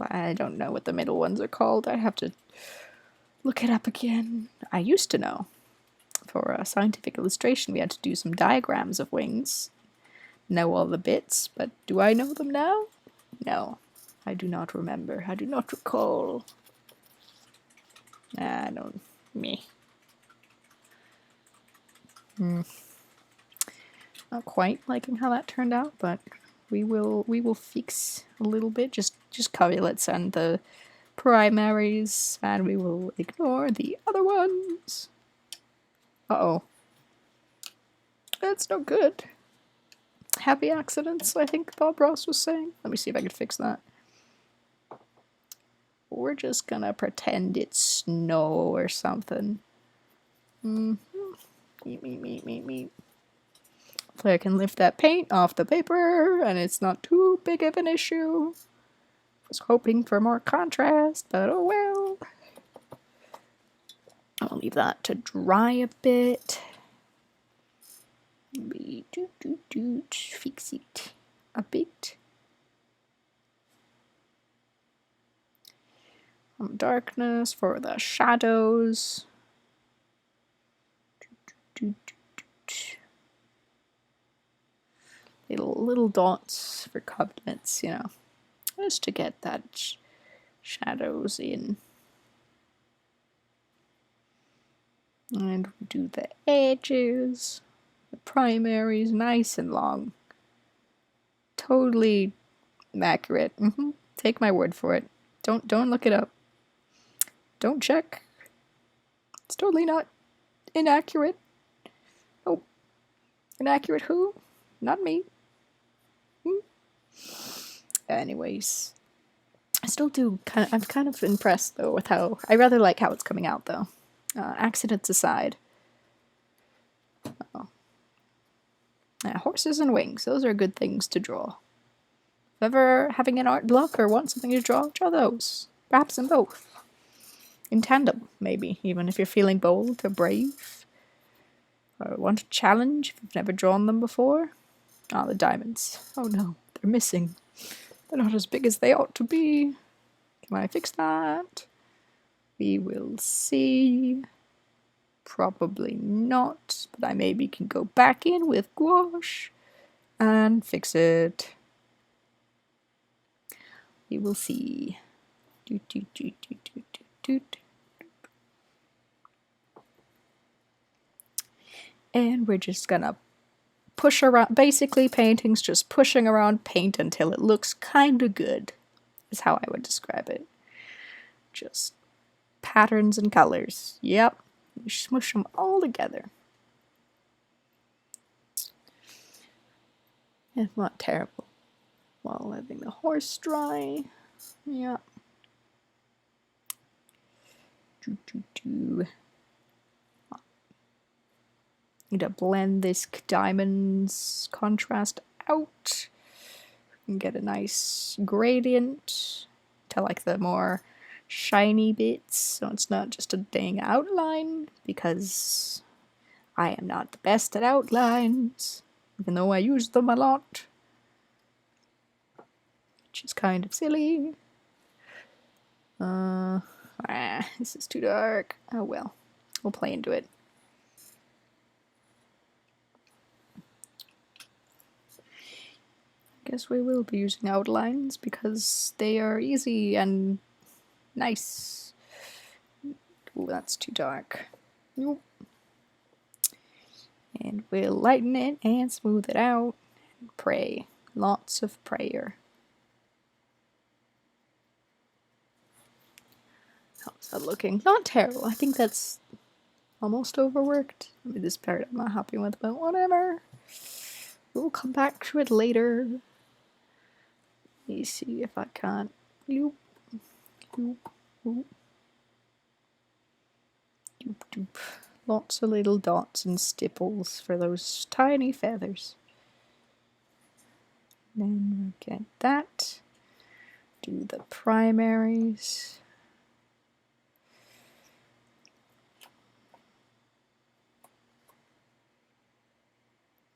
I don't know what the middle ones are called. I have to look it up again. I used to know. For a scientific illustration, we had to do some diagrams of wings. Know all the bits, but do I know them now? No. I do not remember. I do not recall. I don't. Me. Not quite liking how that turned out, but we will fix a little bit. Just covulets and the primaries, and we will ignore the other ones. Uh-oh. That's no good. Happy accidents, I think Bob Ross was saying. Let me see if I can fix that. We're just gonna pretend it's snow or something. Meep. Hopefully I can lift that paint off the paper and it's not too big of an issue. I was hoping for more contrast, but oh well. I'll leave that to dry a bit. Maybe fix it a bit. Darkness for the shadows. Little dots for covenants, you know, just to get that shadows in. And do the edges. The primaries nice and long. Totally accurate. Take my word for it. Don't look it up. Don't check. It's totally not inaccurate. Oh, inaccurate who? Not me. Anyways, I still do I'm kind of impressed though with how I rather like how it's coming out though. Accidents aside. Horses and wings, those are good things to draw. If ever having an art block or want something to draw those. Perhaps in both. In tandem, maybe, even if you're feeling bold or brave. Or want a challenge if you've never drawn them before. Ah, the diamonds. Oh no, they're missing. They're not as big as they ought to be. Can I fix that? We will see. Probably not, but I maybe can go back in with gouache and fix it. We will see. And we're just gonna push around. Basically, painting's just pushing around paint until it looks kind of good, is how I would describe it. Just patterns and colors. Yep. You smush them all together. It's not terrible. While letting the horse dry. Yeah. Need to blend this diamond's contrast out and get a nice gradient to like the more shiny bits, so it's not just a dang outline, because I am not the best at outlines, even though I use them a lot, which is kind of silly. This is too dark. Oh well, we'll play into it. Guess we will be using outlines because they are easy and nice. Ooh, that's too dark. Nope. And we'll lighten it and smooth it out and pray. Lots of prayer. How's that looking? Not terrible. I think that's almost overworked. I mean, this part I'm not happy with, but whatever. We'll come back to it later. Let me see if I can't. Bloop, bloop, bloop. Doop, doop. Lots of little dots and stipples for those tiny feathers. Then we'll get that. Do the primaries.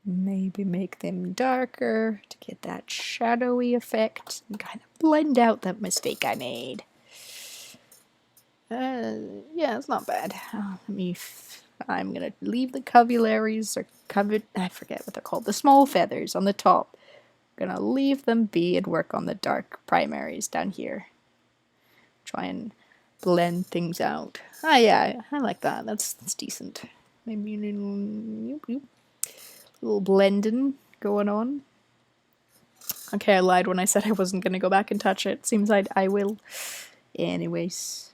Maybe make them darker to get that shadowy effect and kind of blend out that mistake I made. Yeah, it's not bad. I'm gonna leave the covularies or I forget what they're called, the small feathers on the top. I'm gonna leave them be and work on the dark primaries down here. Try and blend things out. Ah, yeah, I like that. That's decent. Maybe a little blending going on. Okay, I lied when I said I wasn't gonna go back and touch it. Seems I will. Anyways.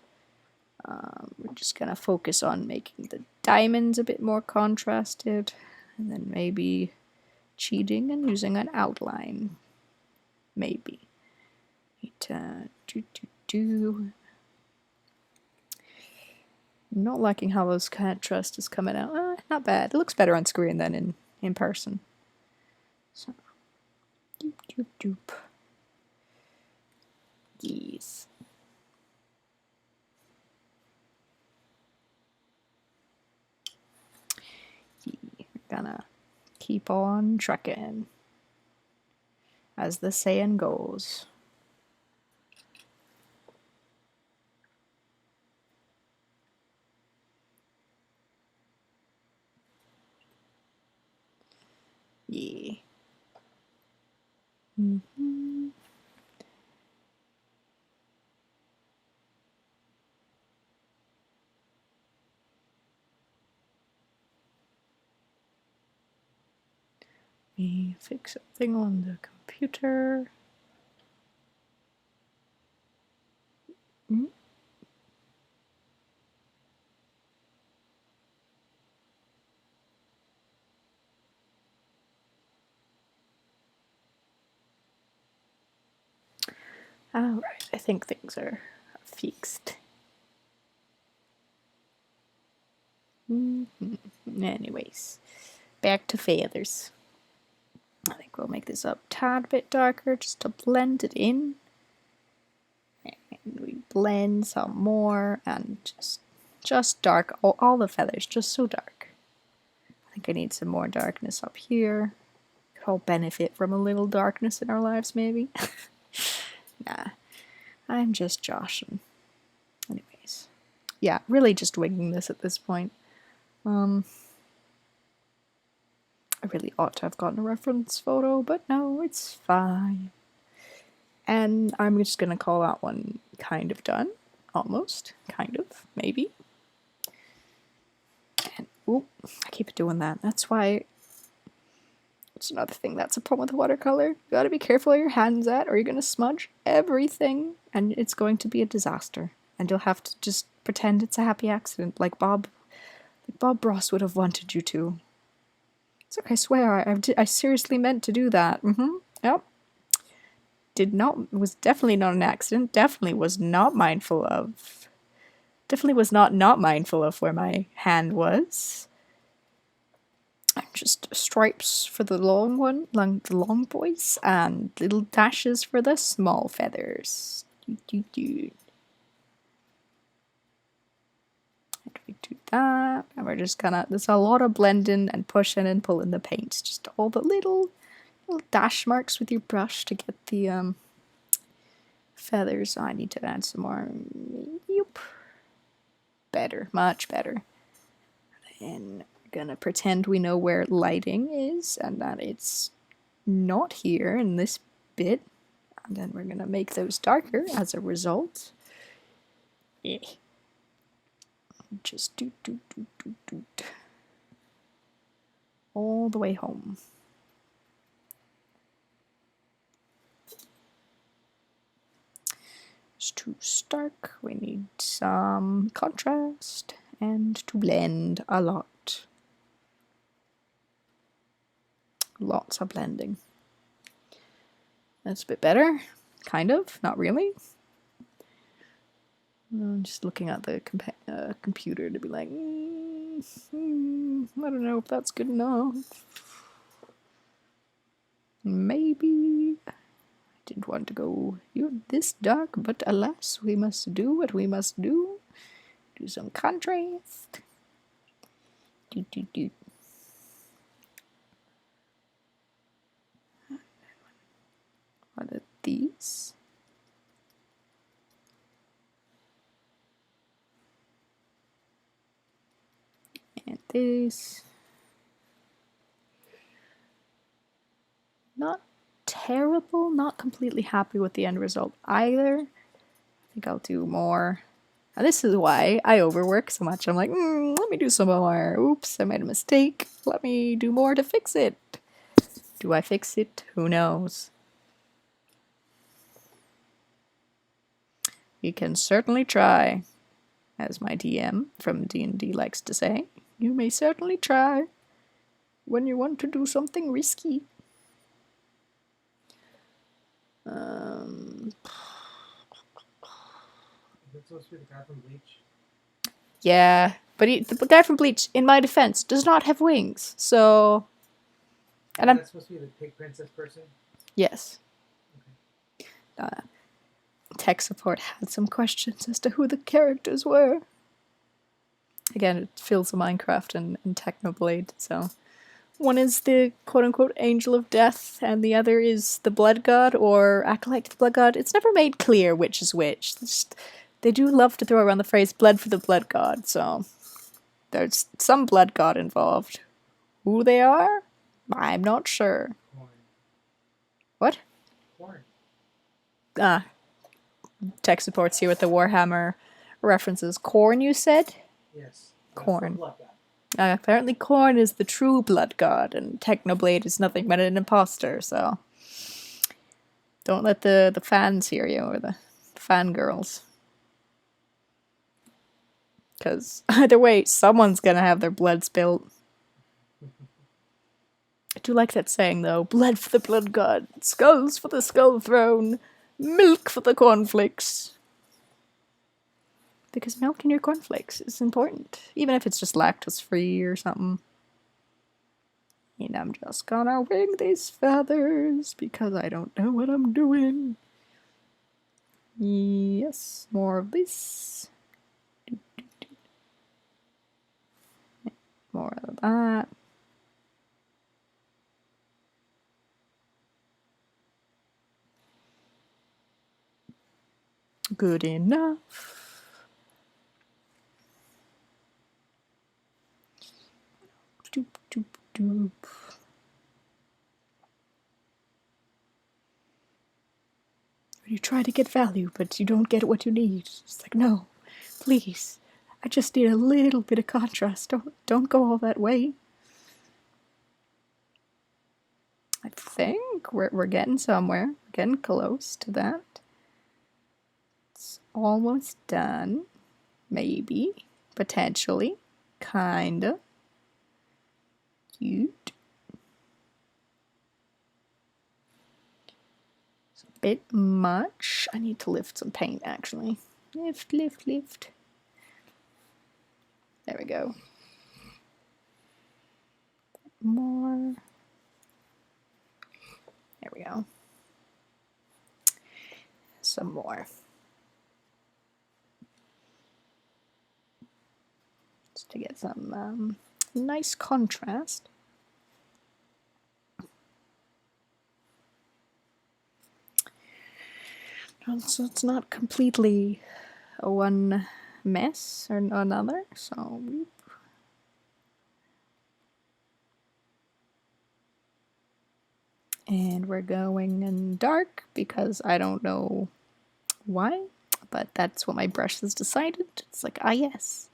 We're just gonna focus on making the diamonds a bit more contrasted, and then maybe cheating and using an outline. Maybe. Not liking how those contrast is coming out. Not bad. It looks better on screen than in person. So, doop. Yes. We're gonna keep on trucking, as the saying goes. Yeah. Me fix something on the computer. Alright, I think things are fixed. Anyways, back to feathers. I think we'll make this up a tad bit darker just to blend it in. And we blend some more and just dark, all the feathers, just so dark. I think I need some more darkness up here. Could all benefit from a little darkness in our lives, maybe. Nah, I'm just joshing. Anyways, yeah, really just winging this at this point. I really ought to have gotten a reference photo, but no, it's fine. And I'm just gonna call that one kind of done. Almost, kind of, maybe. And, ooh, I keep doing that. That's why, it's another thing that's a problem with watercolor. You gotta be careful where your hand's at, or you're gonna smudge everything, and it's going to be a disaster. And you'll have to just pretend it's a happy accident, like Bob Ross would have wanted you to. It's like, I swear, I seriously meant to do that. Yep. Was definitely not an accident. Definitely was not mindful of. Definitely was not mindful of where my hand was. Just stripes for the long one, the long boys, and little dashes for the small feathers. And we do that, and we're just gonna, there's a lot of blending and pushing and pulling the paint, just all the little dash marks with your brush to get the feathers. I need to add some more. Yep. Better, much better. And we're gonna pretend we know where lighting is and that it's not here in this bit. And then we're gonna make those darker as a result. Just do all the way home. It's too stark. We need some contrast and to blend a lot. Lots of blending. That's a bit better. Kind of, not really. I'm just looking at the computer to be like, I don't know if that's good enough. Maybe I didn't want to go this dark, but alas, we must do what we must do. Do some contrast. What are these? And this. Not terrible, not completely happy with the end result either. I think I'll do more. And this is why I overwork so much. I'm like, let me do some more. Oops, I made a mistake. Let me do more to fix it. Do I fix it? Who knows? You can certainly try, as my DM from D&D likes to say. You may certainly try. when you want to do something risky. That's supposed to be the guy from Bleach. Yeah, but the guy from Bleach, in my defense, does not have wings, so... And that's supposed to be the pig princess person? Yes. Tech support had some questions as to who the characters were. Again, it feels a Minecraft and Technoblade, so... One is the quote-unquote angel of death, and the other is the blood god, or acolyte to the blood god. It's never made clear which is which. They do love to throw around the phrase blood for the blood god, so... There's some blood god involved. Who they are? I'm not sure. Corn. What? Corn. Tech supports here with the Warhammer references. Corn, you said? Yes. Corn. Apparently Corn is the true blood god, and Technoblade is nothing but an imposter, so... Don't let the fans hear you, or the fangirls. Because either way, someone's gonna have their blood spilled. I do like that saying, though. Blood for the blood god, skulls for the skull throne, milk for the cornflakes. Because milk in your cornflakes is important, even if it's just lactose-free or something. And I'm just gonna wing these feathers, because I don't know what I'm doing. Yes, more of this. More of that. Good enough. Doop, doop, doop. You try to get value, but you don't get what you need. It's like, no, please. I just need a little bit of contrast. Don't go all that way. I think we're getting somewhere. We're getting close to that. It's almost done. Maybe. Potentially. Kinda. Cute. It's a bit much. I need to lift some paint, actually. Lift, lift, lift. There we go. More. There we go. Some more. Just to get some nice contrast. So it's not completely one mess or another, so... And we're going in dark because I don't know why, but that's what my brush has decided. It's like, ah yes,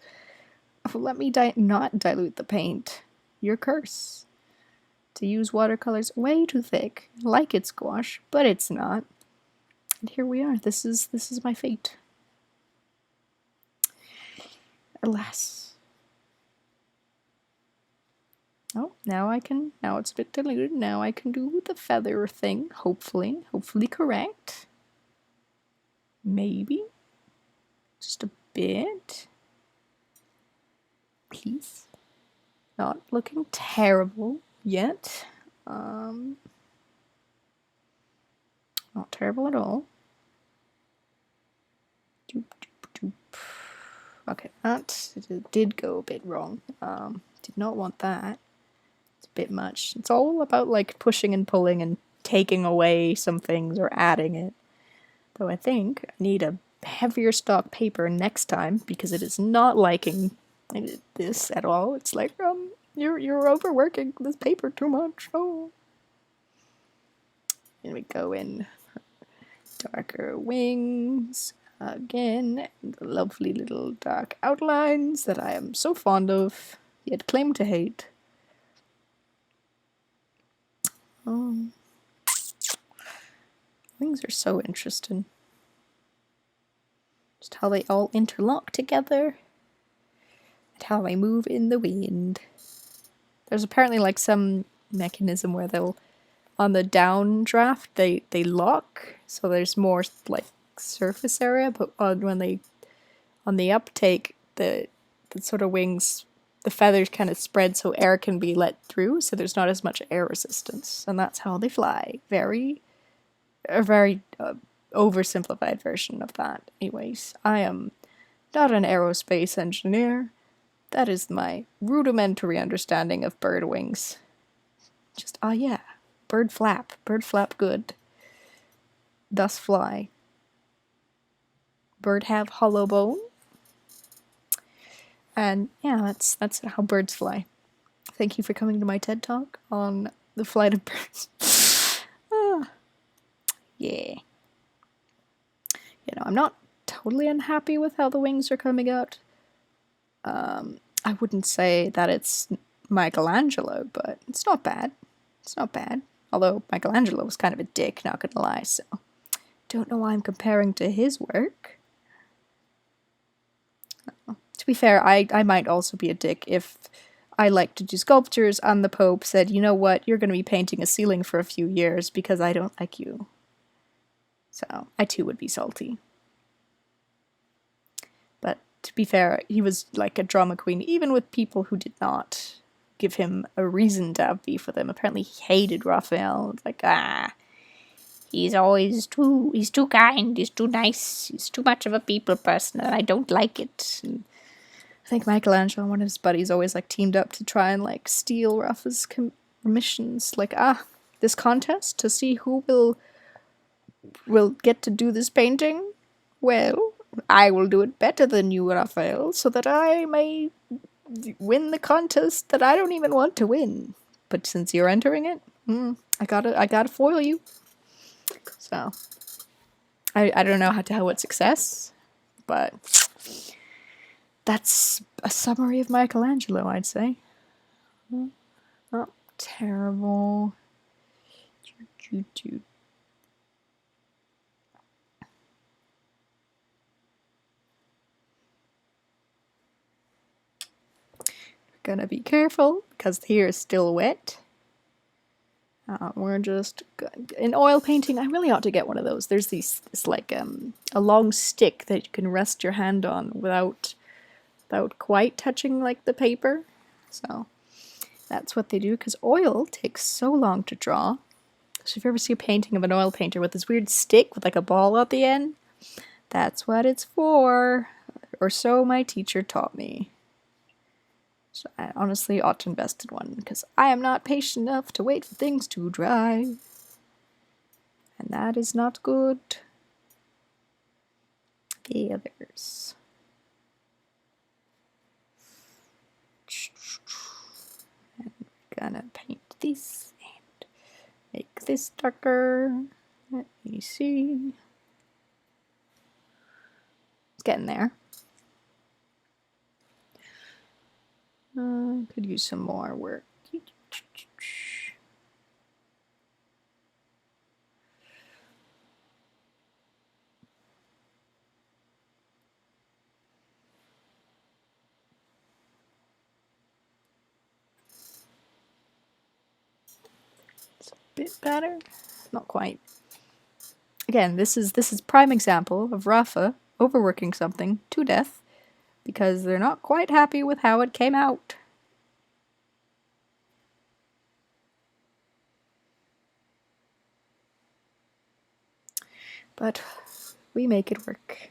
let me not dilute the paint. Your curse. To use watercolors way too thick, like it's gouache, but it's not. And here we are. This is my fate. Alas. Oh, now it's a bit diluted. Now I can do the feather thing, hopefully correct. Maybe. Just a bit. Please. Not looking terrible yet. Not terrible at all. Doop, doop, doop. Okay, that did go a bit wrong. Did not want that. It's a bit much. It's all about like pushing and pulling and taking away some things or adding it. Though I think I need a heavier stock paper next time because it is not liking this at all. It's like, you're overworking this paper too much. Oh. And we go in darker wings again, and the lovely little dark outlines that I am so fond of, yet claim to hate. Wings are so interesting. Just how they all interlock together, and how they move in the wind. There's apparently like some mechanism where they'll, on the downdraft, they lock, so there's more like surface area, but on the uptake, the sort of wings, the feathers kind of spread so air can be let through, so there's not as much air resistance, and that's how they fly. A very oversimplified version of that. Anyways, I am not an aerospace engineer. That is my rudimentary understanding of bird wings. Just, yeah, bird flap good, thus fly. Bird have hollow bone. And yeah, that's how birds fly. Thank you for coming to my TED Talk on the flight of birds. Yeah. I'm not totally unhappy with how the wings are coming out. I wouldn't say that it's Michelangelo, but it's not bad. It's not bad. Although Michelangelo was kind of a dick, not gonna lie, so don't know why I'm comparing to his work. To be fair, I might also be a dick if I like to do sculptures and the Pope said, you know what, you're going to be painting a ceiling for a few years because I don't like you. So I too would be salty. But to be fair, he was like a drama queen, even with people who did not give him a reason to have beef with him. Apparently he hated Raphael. It's like, he's too kind, he's too nice, he's too much of a people person, and I don't like it. And I think Michelangelo and one of his buddies always like teamed up to try and like steal Rafa's commissions. Like, this contest to see who will get to do this painting. Well, I will do it better than you, Raphael, so that I may win the contest that I don't even want to win. But since you're entering it, I gotta foil you. So I don't know how it's success, but that's a summary of Michelangelo, I'd say. Not terrible. Gonna be careful because here is still wet. We're just in oil painting. I really ought to get one of those. There's this like a long stick that you can rest your hand on without quite touching like the paper. So that's what they do because oil takes so long to draw. So if you ever see a painting of an oil painter with this weird stick with like a ball at the end, that's what it's for. Or so my teacher taught me. So I honestly ought to invest in one because I am not patient enough to wait for things to dry. And that is not good. The others. And we're gonna paint this and make this darker. Let me see. It's getting there. Could use some more work. It's a bit better. Not quite. Again, this is prime example of Rafa overworking something to death because they're not quite happy with how it came out. But we make it work.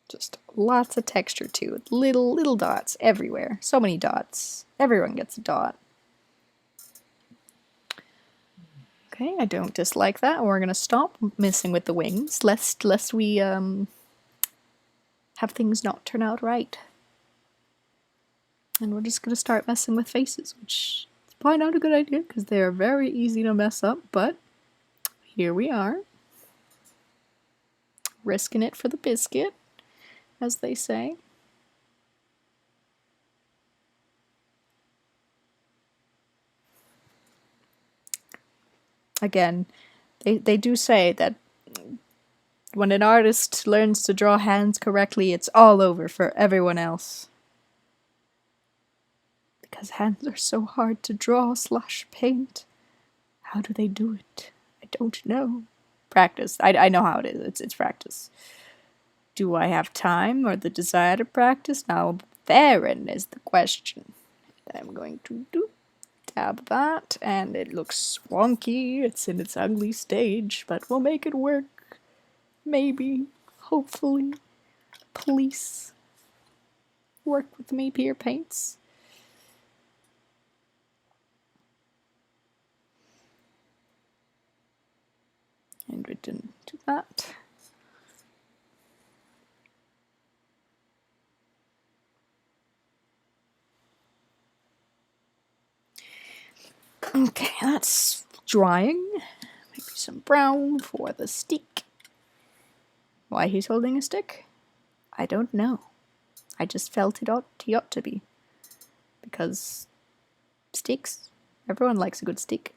Just lots of texture too. Little dots everywhere. So many dots. Everyone gets a dot. Okay, I don't dislike that. We're gonna stop messing with the wings, lest we have things not turn out right. And we're just gonna start messing with faces, which is probably not a good idea because they are very easy to mess up, but here we are. Risking it for the biscuit, as they say. Again, they do say that When an artist learns to draw hands correctly, it's all over for everyone else. Because hands are so hard to draw / paint. How do they do it? I don't know. Practice. I know how it is. It's practice. Do I have time or the desire to practice? Now, therein is the question. I'm going to dab that, and it looks wonky. It's in its ugly stage, but we'll make it work. Maybe. Hopefully. Please. Work with me, Peer Paints. And we didn't do that. Okay, that's drying. Maybe some brown for the stick. Why he's holding a stick? I don't know. I just felt he ought to be. Because sticks. Everyone likes a good stick.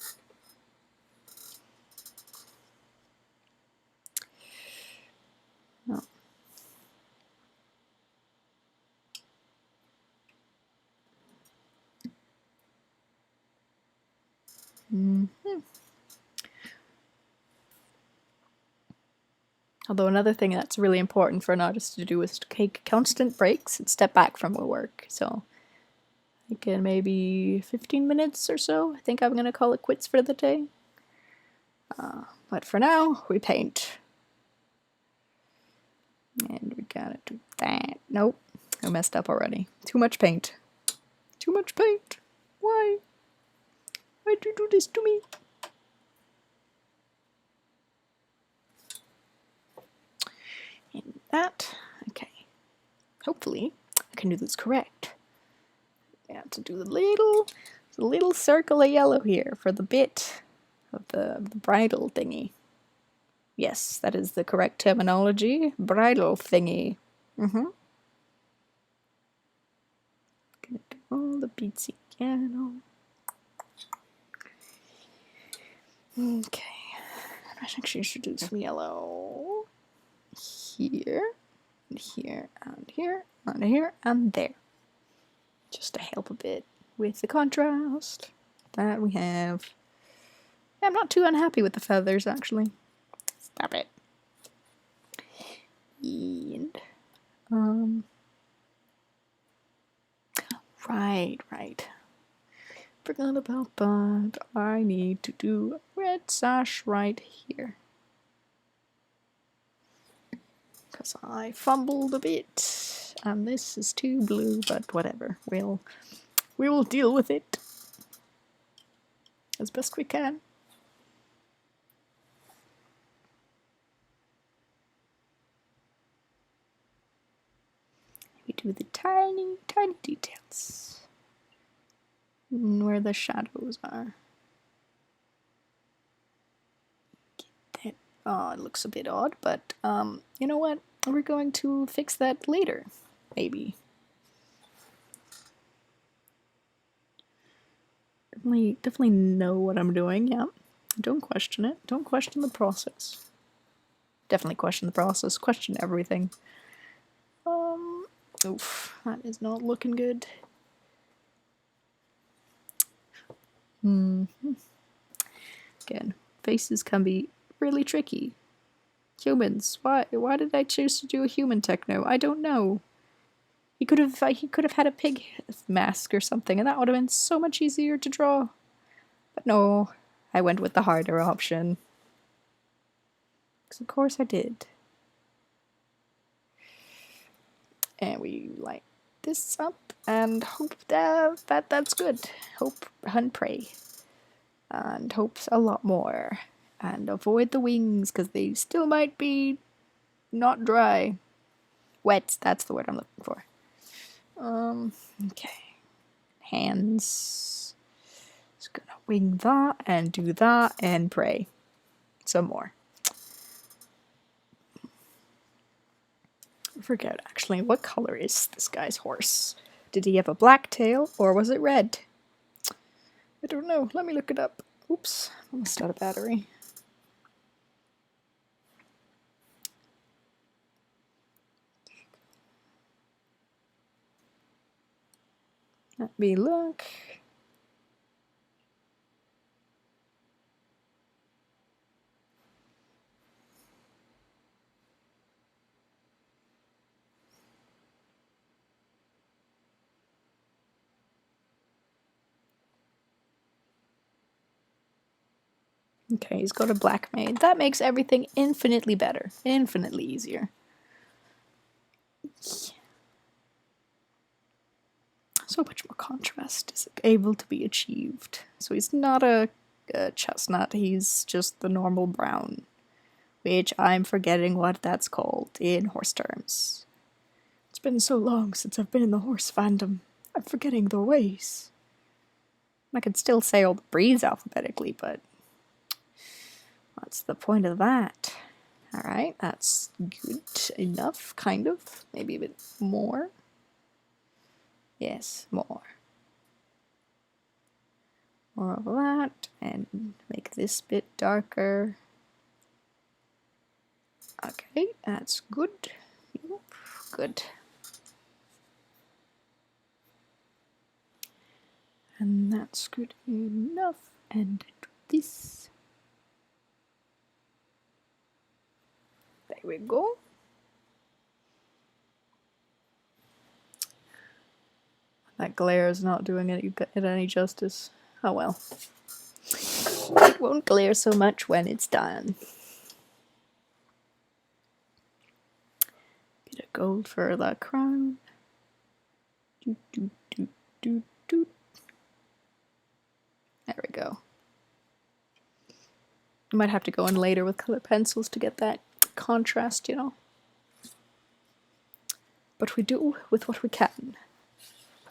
Oh. Although another thing that's really important for an artist to do is to take constant breaks and step back from the work. So I think in maybe 15 minutes or so, I think I'm going to call it quits for the day. But for now, we paint. And we gotta do that. Nope, I messed up already. Too much paint. Too much paint. Why? Why'd you do this to me? And that. Okay. Hopefully, I can do this correct. Yeah, to do the little circle of yellow here for the bit of the bridle thingy. Yes, that is the correct terminology. Bridle thingy. Gonna do all the beatsy piano. Okay. I think she should do some yellow here, and here, and here, and here, and there. Just to help a bit with the contrast that we have. I'm not too unhappy with the feathers, actually. Stop it. And, right. Forgot about that. I need to do a red sash right here. Because I fumbled a bit, and this is too blue, but whatever. We will deal with it as best we can. We do the tiny details. Where the shadows are. Oh, it looks a bit odd, but you know what? We're going to fix that later, maybe. Definitely know what I'm doing, yeah. Don't question it. Don't question the process. Definitely question the process. Question everything. Oof, that is not looking good. Again, faces can be really tricky. Humans. Why did I choose to do a human techno? I don't know. He could have had a pig mask or something, and that would have been so much easier to draw. But no, I went with the harder option. Because of course I did. And we light this up and hope that's good. Hope and pray. And hope's a lot more. And avoid the wings, because they still might be not dry. Wet, that's the word I'm looking for. Okay. Hands. Just gonna wing that and do that and pray. Some more. I forget actually, what color is this guy's horse? Did he have a black tail or was it red? I don't know. Let me look it up. Oops, I almost out of battery. Let me look. Okay, he's got a black made. That makes everything infinitely better, infinitely easier. So much more contrast is able to be achieved. So he's not a chestnut, he's just the normal brown, which I'm forgetting what that's called in horse terms. It's been so long since I've been in the horse fandom. I'm forgetting their ways. I could still say all the breeds alphabetically, but what's the point of that? Alright, that's good enough, kind of. Maybe a bit more. Yes, more. More of that, and make this bit darker. Okay, that's good. Yep, good. And that's good enough. And do this. There we go. That glare is not doing it any justice. Oh well. It won't glare so much when it's done. Bit of gold for the crown. Do, do, do, do, do. There we go. I might have to go in later with colored pencils to get that contrast, you know. But we do with what we can.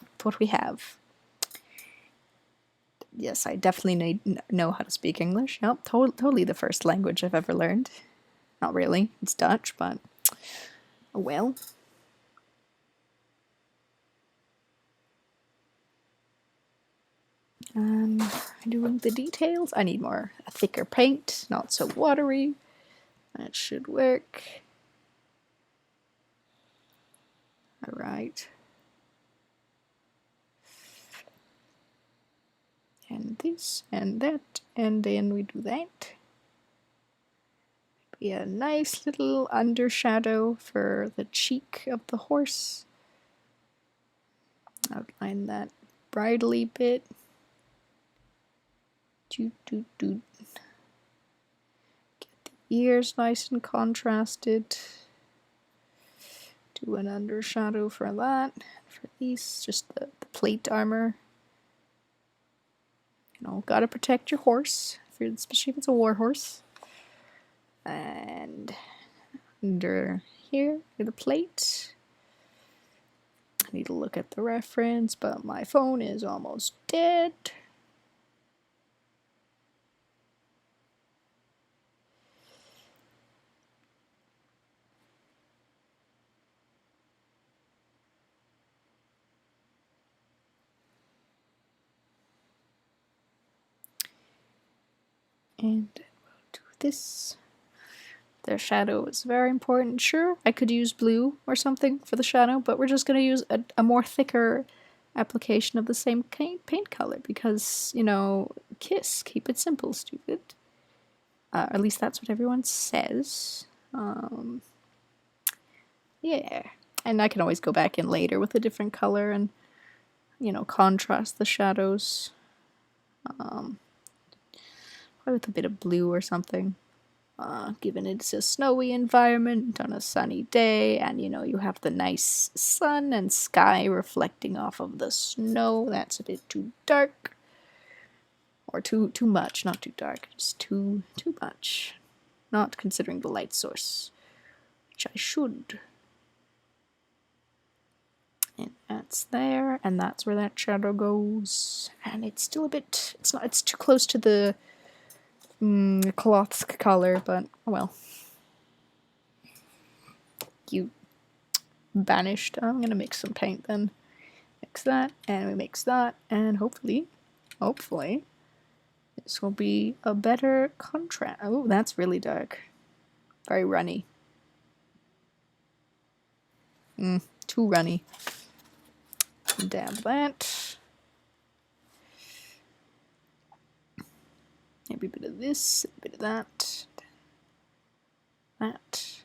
With what we have. Yes, I definitely know how to speak English. Yep, totally the first language I've ever learned. Not really, it's Dutch, but oh well. Doing the details. I need a thicker paint, not so watery. That should work. Alright. And this and that, and then we do that. Be a nice little undershadow for the cheek of the horse. Outline that bridly bit. Get the ears nice and contrasted. Do an undershadow for that. For these, just the plate armor. You know, gotta protect your horse, especially if it's a war horse. And under here, the plate. I need to look at the reference, but my phone is almost dead. And we'll do this. Their shadow is very important. Sure, I could use blue or something for the shadow, but we're just going to use a more thicker application of the same paint color because, you know, KISS, keep it simple, stupid. At least that's what everyone says. Yeah, and I can always go back in later with a different color and, you know, contrast the shadows. With a bit of blue or something. Given it's a snowy environment on a sunny day, and you know, you have the nice sun and sky reflecting off of the snow. That's a bit too dark. Or too much, not too dark, just too much. Not considering the light source, which I should. And that's there, and that's where that shadow goes. And it's still a bit, it's too close to the cloth's color, but oh well. You banished. I'm gonna mix some paint then. Mix that, and we mix that, and hopefully, this will be a better contrast. Oh, that's really dark. Very runny. Too runny. Dab that. Maybe a bit of this, a bit of that. That.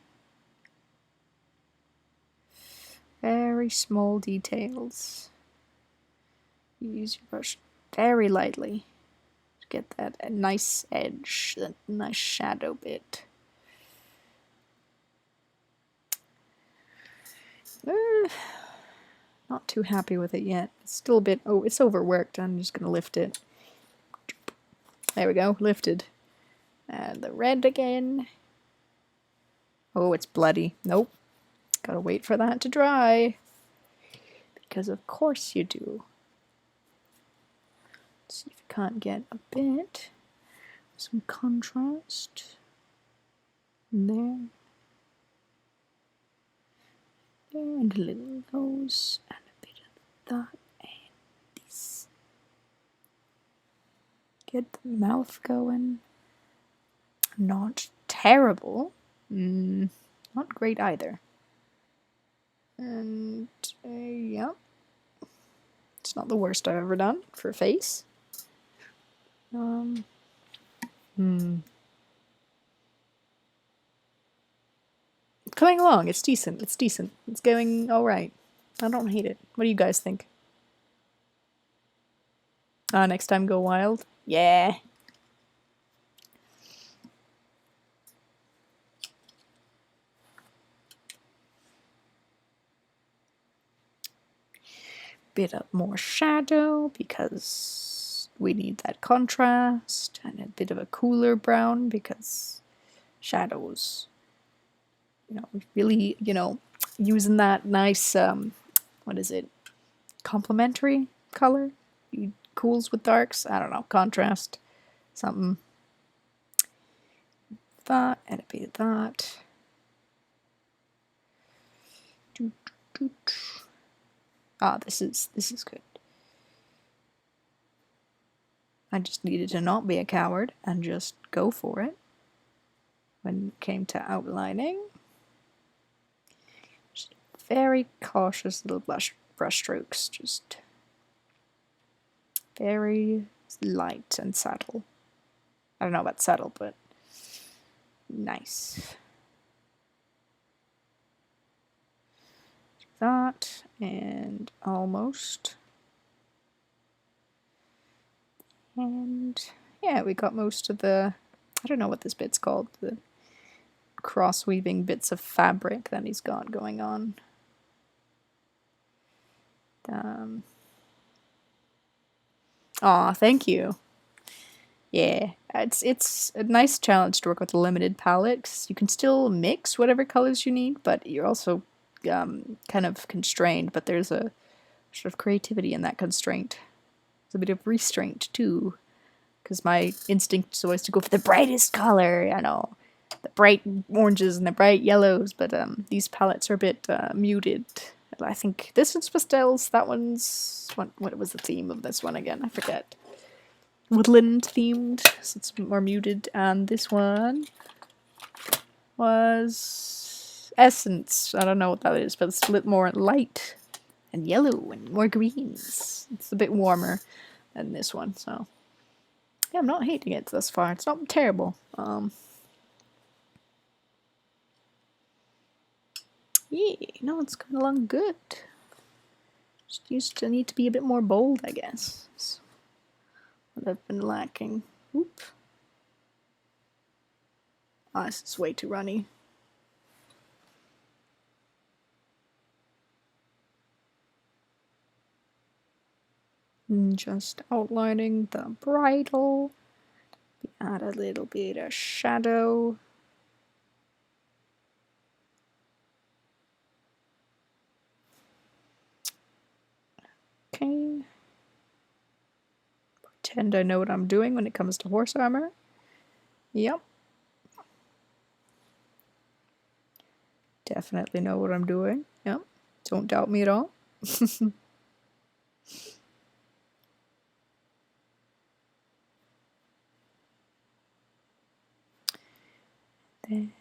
Very small details. Use your brush very lightly to get that nice edge, that nice shadow bit. Not too happy with it yet. It's still a bit, oh, it's overworked. I'm just going to lift it. There we go, lifted. And the red again. Oh, it's bloody. Nope. Gotta wait for that to dry. Because of course you do. Let's see if you can't get a bit. Some contrast. There. There, and a little nose, and a bit of that, and this. Get the mouth going. Not terrible. Not great either. And, yeah. It's not the worst I've ever done for a face. Coming along, it's decent, it's decent. It's going alright. I don't hate it. What do you guys think? Next time go wild? Yeah. Bit of more shadow because we need that contrast, and a bit of a cooler brown because shadows, you know, really, you know, using that nice, what is it, complementary color? Cools with darks, I don't know, contrast, something. That, and a bit of that. This is good. I just needed to not be a coward and just go for it. When it came to outlining, just very cautious little brush strokes, just very light and subtle. I don't know about subtle, but nice. That, and almost. And yeah, we got most of the, I don't know what this bit's called, the cross-weaving bits of fabric that he's got going on. Aw, thank you. Yeah, it's a nice challenge to work with a limited palette, because you can still mix whatever colors you need, but you're also kind of constrained, but there's a sort of creativity in that constraint. There's a bit of restraint too, because my instinct is always to go for the brightest color, you know, the bright oranges and the bright yellows, but these palettes are a bit muted. I think this one's pastels, that one's, what was the theme of this one again? I forget. Woodland themed, so it's a bit more muted, and this one was Essence. I don't know what that is, but it's a bit more light and yellow and more greens. It's a bit warmer than this one, so yeah, I'm not hating it thus far. It's not terrible. Yeah, no, it's coming along good. Just used to need to be a bit more bold, I guess. That's what I've been lacking. Oop. This is way too runny. Just outlining the bridle. Add a little bit of shadow. Okay. Pretend I know what I'm doing when it comes to horse armor. Yep. Definitely know what I'm doing. Yep. Don't doubt me at all. Then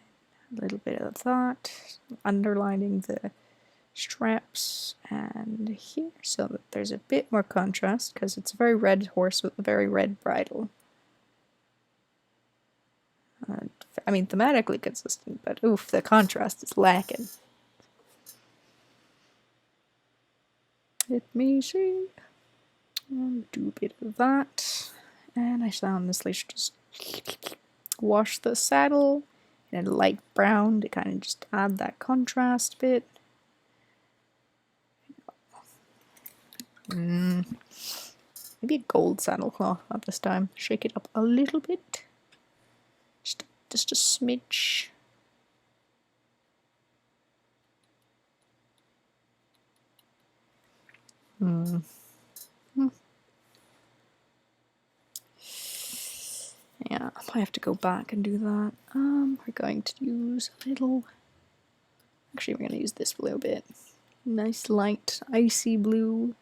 a little bit of that, underlining the straps and here so that there's a bit more contrast because it's a very red horse with a very red bridle. I mean, thematically consistent, but oof, the contrast is lacking. Let me see. I'll do a bit of that. And I honestly should just wash the saddle in a light brown to kind of just add that contrast bit. Maybe a gold saddlecloth at this time. Shake it up a little bit. Just a smidge. Yeah, I have to go back and do that. We're going to use a little... Actually, we're going to use this blue bit. Nice light icy blue.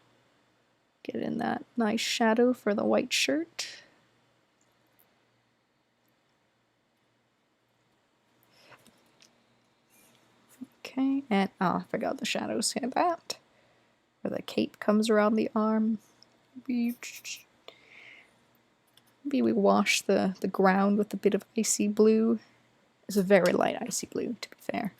Get in that nice shadow for the white shirt. Okay, and I forgot the shadows here. That where the cape comes around the arm. Maybe we wash the ground with a bit of icy blue. It's a very light icy blue, to be fair.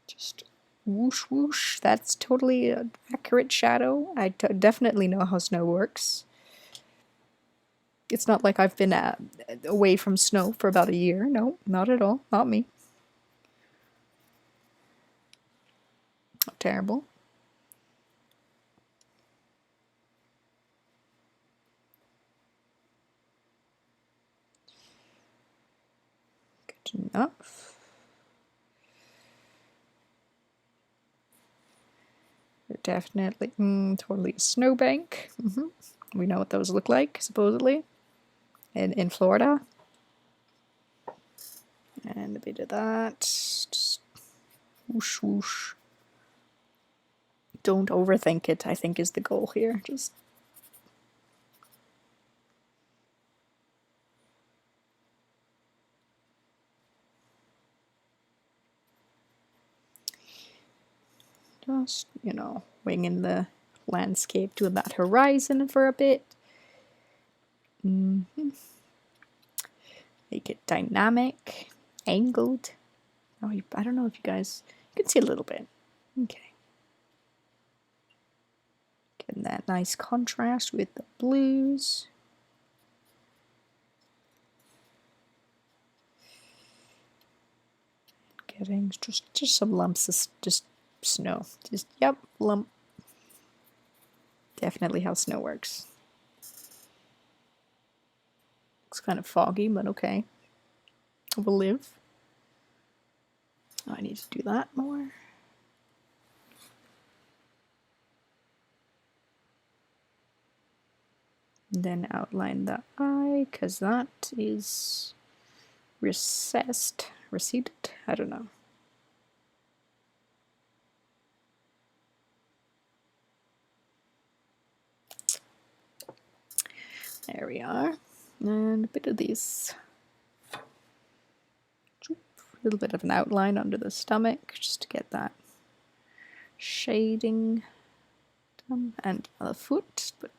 Just whoosh whoosh. That's totally an accurate shadow. I definitely know how snow works. It's not like I've been away from snow for about a year. No, not at all. Not me. Terrible. Good enough. Definitely, totally a snowbank. We know what those look like, supposedly, in Florida. And a bit of that. Just whoosh whoosh. Don't overthink it, I think is the goal here. Just you know, winging the landscape, doing that horizon for a bit. Make it dynamic, angled. Oh, I don't know if you guys, you can see a little bit. Okay. Getting that nice contrast with the blues. Getting just some lumps of just snow. Just, yep, lump. Definitely how snow works. Looks kind of foggy, but okay. We'll live. Oh, I need to do that more. And then outline the eye, because that is receded. I don't know. There we are. And a bit of these. A little bit of an outline under the stomach, just to get that shading done. And on the foot, but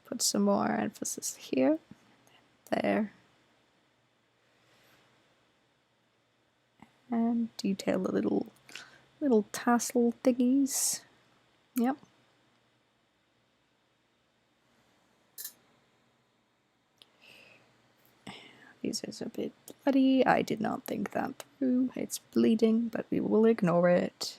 put some more emphasis here, there. And detail the little tassel thingies. Yep. This is a bit bloody. I did not think that through. It's bleeding, but we will ignore it.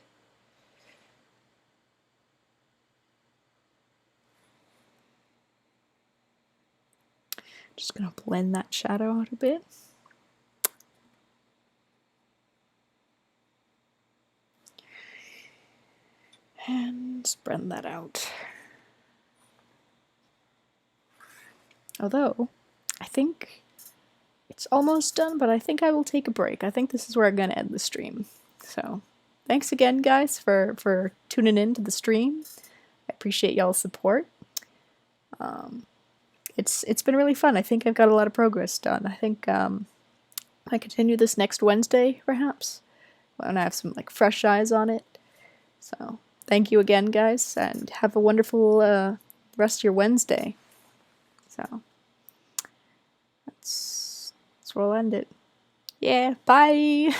Just gonna blend that shadow out a bit. And spread that out. Although, I think it's almost done, but I think I will take a break. I think this is where I'm going to end the stream. So, thanks again, guys, for tuning in to the stream. I appreciate y'all's support. It's been really fun. I think I've got a lot of progress done. I think I continue this next Wednesday, perhaps, when I have some like fresh eyes on it. So, thank you again, guys, and have a wonderful rest of your Wednesday. So that's where we'll end it. Yeah, bye!